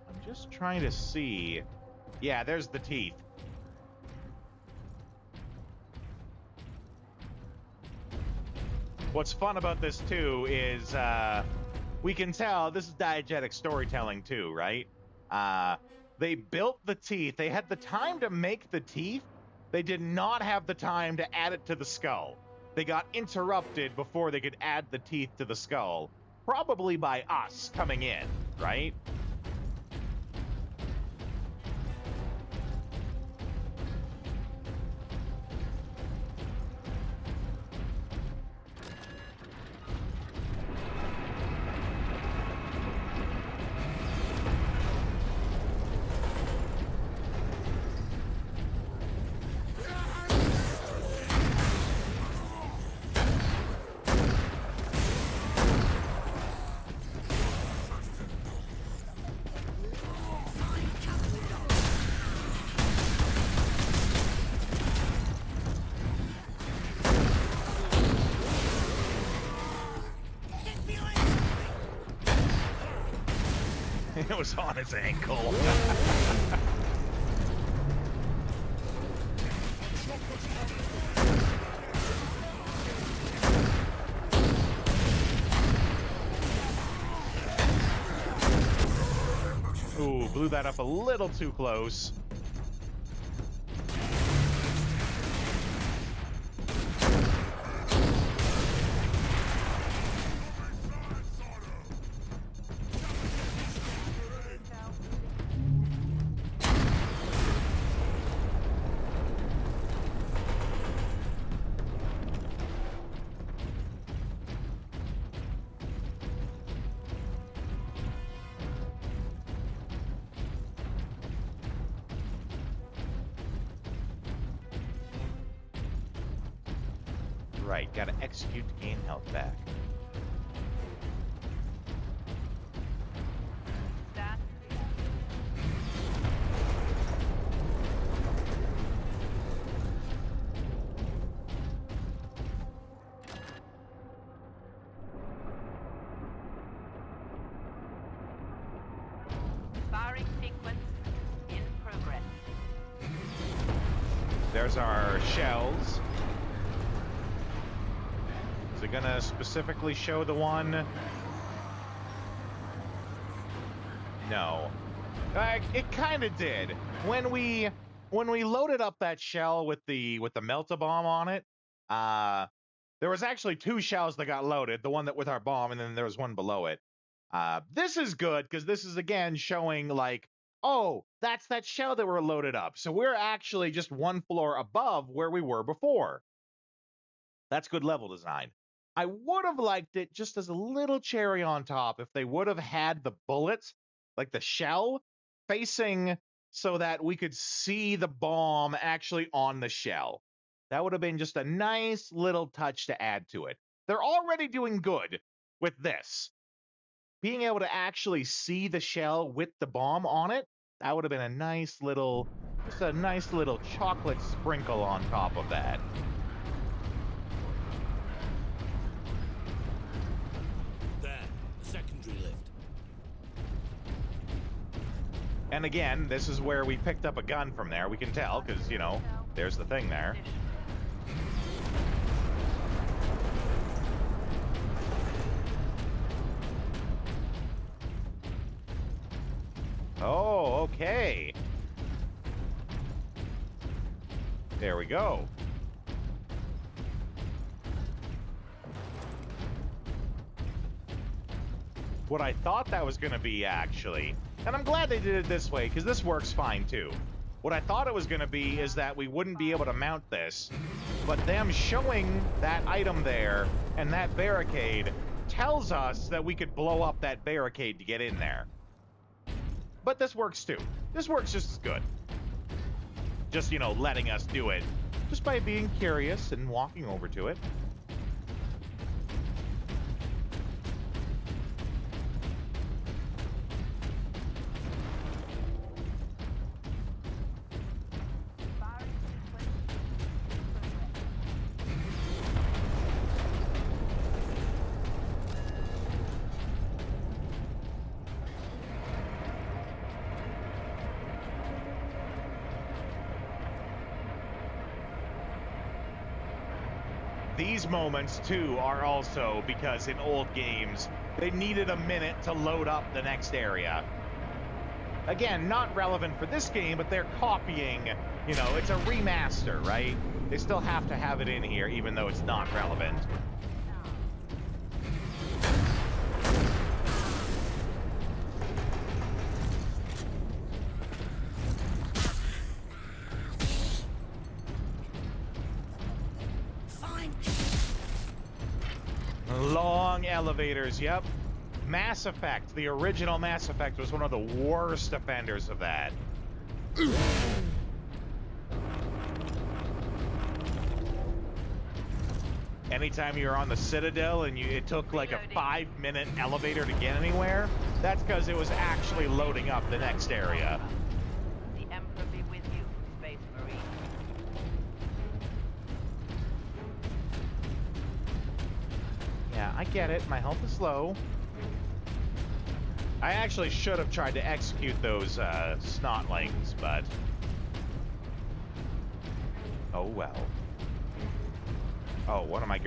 I'm just trying to see. Yeah, there's the teeth. What's fun about this, too, is we can tell this is diegetic storytelling, too, right? They built the teeth. They had the time to make the teeth. They did not have the time to add it to the skull. They got interrupted before they could add the teeth to the skull. Probably by us coming in, right? It was on his ankle. Ooh, blew that up a little too close. Right, gotta execute to gain health back. Firing sequence in progress. There's our shells. Is it gonna specifically show the one? No. It kind of did. When we loaded up that shell with the melt-a-bomb on it, there was actually 2 shells that got loaded, the one that with our bomb, and then there was one below it. This is good because this is again showing like, oh, that's that shell that were loaded up. So we're actually just 1 floor above where we were before. That's good level design. I would have liked it just as a little cherry on top if they would have had the bullets, like the shell, facing so that we could see the bomb actually on the shell. That would have been just a nice little touch to add to it. They're already doing good with this. Being able to actually see the shell with the bomb on it, that would have been a nice little, just a nice little chocolate sprinkle on top of that. Secondary lift. And again, this is where we picked up a gun from there. We can tell because, you know, there's the thing there. Oh, okay. There we go. What I thought that was going to be, actually, and I'm glad they did it this way, because this works fine, too. What I thought it was going to be is that we wouldn't be able to mount this, but them showing that item there and that barricade tells us that we could blow up that barricade to get in there. But this works, too. This works just as good. Just, you know, letting us do it, just by being curious and walking over to it. these moments too are also because in old games they needed a minute to load up the next area. Again, not relevant for this game, but they're copying, you know, it's a remaster, right? They still have to have it in here even though it's not relevant. Long elevators, yep. Mass Effect, the original Mass Effect, was one of the worst offenders of that. Anytime you're on the Citadel and it took like a 5-minute elevator to get anywhere, that's because it was actually loading up the next area. The Emperor be with you, Space Marine. Yeah, I get it. My health is low. I actually should have tried to execute those snotlings, but oh well. Oh, what am I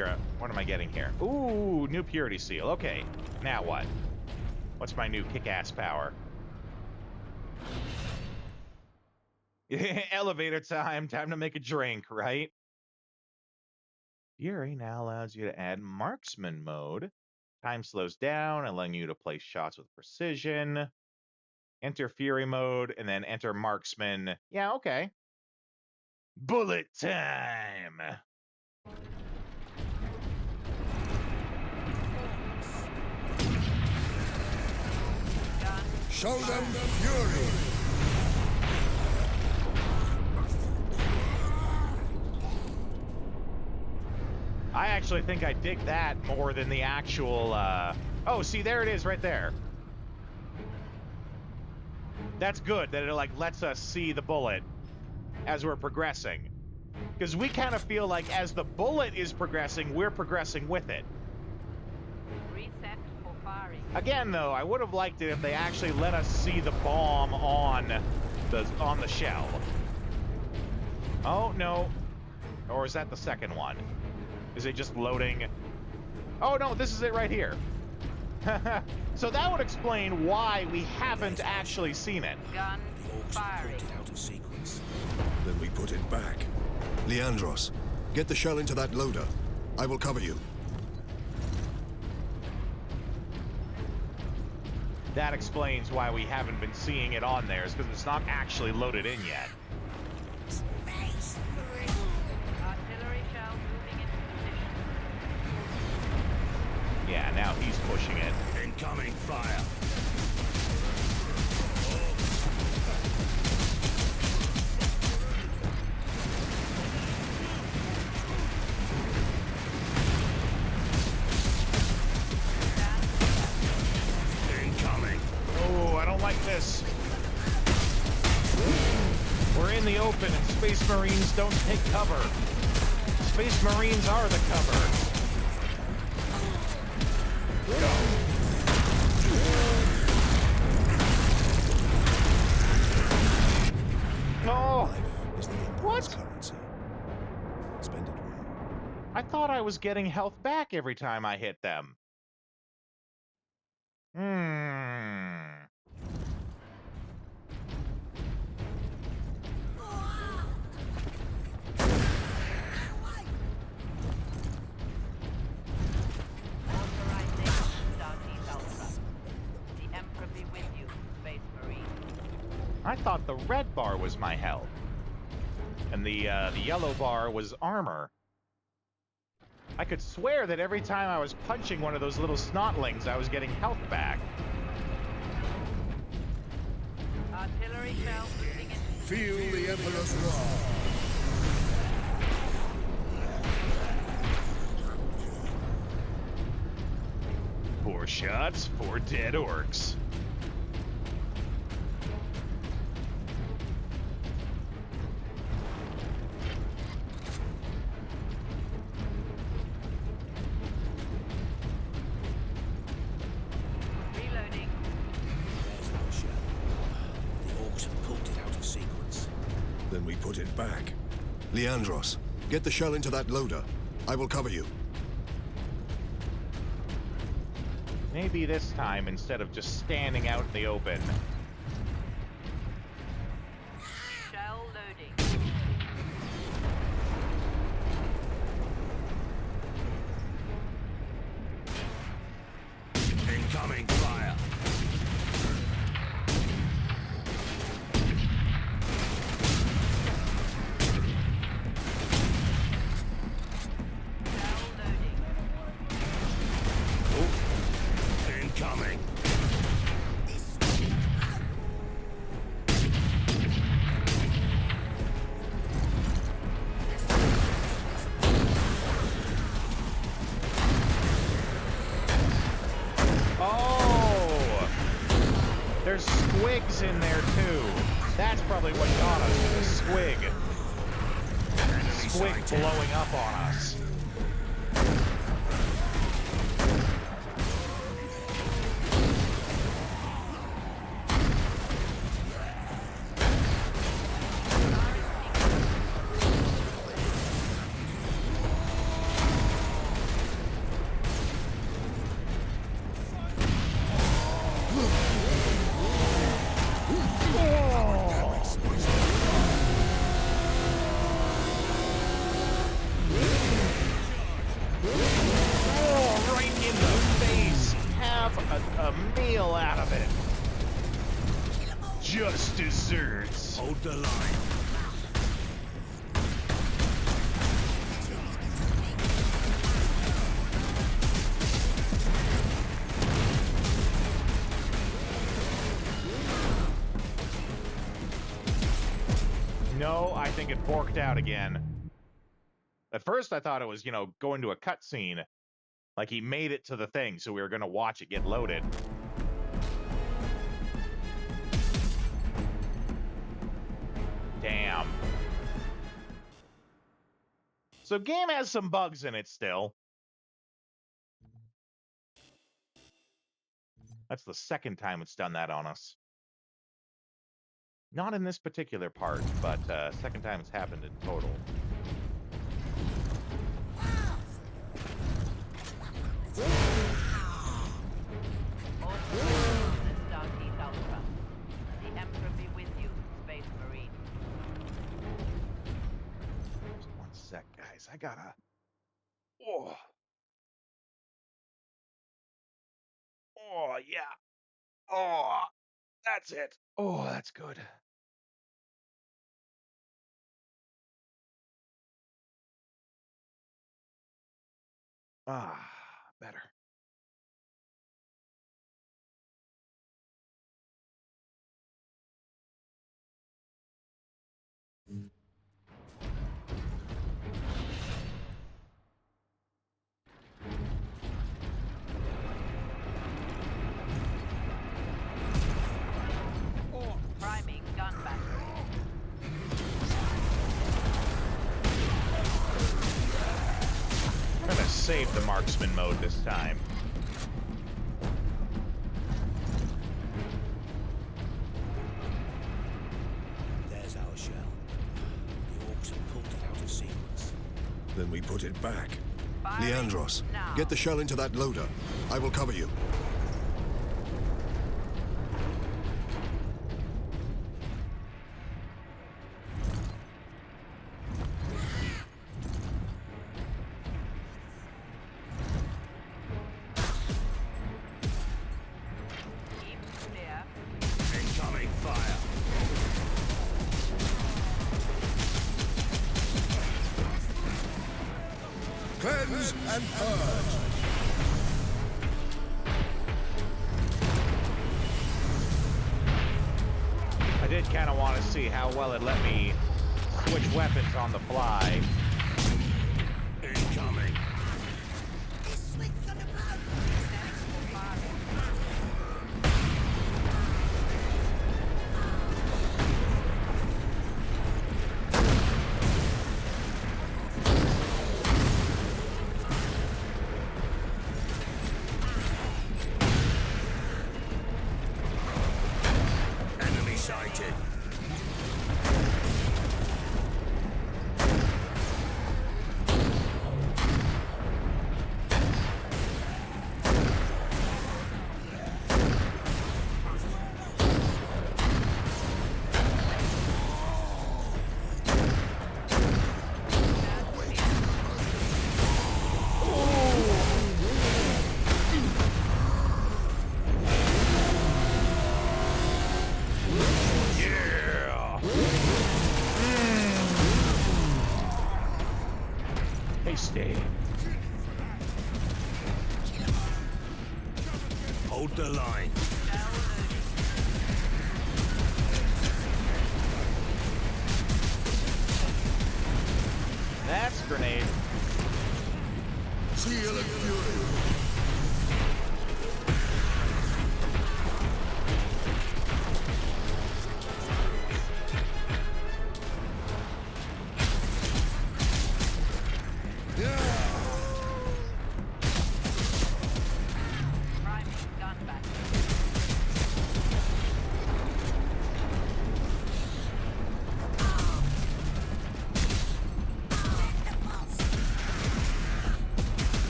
getting here? Ooh, new purity seal. Okay, now what? What's my new kick-ass power? Elevator time. Time to make a drink, right? Fury now allows you to add marksman mode. Time slows down, allowing you to place shots with precision. Enter Fury mode, and then enter marksman. Yeah, okay. Bullet time! Show them the fury! I actually think I dig that more than the actual, Oh, see, there it is right there. That's good that it, like, lets us see the bullet as we're progressing. Because we kind of feel like as the bullet is progressing, we're progressing with it. Reset for firing. Again, though, I would have liked it if they actually let us see the bomb on the shell. Oh, no. Or is that the second one? Is it just loading? Oh, no, this is it right here. So that would explain why we haven't actually seen it. Gun firing. Out of sequence. Then we put it back. Leandros, get the shell into that loader. I will cover you. That explains why we haven't been seeing it on there, is because it's not actually loaded in yet. Artillery shell moving into position. Yeah, now he's pushing it. Incoming fire. Incoming. Oh, I don't like this. We're in the open and Space Marines don't take cover. Space Marines are the cover. Oh, what? Currency. Spend it well. I thought I was getting health back every time I hit them. I thought the red bar was my health, and the yellow bar was armor. I could swear that every time I was punching one of those little snotlings, I was getting health back. Artillery shell moving into Feel the Emperor's wrath. Four shots, 4 dead orcs. reloading. There's no shell. The orcs have pulled it out of sequence. Then we put it back. Leandros, get the shell into that loader. I will cover you. Maybe this time, instead of just standing out in the open. Shell loading. Incoming fire. Incoming. Oh! There's squigs in there too. That's probably what got us, the squig. Squig blowing up on us. A meal out of it. Just desserts. Hold the line. No, I think it forked out again. At first I thought it was, going to a cutscene. Like he made it to the thing, so we were gonna watch it get loaded. Damn. So game has some bugs in it still. That's the second time it's done that on us. Not in this particular part, but second time it's happened in total. The Emperor be with you, Space Marine. Just one sec, guys. I gotta... Oh. Oh, yeah. Oh, that's it. Oh, that's good. Ah, better. Priming gun battery. I'm gonna save the marksman mode this time. There's our shell. The orcs have pulled it out of sequence. Then we put it back. Firing Leandros, now. get the shell into that loader. I will cover you. Keep clear. Incoming fire. Cleanse and purge. I did kind of want to see how well it let me switch weapons on the fly. Incoming. Enemy sighted. Hold the line. That's a grenade. Seal and fury.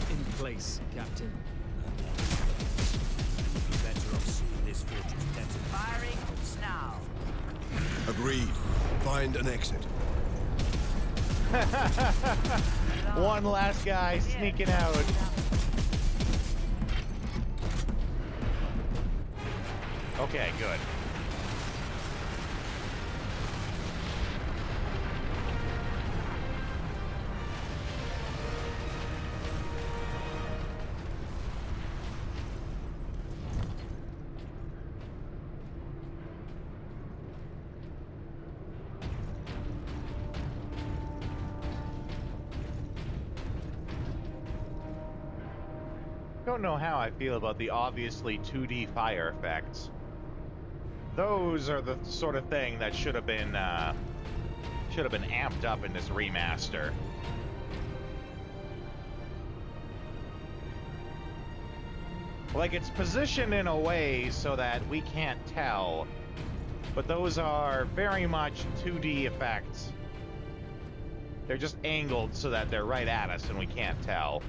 In place, Captain. You'd be better off seeing this fortress detonated. Firing now. Agreed. Find an exit. One last guy sneaking out. Okay, good. Don't know how I feel about the obviously 2D fire effects. Those are the sort of thing that should have been amped up in this remaster. Like, it's positioned in a way so that we can't tell, but those are very much 2D effects. They're just angled so that they're right at us and we can't tell.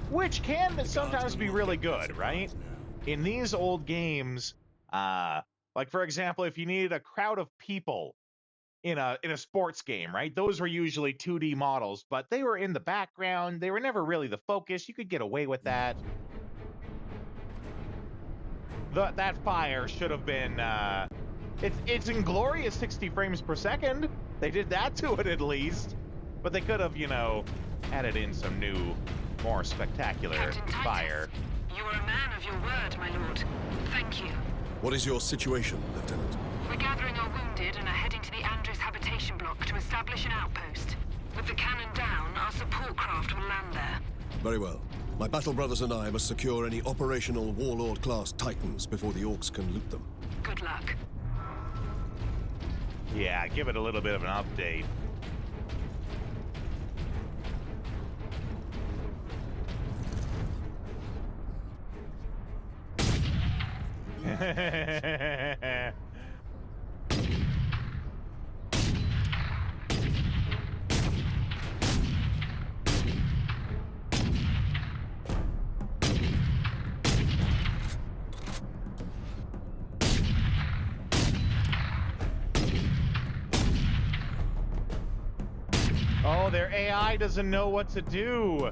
Which can sometimes be really good, right? In these old games, like for example, if you needed a crowd of people in a sports game, right? Those were usually 2D models, but they were in the background. They were never really the focus. You could get away with that. That fire should have been, it's inglorious 60 frames per second. They did that to it at least, but they could have, you know, added in some new, more spectacular fire. You are a man of your word, my lord. Thank you. What is your situation, Lieutenant? We're gathering our wounded and are heading to the Andres habitation block to establish an outpost. With the cannon down, our support craft will land there. Very well. My battle brothers and I must secure any operational Warlord-class Titans before the Orcs can loot them. Good luck. Yeah, give it a little bit of an update. Oh, their AI doesn't know what to do.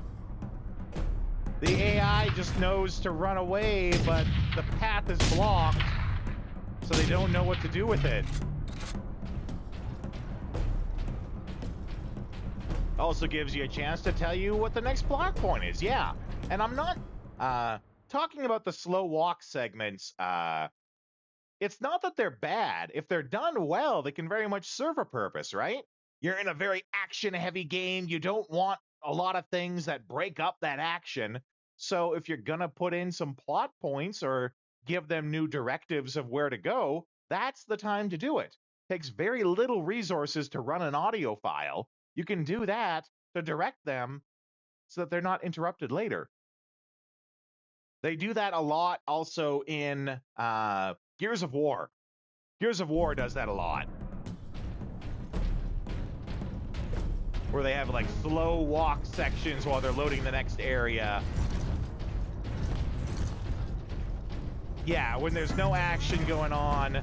The AI just knows to run away, but the path is blocked, so they don't know what to do with it. Also gives you a chance to tell you what the next block point is, yeah. And I'm not talking about the slow walk segments. It's not that they're bad. If they're done well, they can very much serve a purpose, right? You're in a very action-heavy game. You don't want a lot of things that break up that action. So if you're gonna put in some plot points or give them new directives of where to go, that's the time to do it. Takes very little resources to run an audio file. You can do that to direct them so that they're not interrupted later. They do that a lot also in Gears of War. Gears of War does that a lot. Where they have like slow walk sections while they're loading the next area. Yeah, when there's no action going on.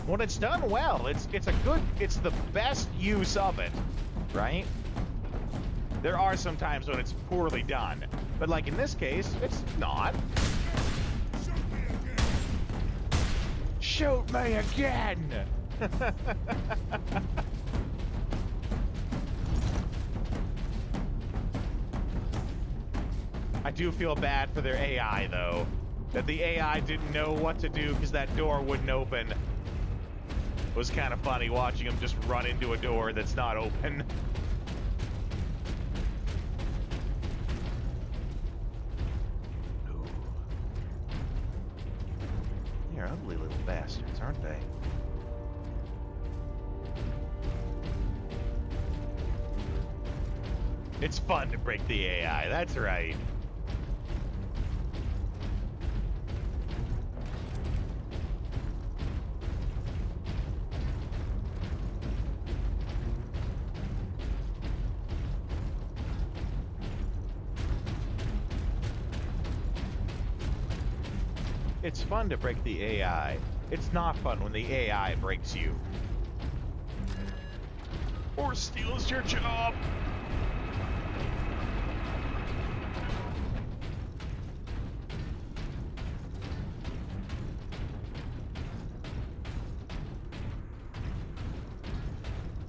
When it's done well, it's the best use of it, right? There are some times when it's poorly done, but like in this case, it's not. shoot me again! I do feel bad for their AI, though. That the AI didn't know what to do because that door wouldn't open. It was kind of funny watching them just run into a door that's not open. They're ugly little bastards, aren't they? It's fun to break the AI, that's right. It's fun to break the AI. It's not fun when the AI breaks you. Or steals your job.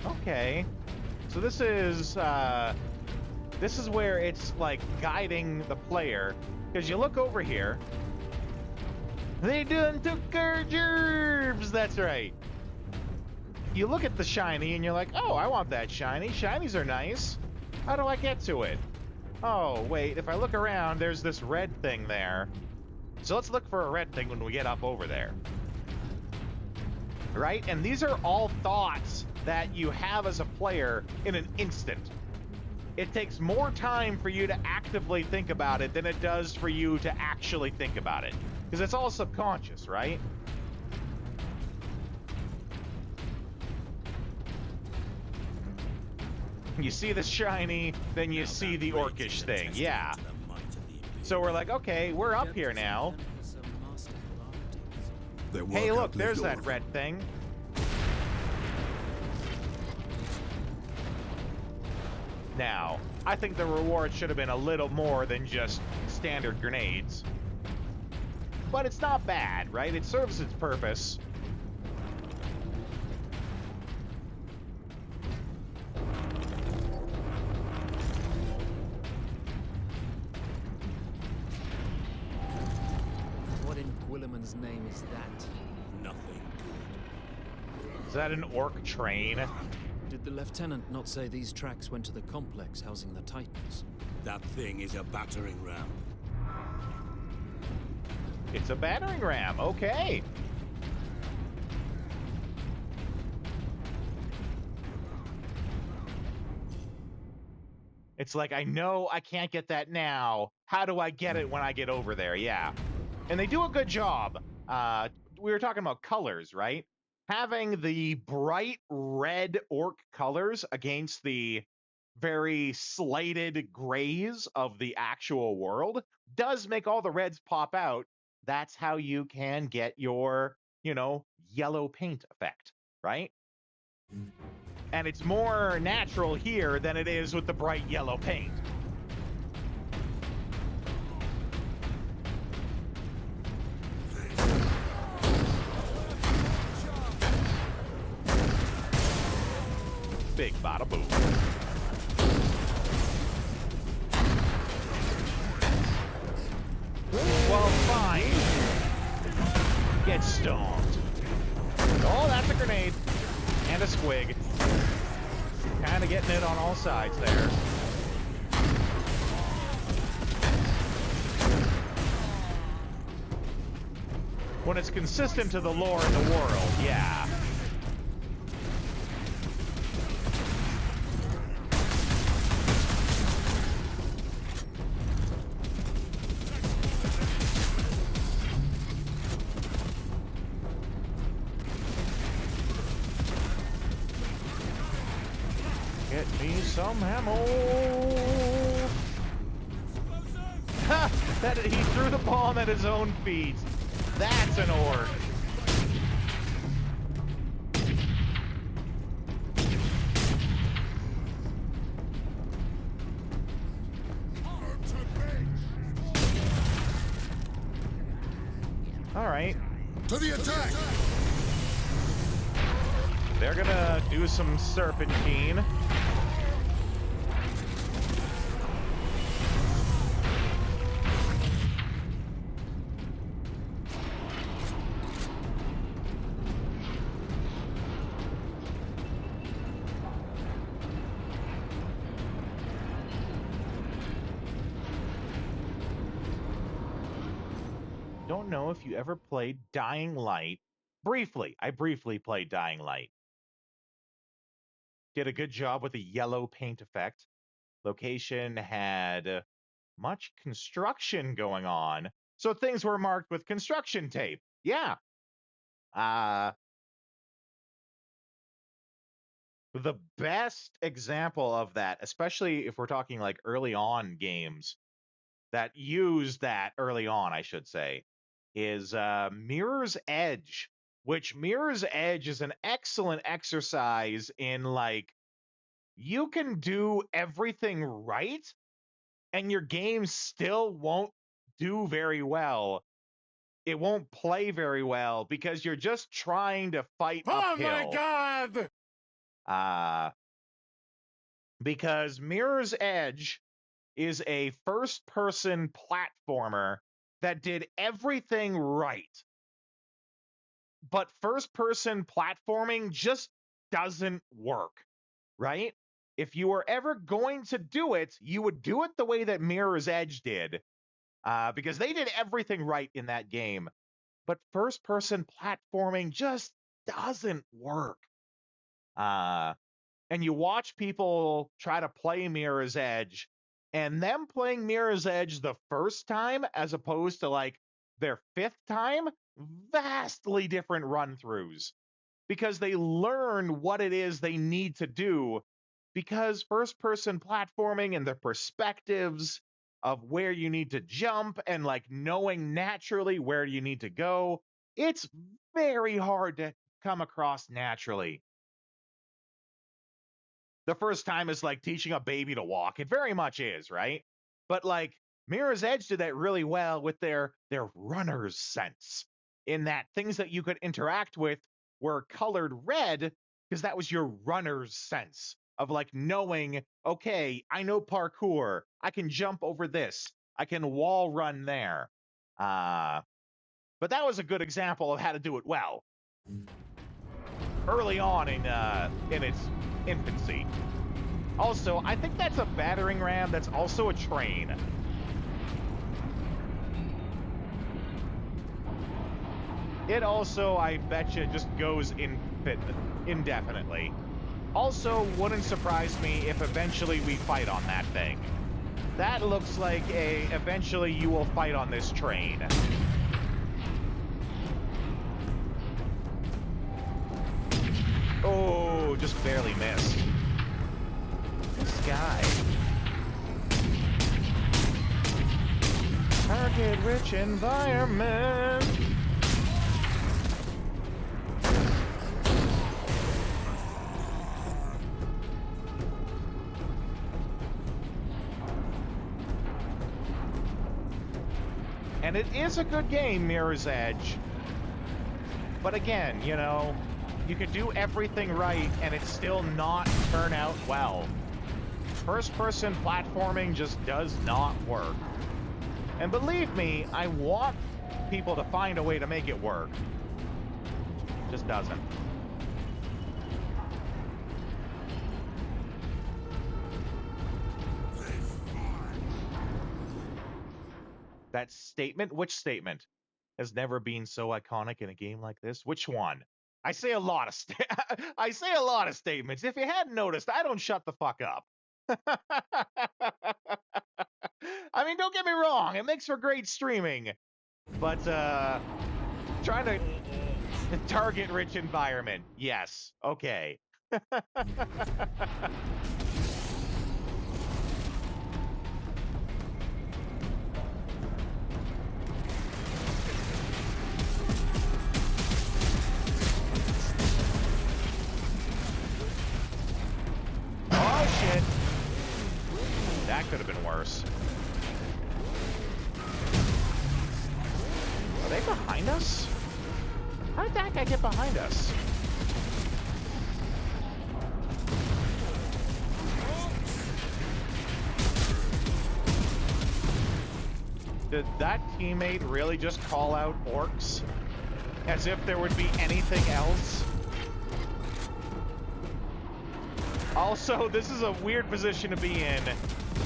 Okay. So this is where it's like guiding the player. Because you look over here. They done took our gerbs! That's right. You look at the shiny and you're like, oh, I want that shiny. Shinies are nice. How do I get to it? Oh, wait, if I look around, there's this red thing there. So let's look for a red thing when we get up over there. Right? And these are all thoughts that you have as a player in an instant. It takes more time for you to actively think about it than it does for you to actually think about it. Because it's all subconscious, right? You see the shiny, then you see the orcish thing. Yeah. So we're like, okay, we're up here now. Hey, look, there's that red thing. Now, I think the reward should have been a little more than just standard grenades. But it's not bad, right? It serves its purpose. What in Guilliman's name is that? Nothing good. Is that an orc train? Did the lieutenant not say these tracks went to the complex housing the Titans? That thing is a battering ram. It's a battering ram, okay. It's like, I know I can't get that now. How do I get it when I get over there? Yeah. And they do a good job. We were talking about colors, right? Having the bright red orc colors against the very slated grays of the actual world does make all the reds pop out. That's how you can get your, yellow paint effect, right? And it's more natural here than it is with the bright yellow paint. Big bada boom. Well, fine. Get stomped. Oh, that's a grenade. And a squig. Kind of getting it on all sides there. When it's consistent to the lore in the world, yeah. Get me some ammo. Ha! He threw the bomb at his own feet. That's an orc. All right. To the attack! They're gonna do some serpentine. Don't know if you ever played Dying Light. Briefly. I briefly played Dying Light. Did a good job with the yellow paint effect. Location had much construction going on, so things were marked with construction tape. Yeah. The best example of that, especially if we're talking like early on games that use that early on, I should say, is Mirror's Edge, which Mirror's Edge is an excellent exercise in, like, you can do everything right and your game still won't do very well. It won't play very well because you're just trying to fight uphill. Oh my god! Because Mirror's Edge is a first-person platformer that did everything right. But first-person platforming just doesn't work, right? If you were ever going to do it, you would do it the way that Mirror's Edge did, because they did everything right in that game. But first-person platforming just doesn't work. And you watch people try to play Mirror's Edge, and them playing Mirror's Edge the first time as opposed to like their fifth time, vastly different run-throughs, because they learn what it is they need to do, because first-person platforming and the perspectives of where you need to jump and like knowing naturally where you need to go, it's very hard to come across naturally. The first time is like teaching a baby to walk. It very much is, right? But like Mirror's Edge did that really well with their runner's sense, in that things that you could interact with were colored red because that was your runner's sense of like knowing, okay, I know parkour. I can jump over this. I can wall run there. But that was a good example of how to do it well. Early on in its infancy. Also, I think that's a battering ram that's also a train. It also, I betcha, just goes indefinitely. Also, wouldn't surprise me if eventually we fight on that thing. That looks like eventually you will fight on this train. Oh, just barely missed. This guy. Target-rich environment. And it is a good game, Mirror's Edge. But again, you know, you can do everything right and it still not turn out well. First-person platforming just does not work. And believe me, I want people to find a way to make it work. Just doesn't. That statement? Which statement? Has never been so iconic in a game like this? Which one? I say a lot of statements. If you hadn't noticed, I don't shut the fuck up. I mean, don't get me wrong, it makes for great streaming. But trying to target-rich environment. Yes. Okay. Oh, shit. That could have been worse. Are they behind us? How did that guy get behind us? Did that teammate really just call out orcs? As if there would be anything else? Also, this is a weird position to be in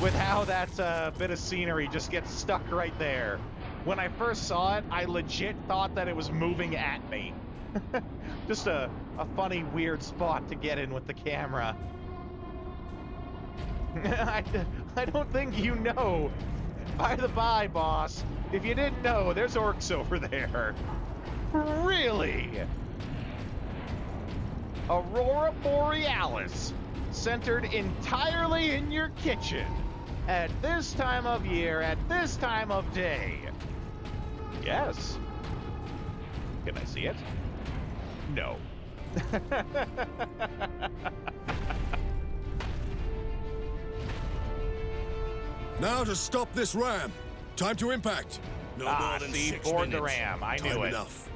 with how that bit of scenery just gets stuck right there. When I first saw it, I legit thought that it was moving at me. Just a funny, weird spot to get in with the camera. I don't think you know. By the by, boss, if you didn't know, there's orcs over there. Really? Aurora Borealis, centered entirely in your kitchen. At this time of year, at this time of day. Yes. Can I see it? No. Now to stop this ram. Time to impact. No more than 6 board minutes. the ram. I Time knew it. enough.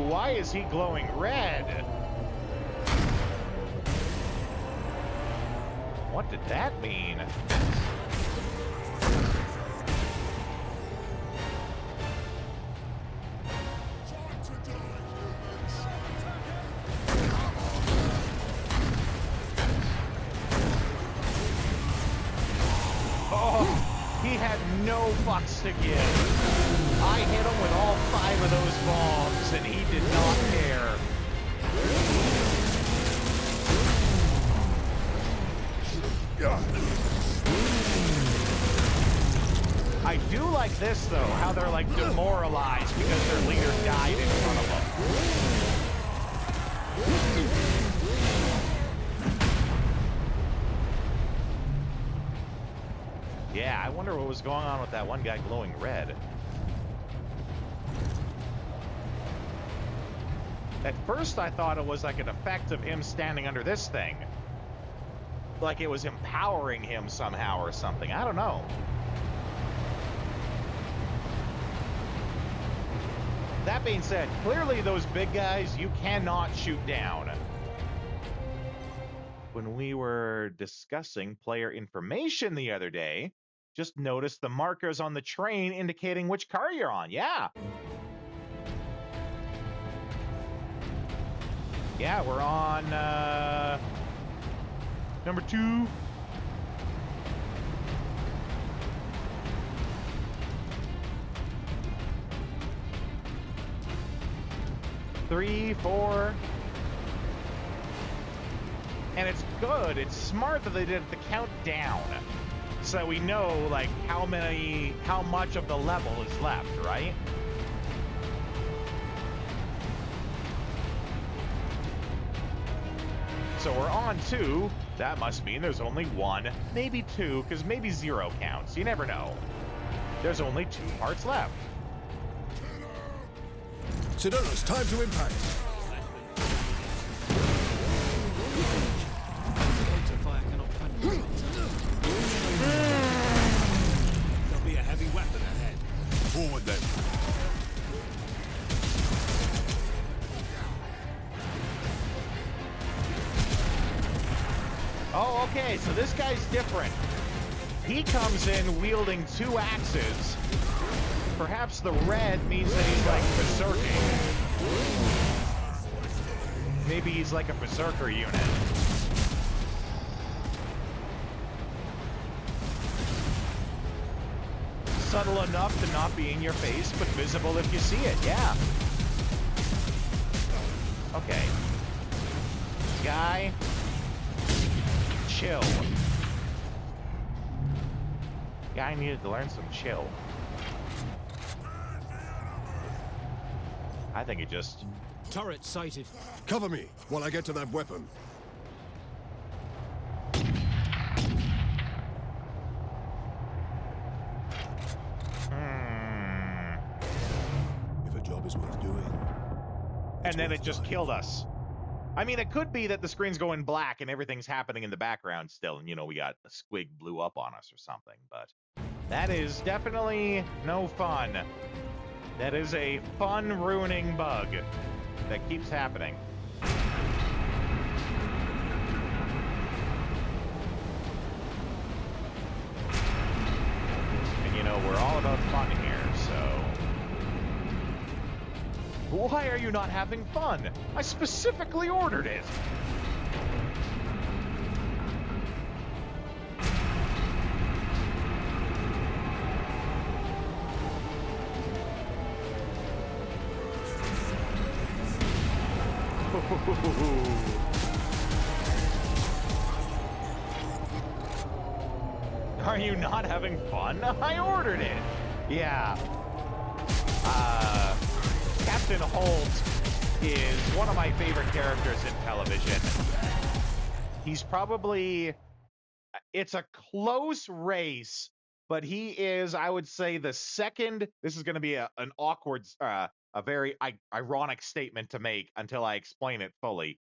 Why is he glowing red? What did that mean? Oh, he had no fucks to give. I hit him with all 5 of those bombs, and he did not care. I do like this, though, how they're, like, demoralized because their leader died in front of them. Yeah, I wonder what was going on with that one guy glowing red. At first, I thought it was like an effect of him standing under this thing. Like it was empowering him somehow or something. I don't know. That being said, clearly those big guys you cannot shoot down. When we were discussing player information the other day, just noticed the markers on the train indicating which car you're on. Yeah. Yeah, we're on number 2. Three, 4. And it's good. It's smart that they did the countdown. So we know like how much of the level is left, right? So we're on 2. That must mean there's only 1, maybe 2, because maybe 0 counts. You never know. There's only 2 parts left. Sedona's time to impact. There'll be a heavy weapon ahead. Forward then. Oh, okay, so this guy's different. He comes in wielding 2 axes. Perhaps the red means that he's like berserking. Maybe he's like a berserker unit. Subtle enough to not be in your face, but visible if you see it, yeah. Okay. Guy. Chill. Guy needed to learn some chill. I think he just Turret sighted. Cover me while I get to that weapon. If a job is worth doing. And then it just killed us. I mean, it could be that the screen's going black and everything's happening in the background still, and, you know, we got a squig blew up on us or something, but that is definitely no fun. That is a fun-ruining bug that keeps happening. And, you know, we're all about fun here, so... Why are you not having fun? I specifically ordered it. Are you not having fun? I ordered it. Yeah. Captain Holt is one of my favorite characters in television. He's probably, it's a close race, but he is, I would say, the second. This is going to be an awkward, a very ironic statement to make until I explain it fully.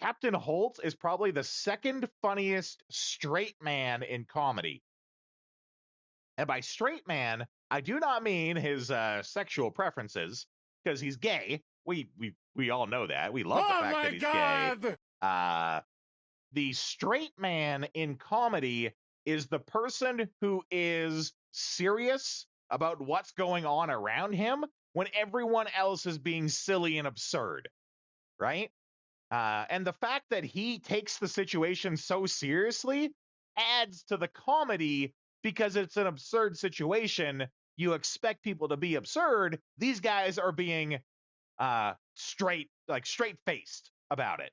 Captain Holt is probably the second funniest straight man in comedy. And by straight man, I do not mean his sexual preferences, because he's gay. We all know that. We love the fact that he's gay. The straight man in comedy is the person who is serious about what's going on around him when everyone else is being silly and absurd, right? And the fact that he takes the situation so seriously adds to the comedy because it's an absurd situation. You expect people to be absurd. These guys are being straight-faced about it.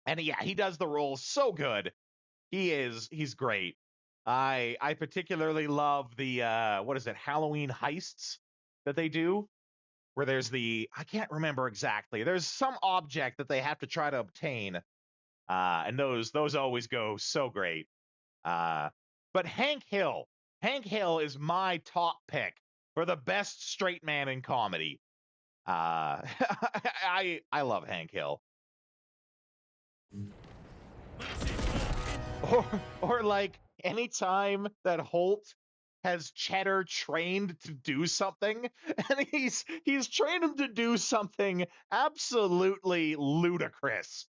And yeah, he does the role so good. He's great. I particularly love the what is it, Halloween heists that they do, where there's I can't remember exactly. There's some object that they have to try to obtain. And those always go so great. But Hank Hill is my top pick for the best straight man in comedy. I love Hank Hill. Or like anytime that Holt has Cheddar trained to do something, and he's trained him to do something absolutely ludicrous.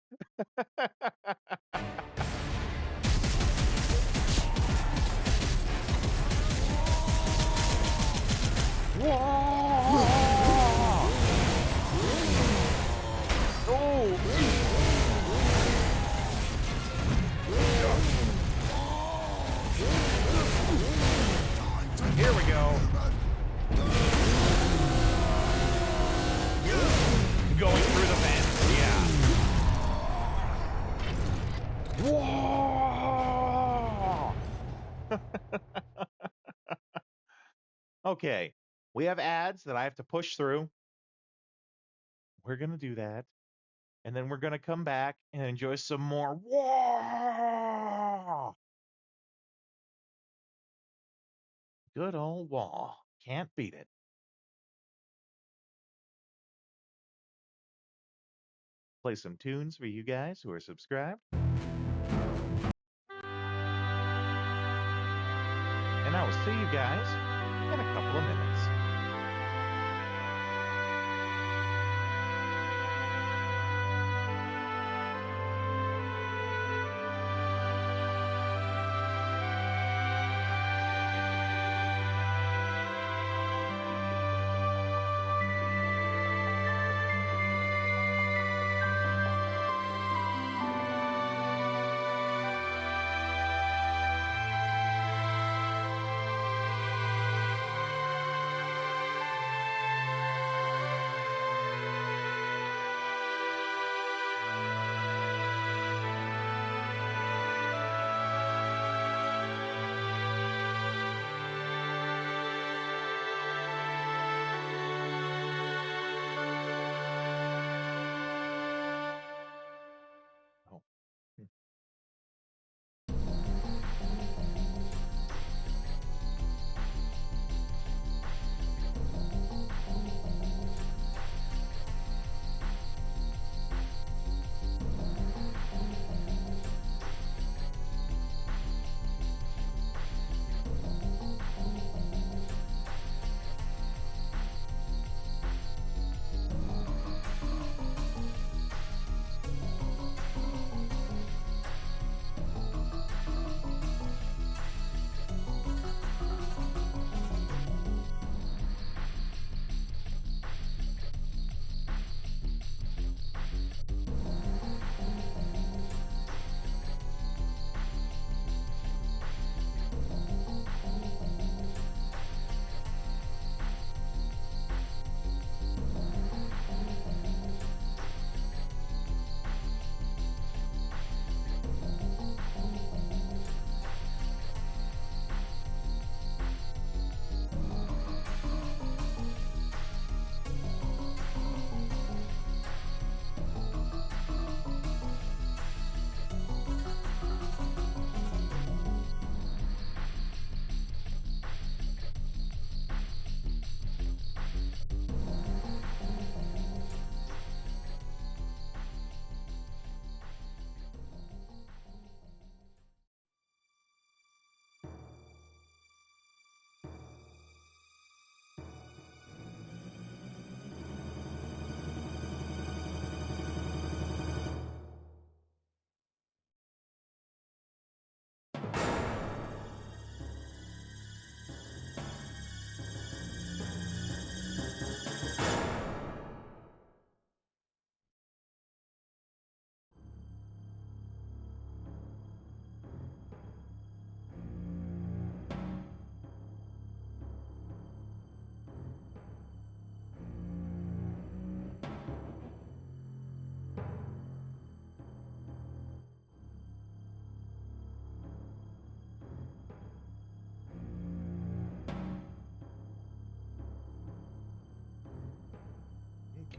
Whoa! Oh! Here we go. Going through the vents, yeah. Whoa! Okay, we have ads that I have to push through. We're going to do that. And then we're going to come back and enjoy some more. Whoa! Good old Wall. Can't beat it. Play some tunes for you guys who are subscribed. And I will see you guys in a couple of minutes.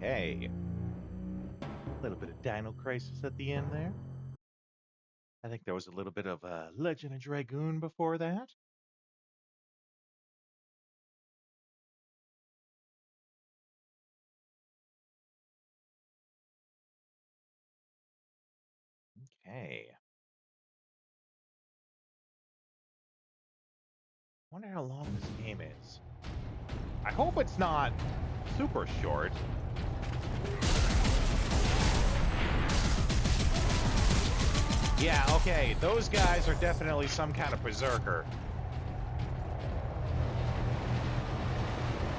Okay. A little bit of Dino Crisis at the end there. I think there was a little bit of Legend of Dragoon before that. Okay. Wonder how long this game is. I hope it's not super short. Yeah, okay, those guys are definitely some kind of berserker.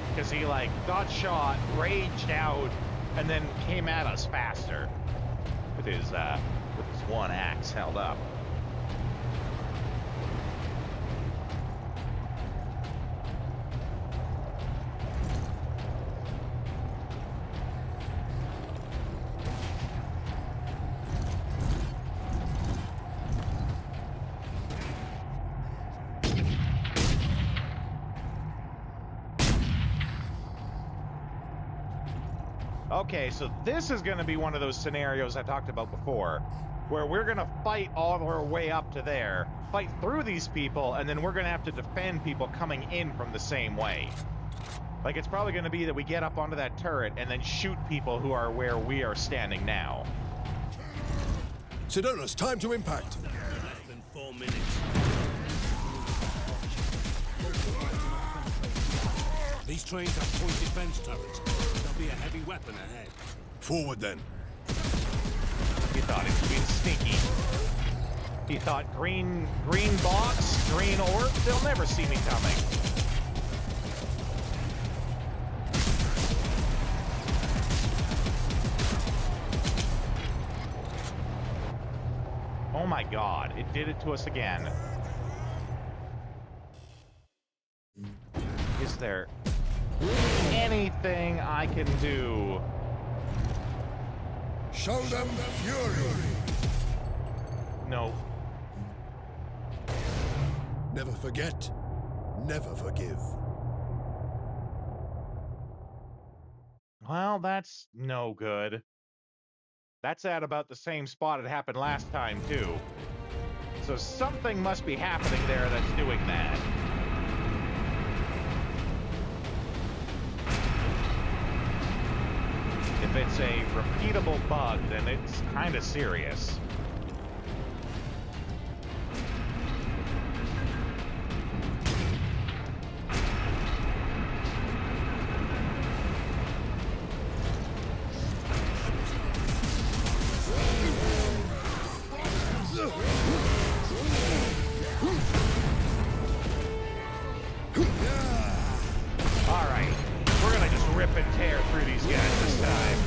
Because he, like, got shot, raged out, and then came at us faster. With his one axe held up. Okay, so this is going to be one of those scenarios I talked about before, where we're going to fight all our way up to there, fight through these people, and then we're going to have to defend people coming in from the same way. Like, it's probably going to be that we get up onto that turret and then shoot people who are where we are standing now. Sidonus, time to impact. Less than 4 minutes. These trains have point defense turrets. There'll be a heavy weapon ahead. Forward then. He thought he was being sneaky. He thought green box, green orb, they'll never see me coming. Oh my god, it did it to us again. Is there anything I can do? Show them fury! No. Never forget, never forgive. Well, that's no good. That's at about the same spot it happened last time, too. So something must be happening there that's doing that. If it's a repeatable bug, then it's kind of serious. Alright, we're gonna just rip and tear through these guys this time.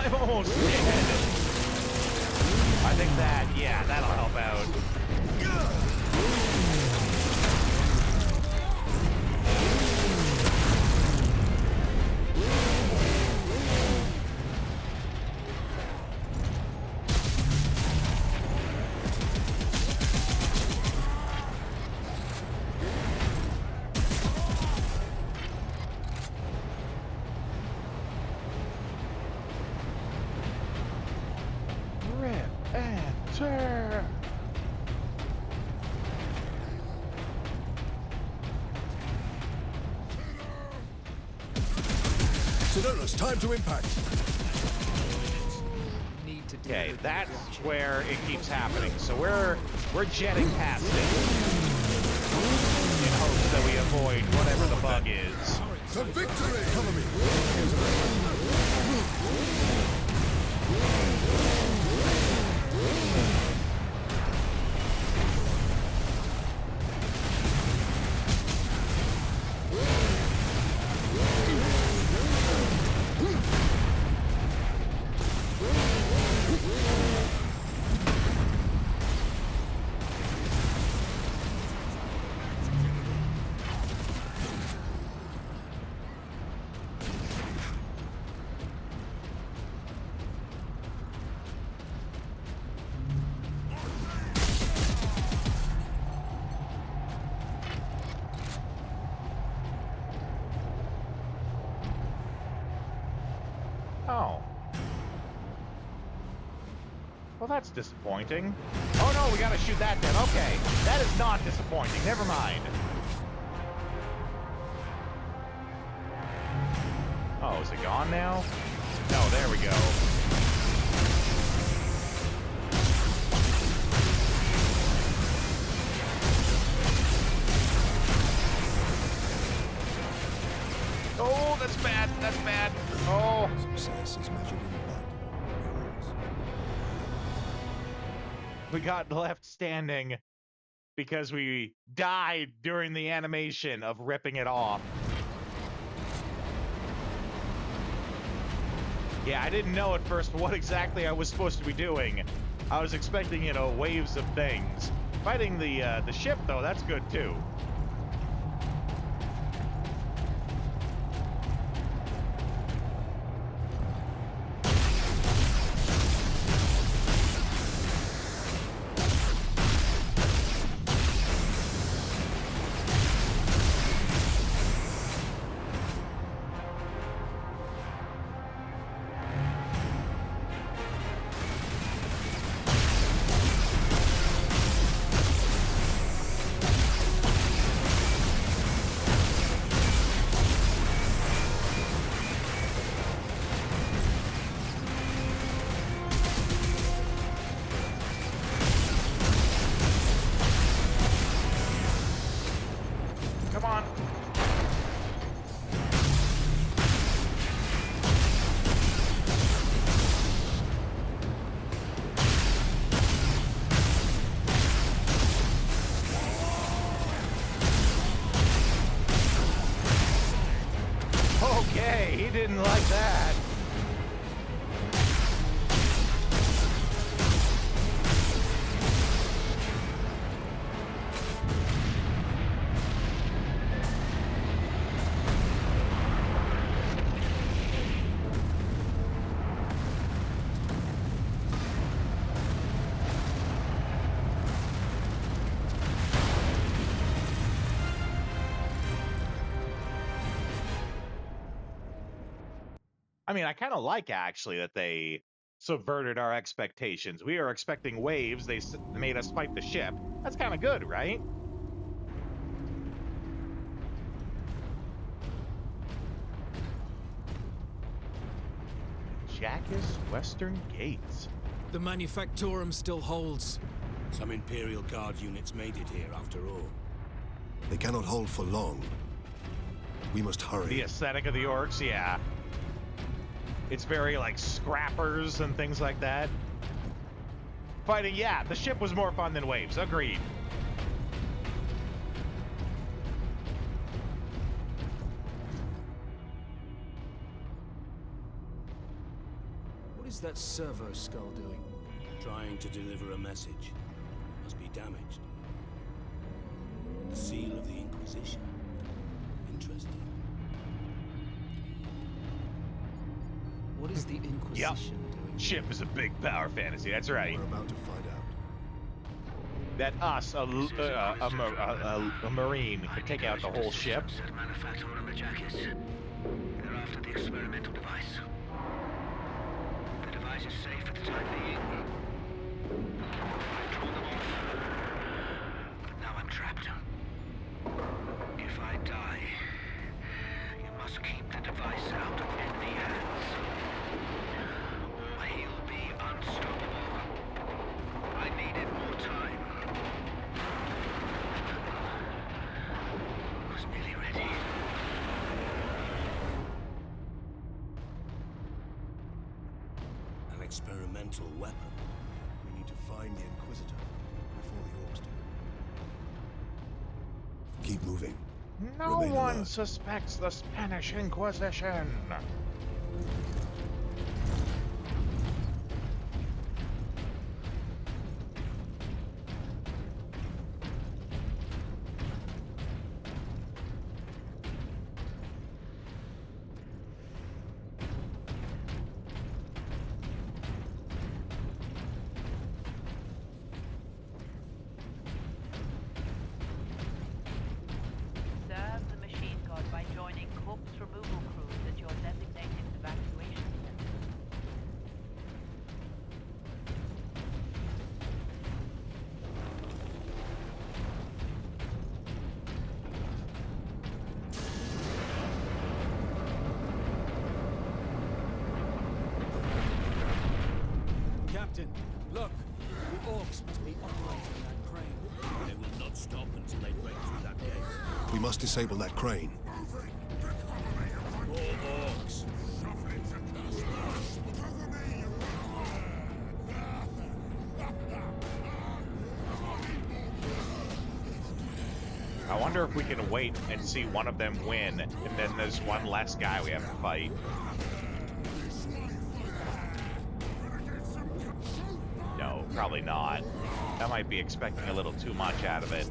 I'm almost dead. I think that, yeah, that'll help out. Rip and tear. Sidonus, time to impact. Okay, that's where it keeps happening. So we're jetting past it in hopes that we avoid whatever the bug is. To victory! Cover me. Oh. Well, that's disappointing. Oh no, we gotta shoot that then. Okay, that is not disappointing. Never mind. Oh, is it gone now? No, there we go. Oh, that's bad. That's bad. Oh. Success is measured in blood. We got left standing because we died during the animation of ripping it off. Yeah, I didn't know at first what exactly I was supposed to be doing. I was expecting, you know, waves of things. Fighting the ship, though, that's good, too. Come on. Okay, he didn't like that. I mean, I kind of like, actually, that they subverted our expectations. We are expecting waves. They made us fight the ship. That's kind of good, right? Jackus Western Gates. The Manufactorum still holds. Some Imperial Guard units made it here after all. They cannot hold for long. We must hurry. The aesthetic of the orcs, yeah. It's very, like, scrappers and things like that. Fighting, yeah, the ship was more fun than waves. Agreed. What is that servo skull doing? Trying to deliver a message. Must be damaged. The seal of the Inquisition. Interesting. What is the Inquisition doing? Ship is a big power fantasy. That's right. We're about to find out. That us, a marine, could take out the whole ship. They're after the experimental device. The device is safe for the time being. I've drawn them off. Now I'm trapped. If I die, you must keep the device out of enemy hands. Or he'll be unstoppable. I needed more time. I was nearly ready. An experimental weapon. We need to find the Inquisitor before the orcs do. Keep moving. No Remain one alert. suspects the Spanish Inquisition. Serve the machine god by joining corpse removal crews at your designated evacuation Captain, look! The orcs must be operating that crane. They will not stop until they break through that gate. We must disable that crane. More orcs. I wonder if we can wait and see one of them win, and then there's one less guy we have to fight. No, probably not. I might be expecting a little too much out of it.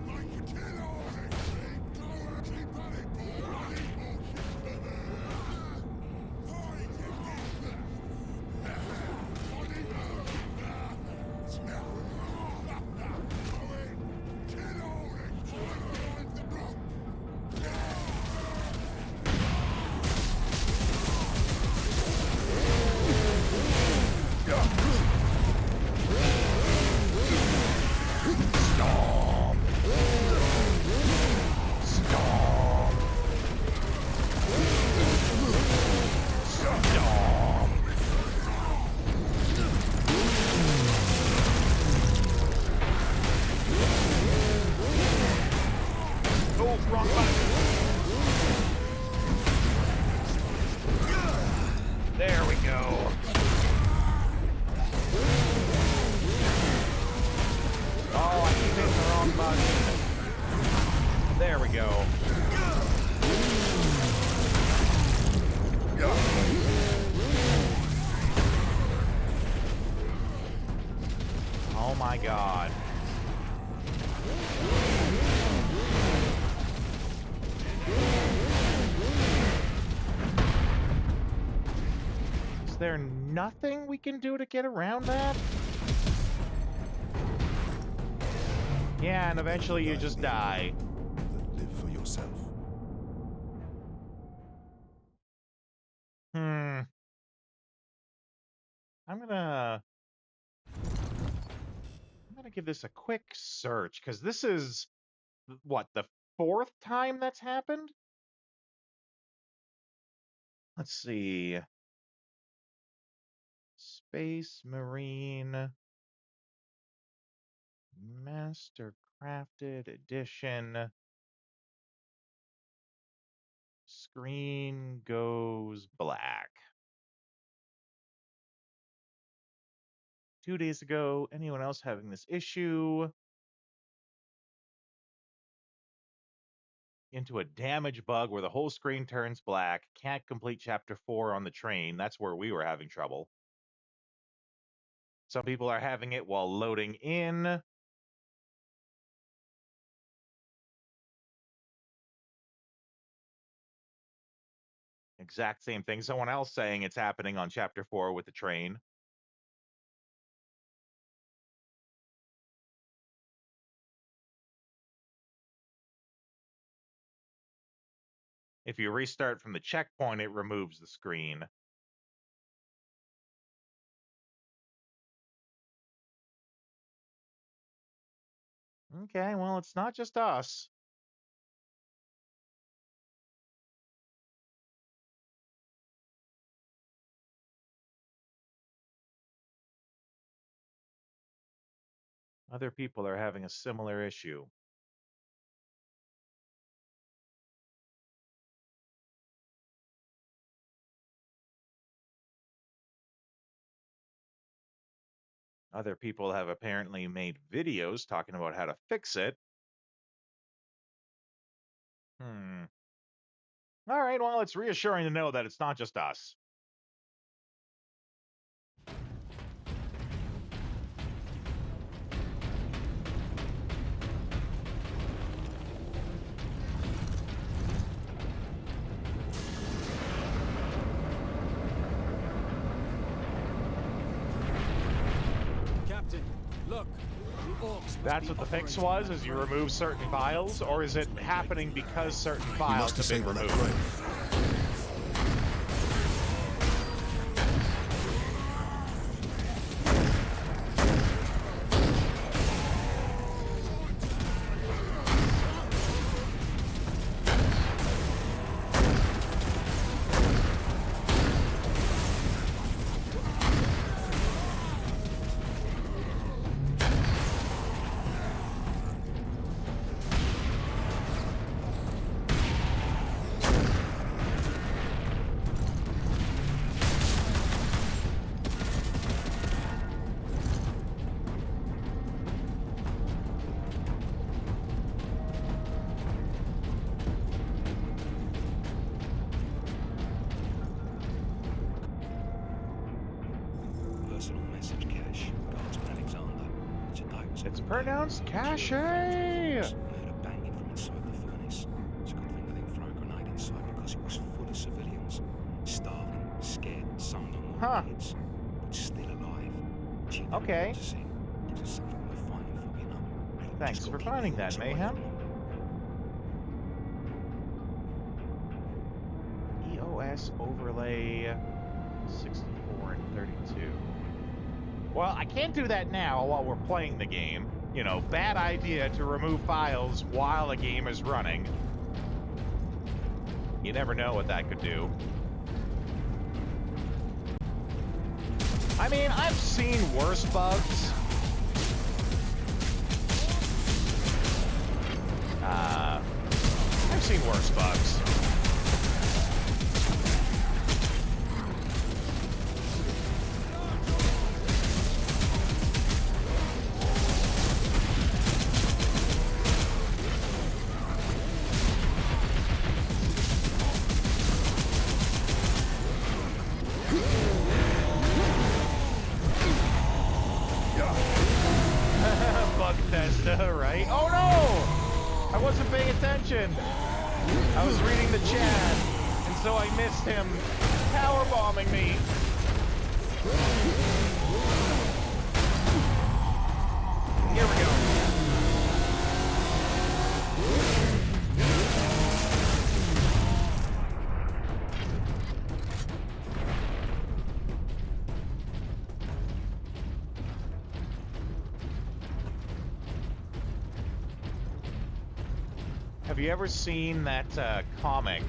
There we go. Oh, I keep hitting the wrong button. There we go. Oh my God. Is there nothing we can do to get around that? Yeah, and eventually you just die. Live for yourself. I'm gonna give this a quick search, because this is, what, the 4th time that's happened? Let's see. Space Marine Master Crafted Edition. Screen goes black. 2 days ago. Anyone else having this issue? Into a damage bug where the whole screen turns black. Can't complete chapter 4 on the train. That's where we were having trouble. Some people are having it while loading in. Exact same thing. Someone else saying it's happening on chapter 4 with the train. If you restart from the checkpoint, it removes the screen. Okay, well, it's not just us. Other people are having a similar issue. Other people have apparently made videos talking about how to fix it. All right, well, it's reassuring to know that it's not just us. Captain, look! The orcs must That's be what the fix operating was, is you that crane. remove certain files, or is it happening because certain files have been disable that removed? personal message cache, Guardsman Alexander. Today was It's pronounced cache. heard a banging from inside the furnace. It's a good thing they didn't throw a grenade inside because it was full of civilians. Starving, scared, some of them were kids, but still alive. Okay. Gives us something worth fighting for, you know. Thanks for finding that, Mayhem. EOS overlay 64 and 32. Well, I can't do that now while we're playing the game. You know, bad idea to remove files while a game is running. You never know what that could do. I mean, I've seen worse bugs. I've seen worse bugs. Bethesda, right? Oh no! I wasn't paying attention. I was reading the chat, and so I missed him power bombing me. Here we go. Have you ever seen that comic?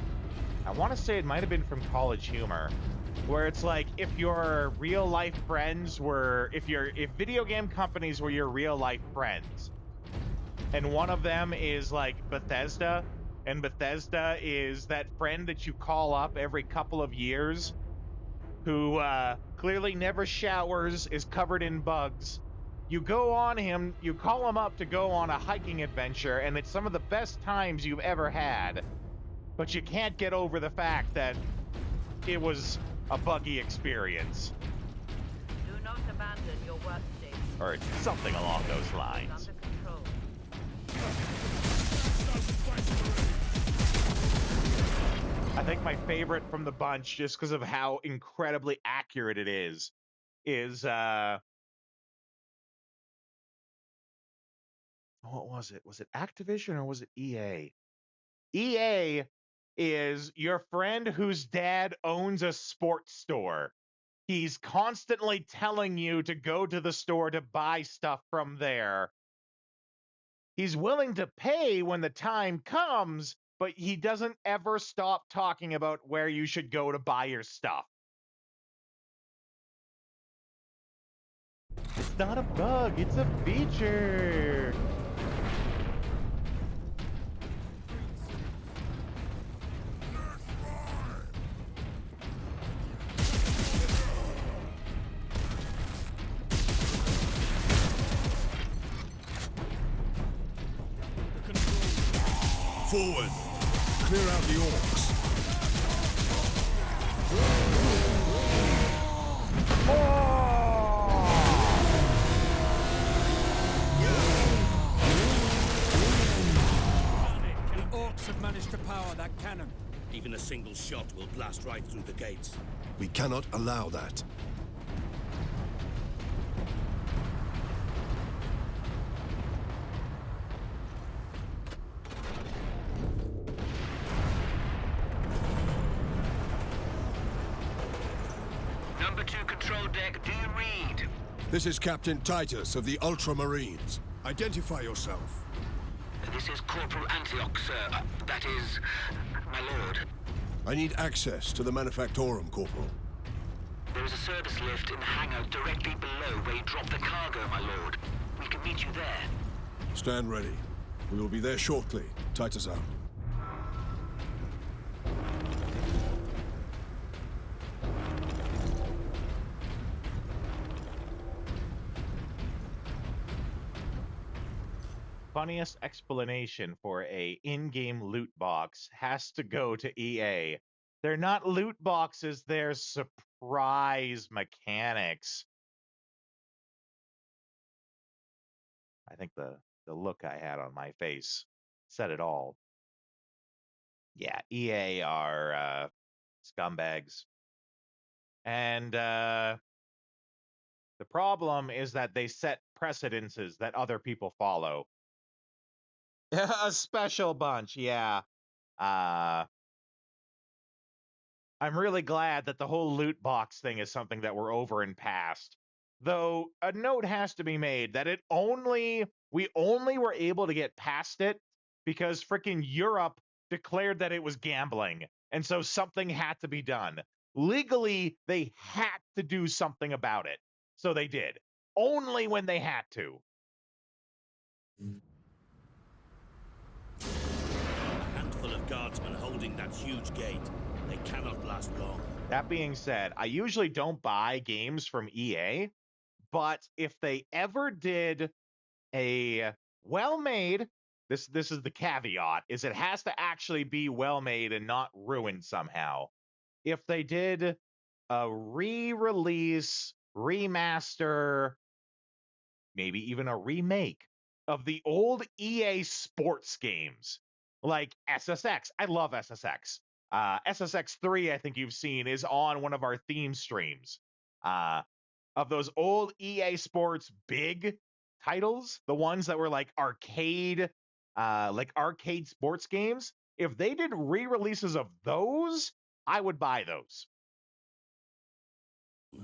I want to say it might have been from College Humor, where it's like if your real life friends were, if video game companies were your real life friends, and one of them is like Bethesda, and Bethesda is that friend that you call up every couple of years, who clearly never showers, is covered in bugs. You go on him, you call him up to go on a hiking adventure, and it's some of the best times you've ever had. But you can't get over the fact that it was a buggy experience. Do not abandon your workstation. Or something along those lines. Under control. I think my favorite from the bunch, just because of how incredibly accurate it is what was it? Was it Activision or was it EA? EA is your friend whose dad owns a sports store. He's constantly telling you to go to the store to buy stuff from there. He's willing to pay when the time comes, but he doesn't ever stop talking about where you should go to buy your stuff. It's not a bug, it's a feature. Forward! Clear out the orcs. The orcs have managed to power that cannon. Even a single shot will blast right through the gates. We cannot allow that. Number 2 control deck, do you read? This is Captain Titus of the Ultramarines. Identify yourself. This is Corporal Antioch, sir. That is, my lord. I need access to the Manufactorum, Corporal. There is a service lift in the hangar directly below where you drop the cargo, my lord. We can meet you there. Stand ready. We will be there shortly. Titus out. Funniest explanation for a in-game loot box has to go to EA. They're not loot boxes, they're surprise mechanics. I think the look I had on my face said it all. Yeah, EA are scumbags. And the problem is that they set precedences that other people follow. A special bunch, yeah. I'm really glad that the whole loot box thing is something that we're over and past. Though a note has to be made that we only were able to get past it because frickin' Europe declared that it was gambling, and so something had to be done. Legally, they had to do something about it, so they did. Only when they had to. A handful of guardsmen holding that huge gate. They cannot last long. That being said, I usually don't buy games from EA, but if they ever did a well-made, this is the caveat, is it has to actually be well-made and not ruined somehow. If they did a re-release, remaster, maybe even a remake of the old EA sports games, like SSX. I love SSX. SSX 3, I think you've seen, is on one of our theme streams. Of those old EA Sports big titles, the ones that were like arcade sports games, if they did re-releases of those, I would buy those. They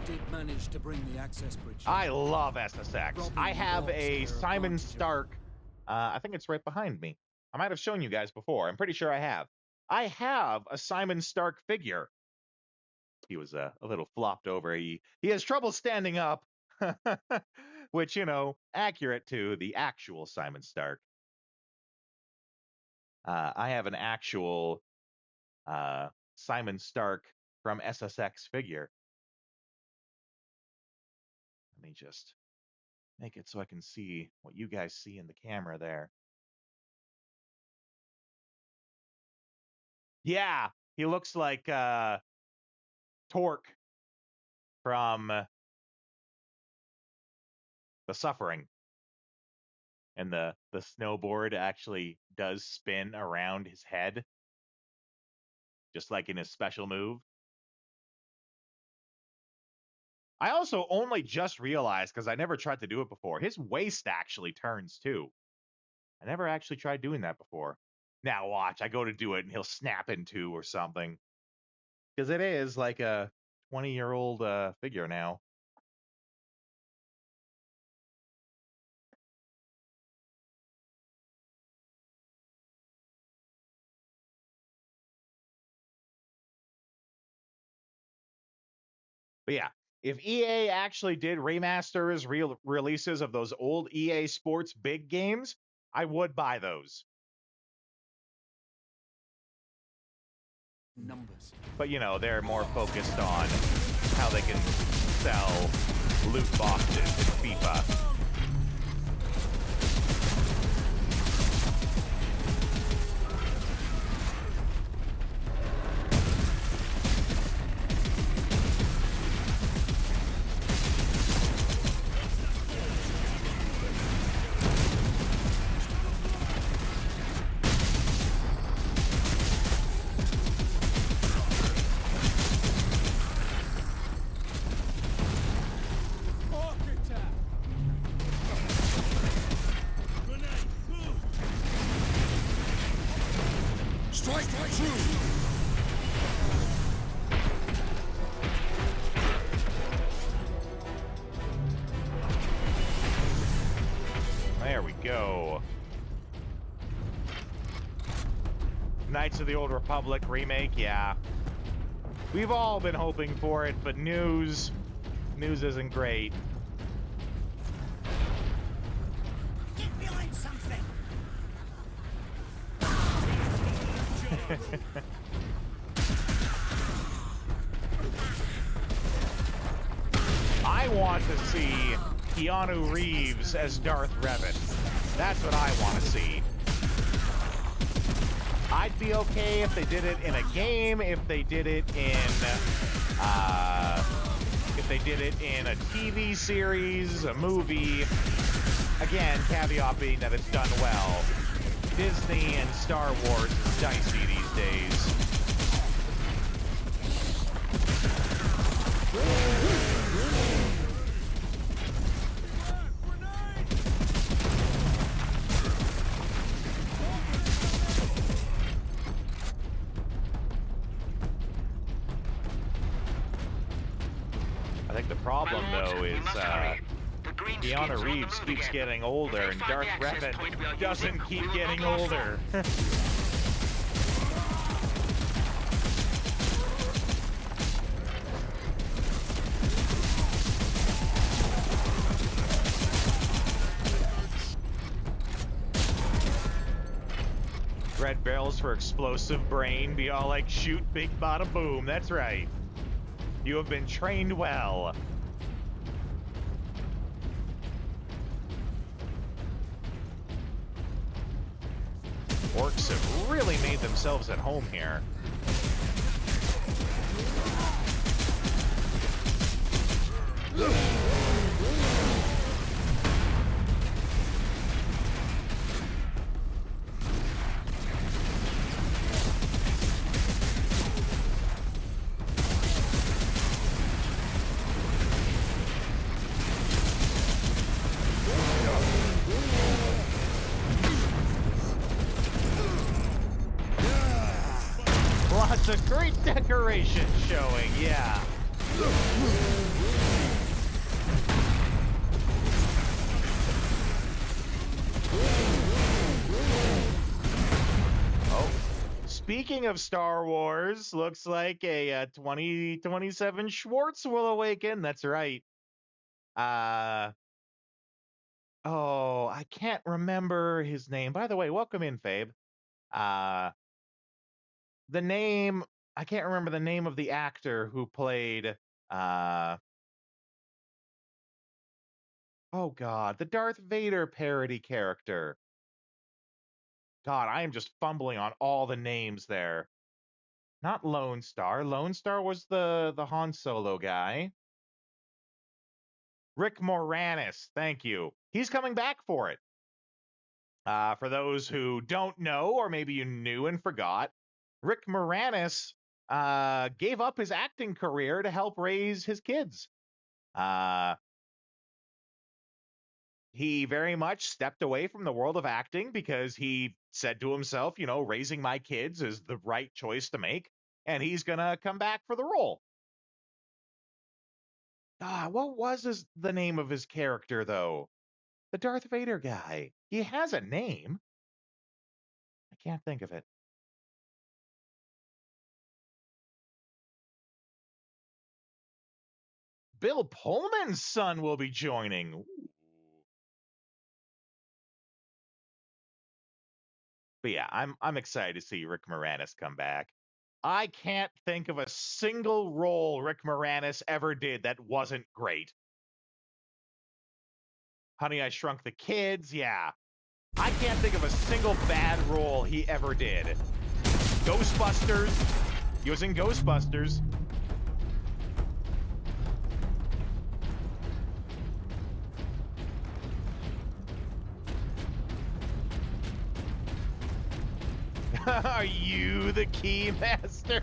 did manage to bring the access bridge. I love SSX. I have a Simon Stark. I think it's right behind me. I might have shown you guys before. I'm pretty sure I have. I have a Simon Stark figure. He was a little flopped over. He has trouble standing up, which, you know, accurate to the actual Simon Stark. I have an actual Simon Stark from SSX figure. Let me just make it so I can see what you guys see in the camera there. Yeah, he looks like Torque from The Suffering. And the snowboard actually does spin around his head, just like in his special move. I also only just realized, because I never tried to do it before, his waist actually turns too. I never actually tried doing that before. Now watch, I go to do it and he'll snap in two or something. Because it is like a 20-year-old figure now. But yeah, if EA actually did remasters, releases of those old EA Sports big games, I would buy those. Numbers. But, you know, they're more focused on how they can sell loot boxes in FIFA. Strike true! There we go. Knights of the Old Republic remake, yeah. We've all been hoping for it, but news isn't great. Get behind something! I want to see Keanu Reeves as Darth Revan. That's what I want to see. I'd be okay if they did it in a game, if they did it in a TV series, a movie. Again, caveat being that it's done well. Disney and Star Wars is dicey these days. I think the problem, though, is Keanu Reeves keeps getting older, and Darth Revan doesn't keep getting older. Red barrels for explosive brain, be all like, shoot, big bada boom. That's right. You have been trained well. Orcs have really made themselves at home here. Lots of great decoration showing, yeah. Oh, speaking of Star Wars, looks like a 2027 Schwartz will awaken. That's right. Oh, I can't remember his name. By the way, welcome in, Fabe. The name, I can't remember the name of the actor who played, oh God, the Darth Vader parody character. God, I am just fumbling on all the names there. Not Lone Star. Lone Star was the Han Solo guy. Rick Moranis, thank you. He's coming back for it. For those who don't know, or maybe you knew and forgot, Rick Moranis gave up his acting career to help raise his kids. He very much stepped away from the world of acting because he said to himself, you know, raising my kids is the right choice to make, and he's going to come back for the role. What was the name of his character, though? The Darth Vader guy. He has a name. I can't think of it. Bill Pullman's son will be joining. Ooh. But yeah, I'm excited to see Rick Moranis come back. I can't think of a single role Rick Moranis ever did that wasn't great. Honey, I Shrunk the Kids, yeah. I can't think of a single bad role he ever did. Ghostbusters. He was in Ghostbusters. Are you the Keymaster?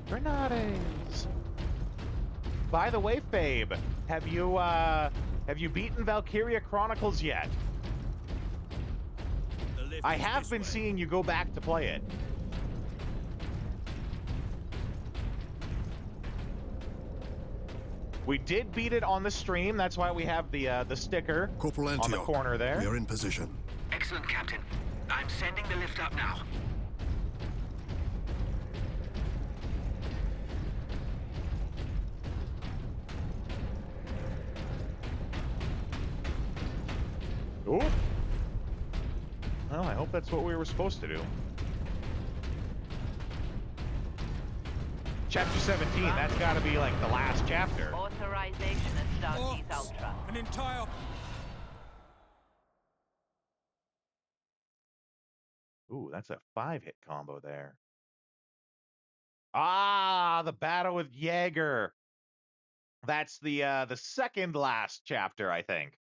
Grenades. By the way, Fabe, have you beaten Valkyria Chronicles yet? I have been seeing you go back to play it. We did beat it on the stream. That's why we have the sticker Corporal on the corner there. We are in position. Excellent, Captain. I'm sending the lift up now. Ooh. Well, I hope that's what we were supposed to do. Chapter 17, that's got to be like the last chapter. Authorization of Starkey's Ultra. An entire Ooh, that's a 5-hit combo there. Ah, the battle with Jaeger. That's the second last chapter, I think.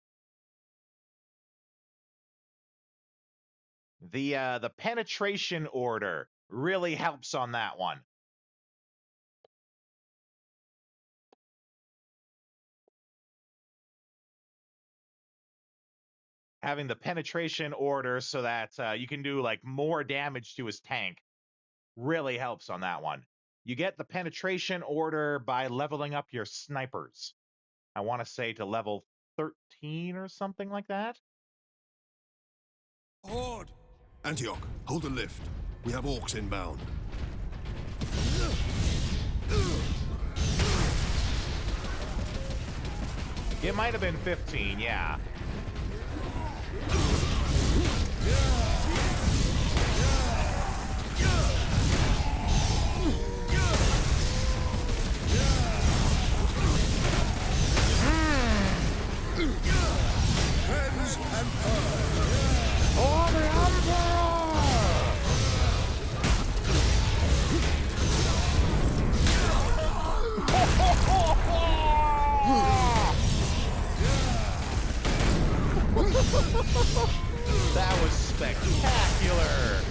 The penetration order really helps on that one. Having the penetration order so that you can do like more damage to his tank really helps on that one. You get the penetration order by leveling up your snipers. I want to say to level 13 or something like that. Horde! Antioch, hold the lift. We have orcs inbound. It might have been 15, yeah. Friends and For the That was spectacular.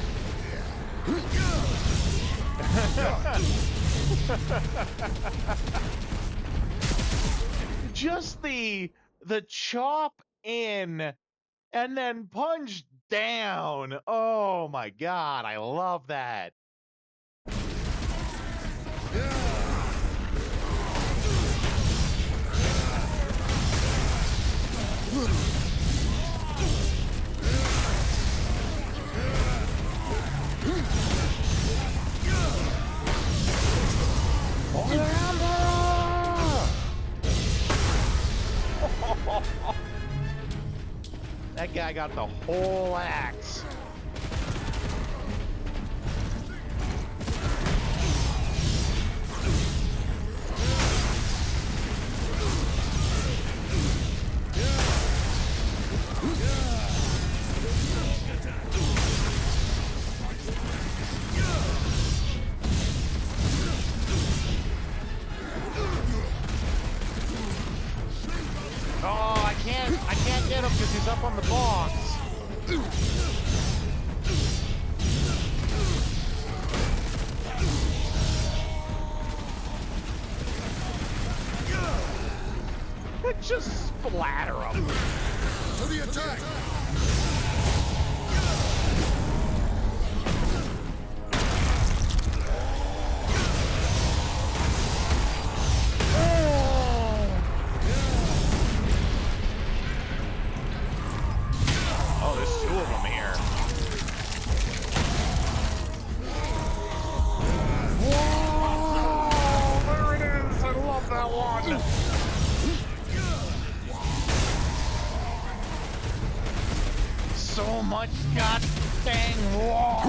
Just the chop in and then punch down. Oh my god, I love that. That guy got the whole axe. Oh, I can't get him because he's up on the box. Just splatter him. To the attack! Oh, there's two of them here. Whoa! There it is! I love that one! So much god dang war!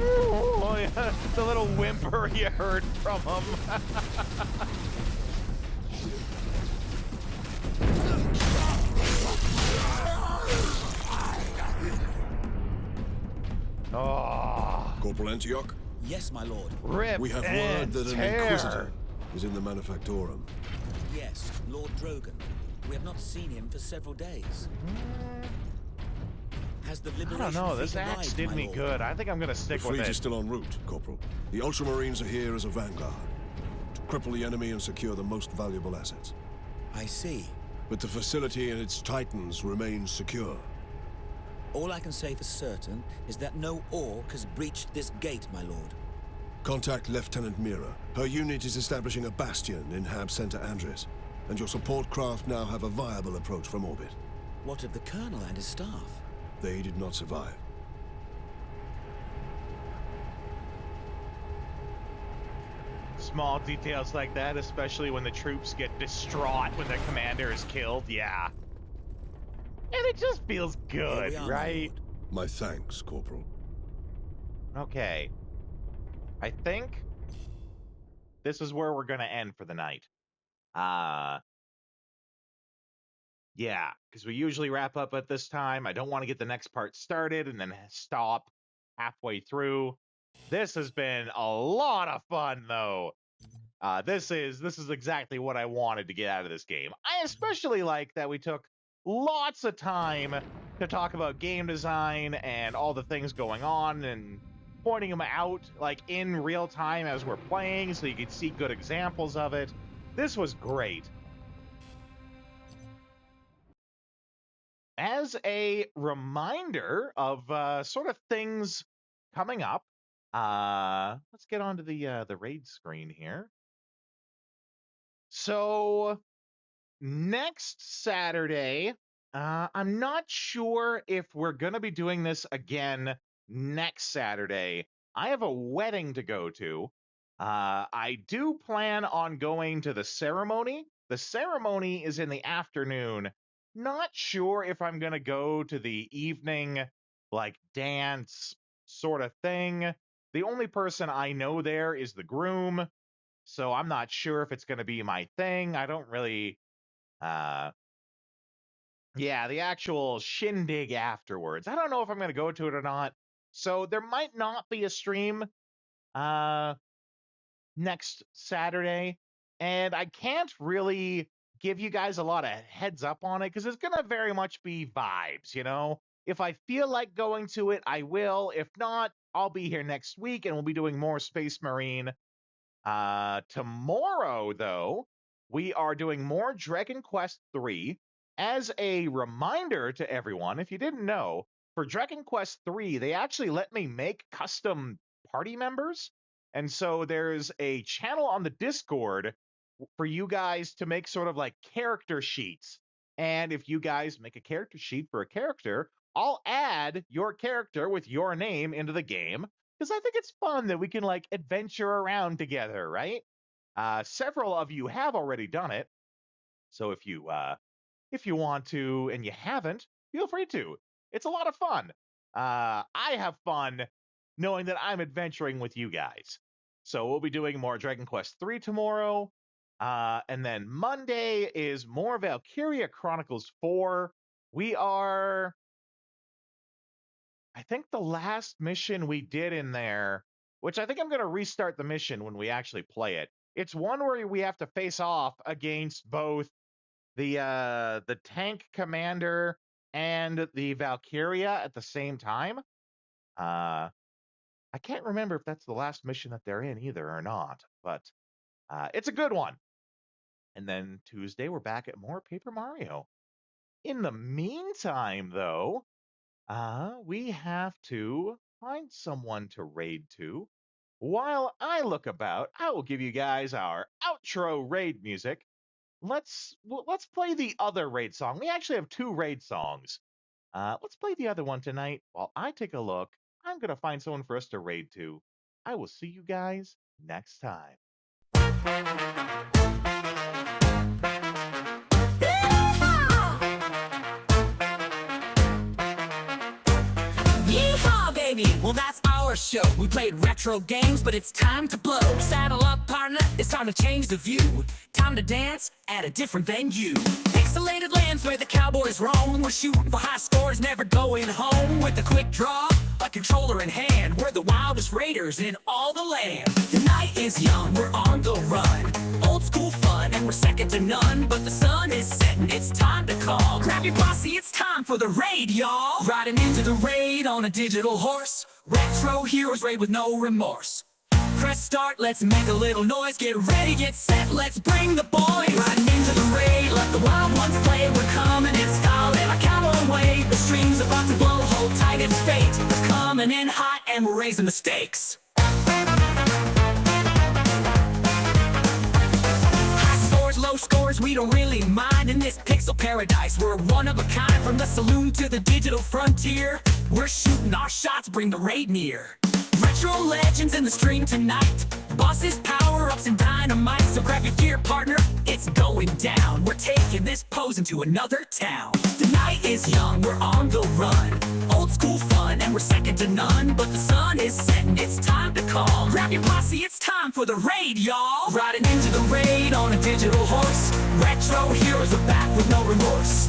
Oh, yeah. The little whimper you heard from him. Oh. Corporal Antioch? Yes, my lord. Rip We have word and that an tear. Inquisitor is in the Manufactorum. Yes, Lord Drogon. We have not seen him for several days. Has the I Liberation don't know. This fleet axe arrived, did my me lord? good. I think I'm gonna The stick with fleet it. is still en route, Corporal. The Ultramarines are here as a vanguard to cripple the enemy and secure the most valuable assets. I see. But the facility and its titans remain secure. All I can say for certain is that no orc has breached this gate, my lord. Contact Lieutenant Mira. Her unit is establishing a bastion in Hab Center Andres, and your support craft now have a viable approach from orbit. What of the Colonel and his staff? They did not survive. Small details like that, especially when the troops get distraught when their commander is killed, yeah. And it just feels good, right? My thanks, Corporal. Okay. I think this is where we're gonna end for the night. Yeah, because we usually wrap up at this time. I don't want to get the next part started and then stop halfway through. This has been a lot of fun, though. This is exactly what I wanted to get out of this game. I especially like that we took lots of time to talk about game design and all the things going on and pointing them out like in real time as we're playing so you could see good examples of it. This was great. As a reminder of sort of things coming up, let's get onto the raid screen here. So next Saturday, I'm not sure if we're going to be doing this again next Saturday. I have a wedding to go to. I do plan on going to the ceremony. The ceremony is in the afternoon. Not sure if I'm going to go to the evening, like, dance sort of thing. The only person I know there is the groom, so I'm not sure if it's going to be my thing. I don't really... yeah, the actual shindig afterwards. I don't know if I'm going to go to it or not. So there might not be a stream next Saturday. And I can't really give you guys a lot of heads up on it because it's going to very much be vibes, you know? If I feel like going to it, I will. If not, I'll be here next week and we'll be doing more Space Marine. Tomorrow, though, we are doing more Dragon Quest III. As a reminder to everyone, if you didn't know, for Dragon Quest III, they actually let me make custom party members. And so there's a channel on the Discord for you guys to make sort of like character sheets. And if you guys make a character sheet for a character, I'll add your character with your name into the game. Because I think it's fun that we can like adventure around together, right? Several of you have already done it. So if you want to and you haven't, feel free to. It's a lot of fun. I have fun knowing that I'm adventuring with you guys. So we'll be doing more Dragon Quest III tomorrow. And then Monday is more Valkyria Chronicles 4. We are... I think the last mission we did in there, which I think I'm going to restart the mission when we actually play it. It's one where we have to face off against both the tank commander and the Valkyria at the same time. I can't remember if that's the last mission that they're in either or not, but it's a good one. And then Tuesday, we're back at more Paper Mario. In the meantime, though, we have to find someone to raid to. While I look about, I will give you guys our outro raid music. Let's play the other raid song. We actually have 2 raid songs. Let's play the other one tonight. While I take a look, I'm going to find someone for us to raid to. I will see you guys next time. Yeehaw, baby! Well, that's our show. We played retro games, but it's time to blow. Saddle up, partner. It's time to change the view. Time to dance at a different venue. Pixelated lands where the cowboys roam. We're shooting for high scores, never going home. With a quick draw, a controller in hand. We're the wildest raiders in all the land. The night is young, we're on the run. Old school fun, and we're second to none. But the sun is setting, it's time to call. Grab your posse, it's time for the raid, y'all. Riding into the raid on a digital horse. Retro heroes raid with no remorse. Press start, let's make a little noise. Get ready, get set, let's bring the boys. Riding into the raid, let the wild ones play. We're coming in style in our cowboy way. The stream's about to blow, hold tight, it's fate. We're coming in hot and we're raising the stakes. Low scores, we don't really mind in this pixel paradise. We're one of a kind, from the saloon to the digital frontier. We're shooting our shots, bring the raid near. Retro legends in the stream tonight. Bosses, power-ups, and dynamite. So grab your gear, partner, it's going down. We're taking this pose into another town. The night is young, we're on the run. Old school fun, and we're second to none. But the sun is setting, it's time to call. Grab your posse, it's time for the raid, y'all. Riding into the raid on a digital horse. Retro heroes are back with no remorse.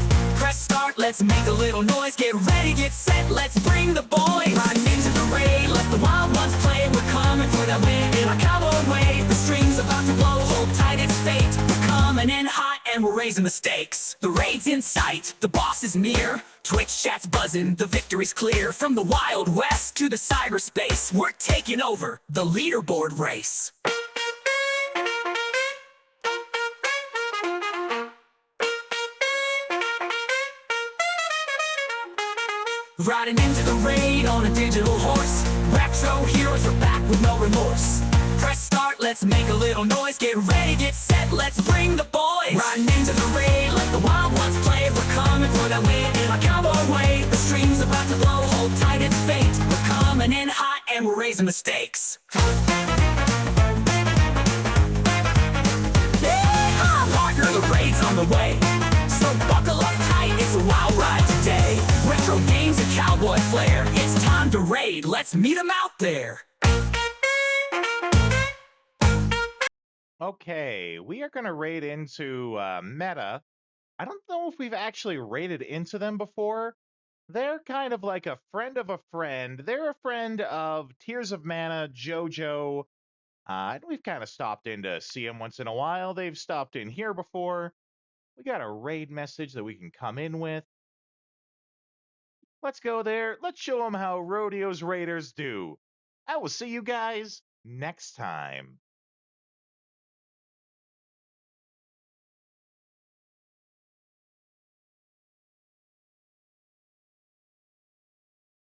let's make a little noise. Get ready, get set, let's bring the boys. Riding into the raid, let the wild ones play. We're coming for that win in our cowboy way. The stream's about to blow, hold tight, it's fate. We're coming in hot and we're raising the stakes. The raid's in sight, the boss is near. Twitch chat's buzzing, the victory's clear. From the Wild West to the cyberspace, we're taking over the leaderboard race. Riding into the raid on a digital horse. Retro heroes are back with no remorse. Press start, let's make a little noise. Get ready, get set, let's bring the boys. Riding into the raid, let the wild ones play. We're coming for that win in our cowboy way. The stream's about to blow, hold tight, it's fate. We're coming in hot and we're raising the stakes. Yeah, partner, the raid's on the way. So buckle up tight, it's a wild ride today. Retro games and cowboy flair. It's time to raid, let's meet 'em out there. Okay, we are going to raid into Meta. I don't know if we've actually raided into them before. They're kind of like a friend of a friend. They're a friend of Tears of Mana, JoJo. And we've kind of stopped in to see them once in a while. They've stopped in here before. We got a raid message that we can come in with. Let's go there. Let's show them how Rodeo's Raiders do. I will see you guys next time.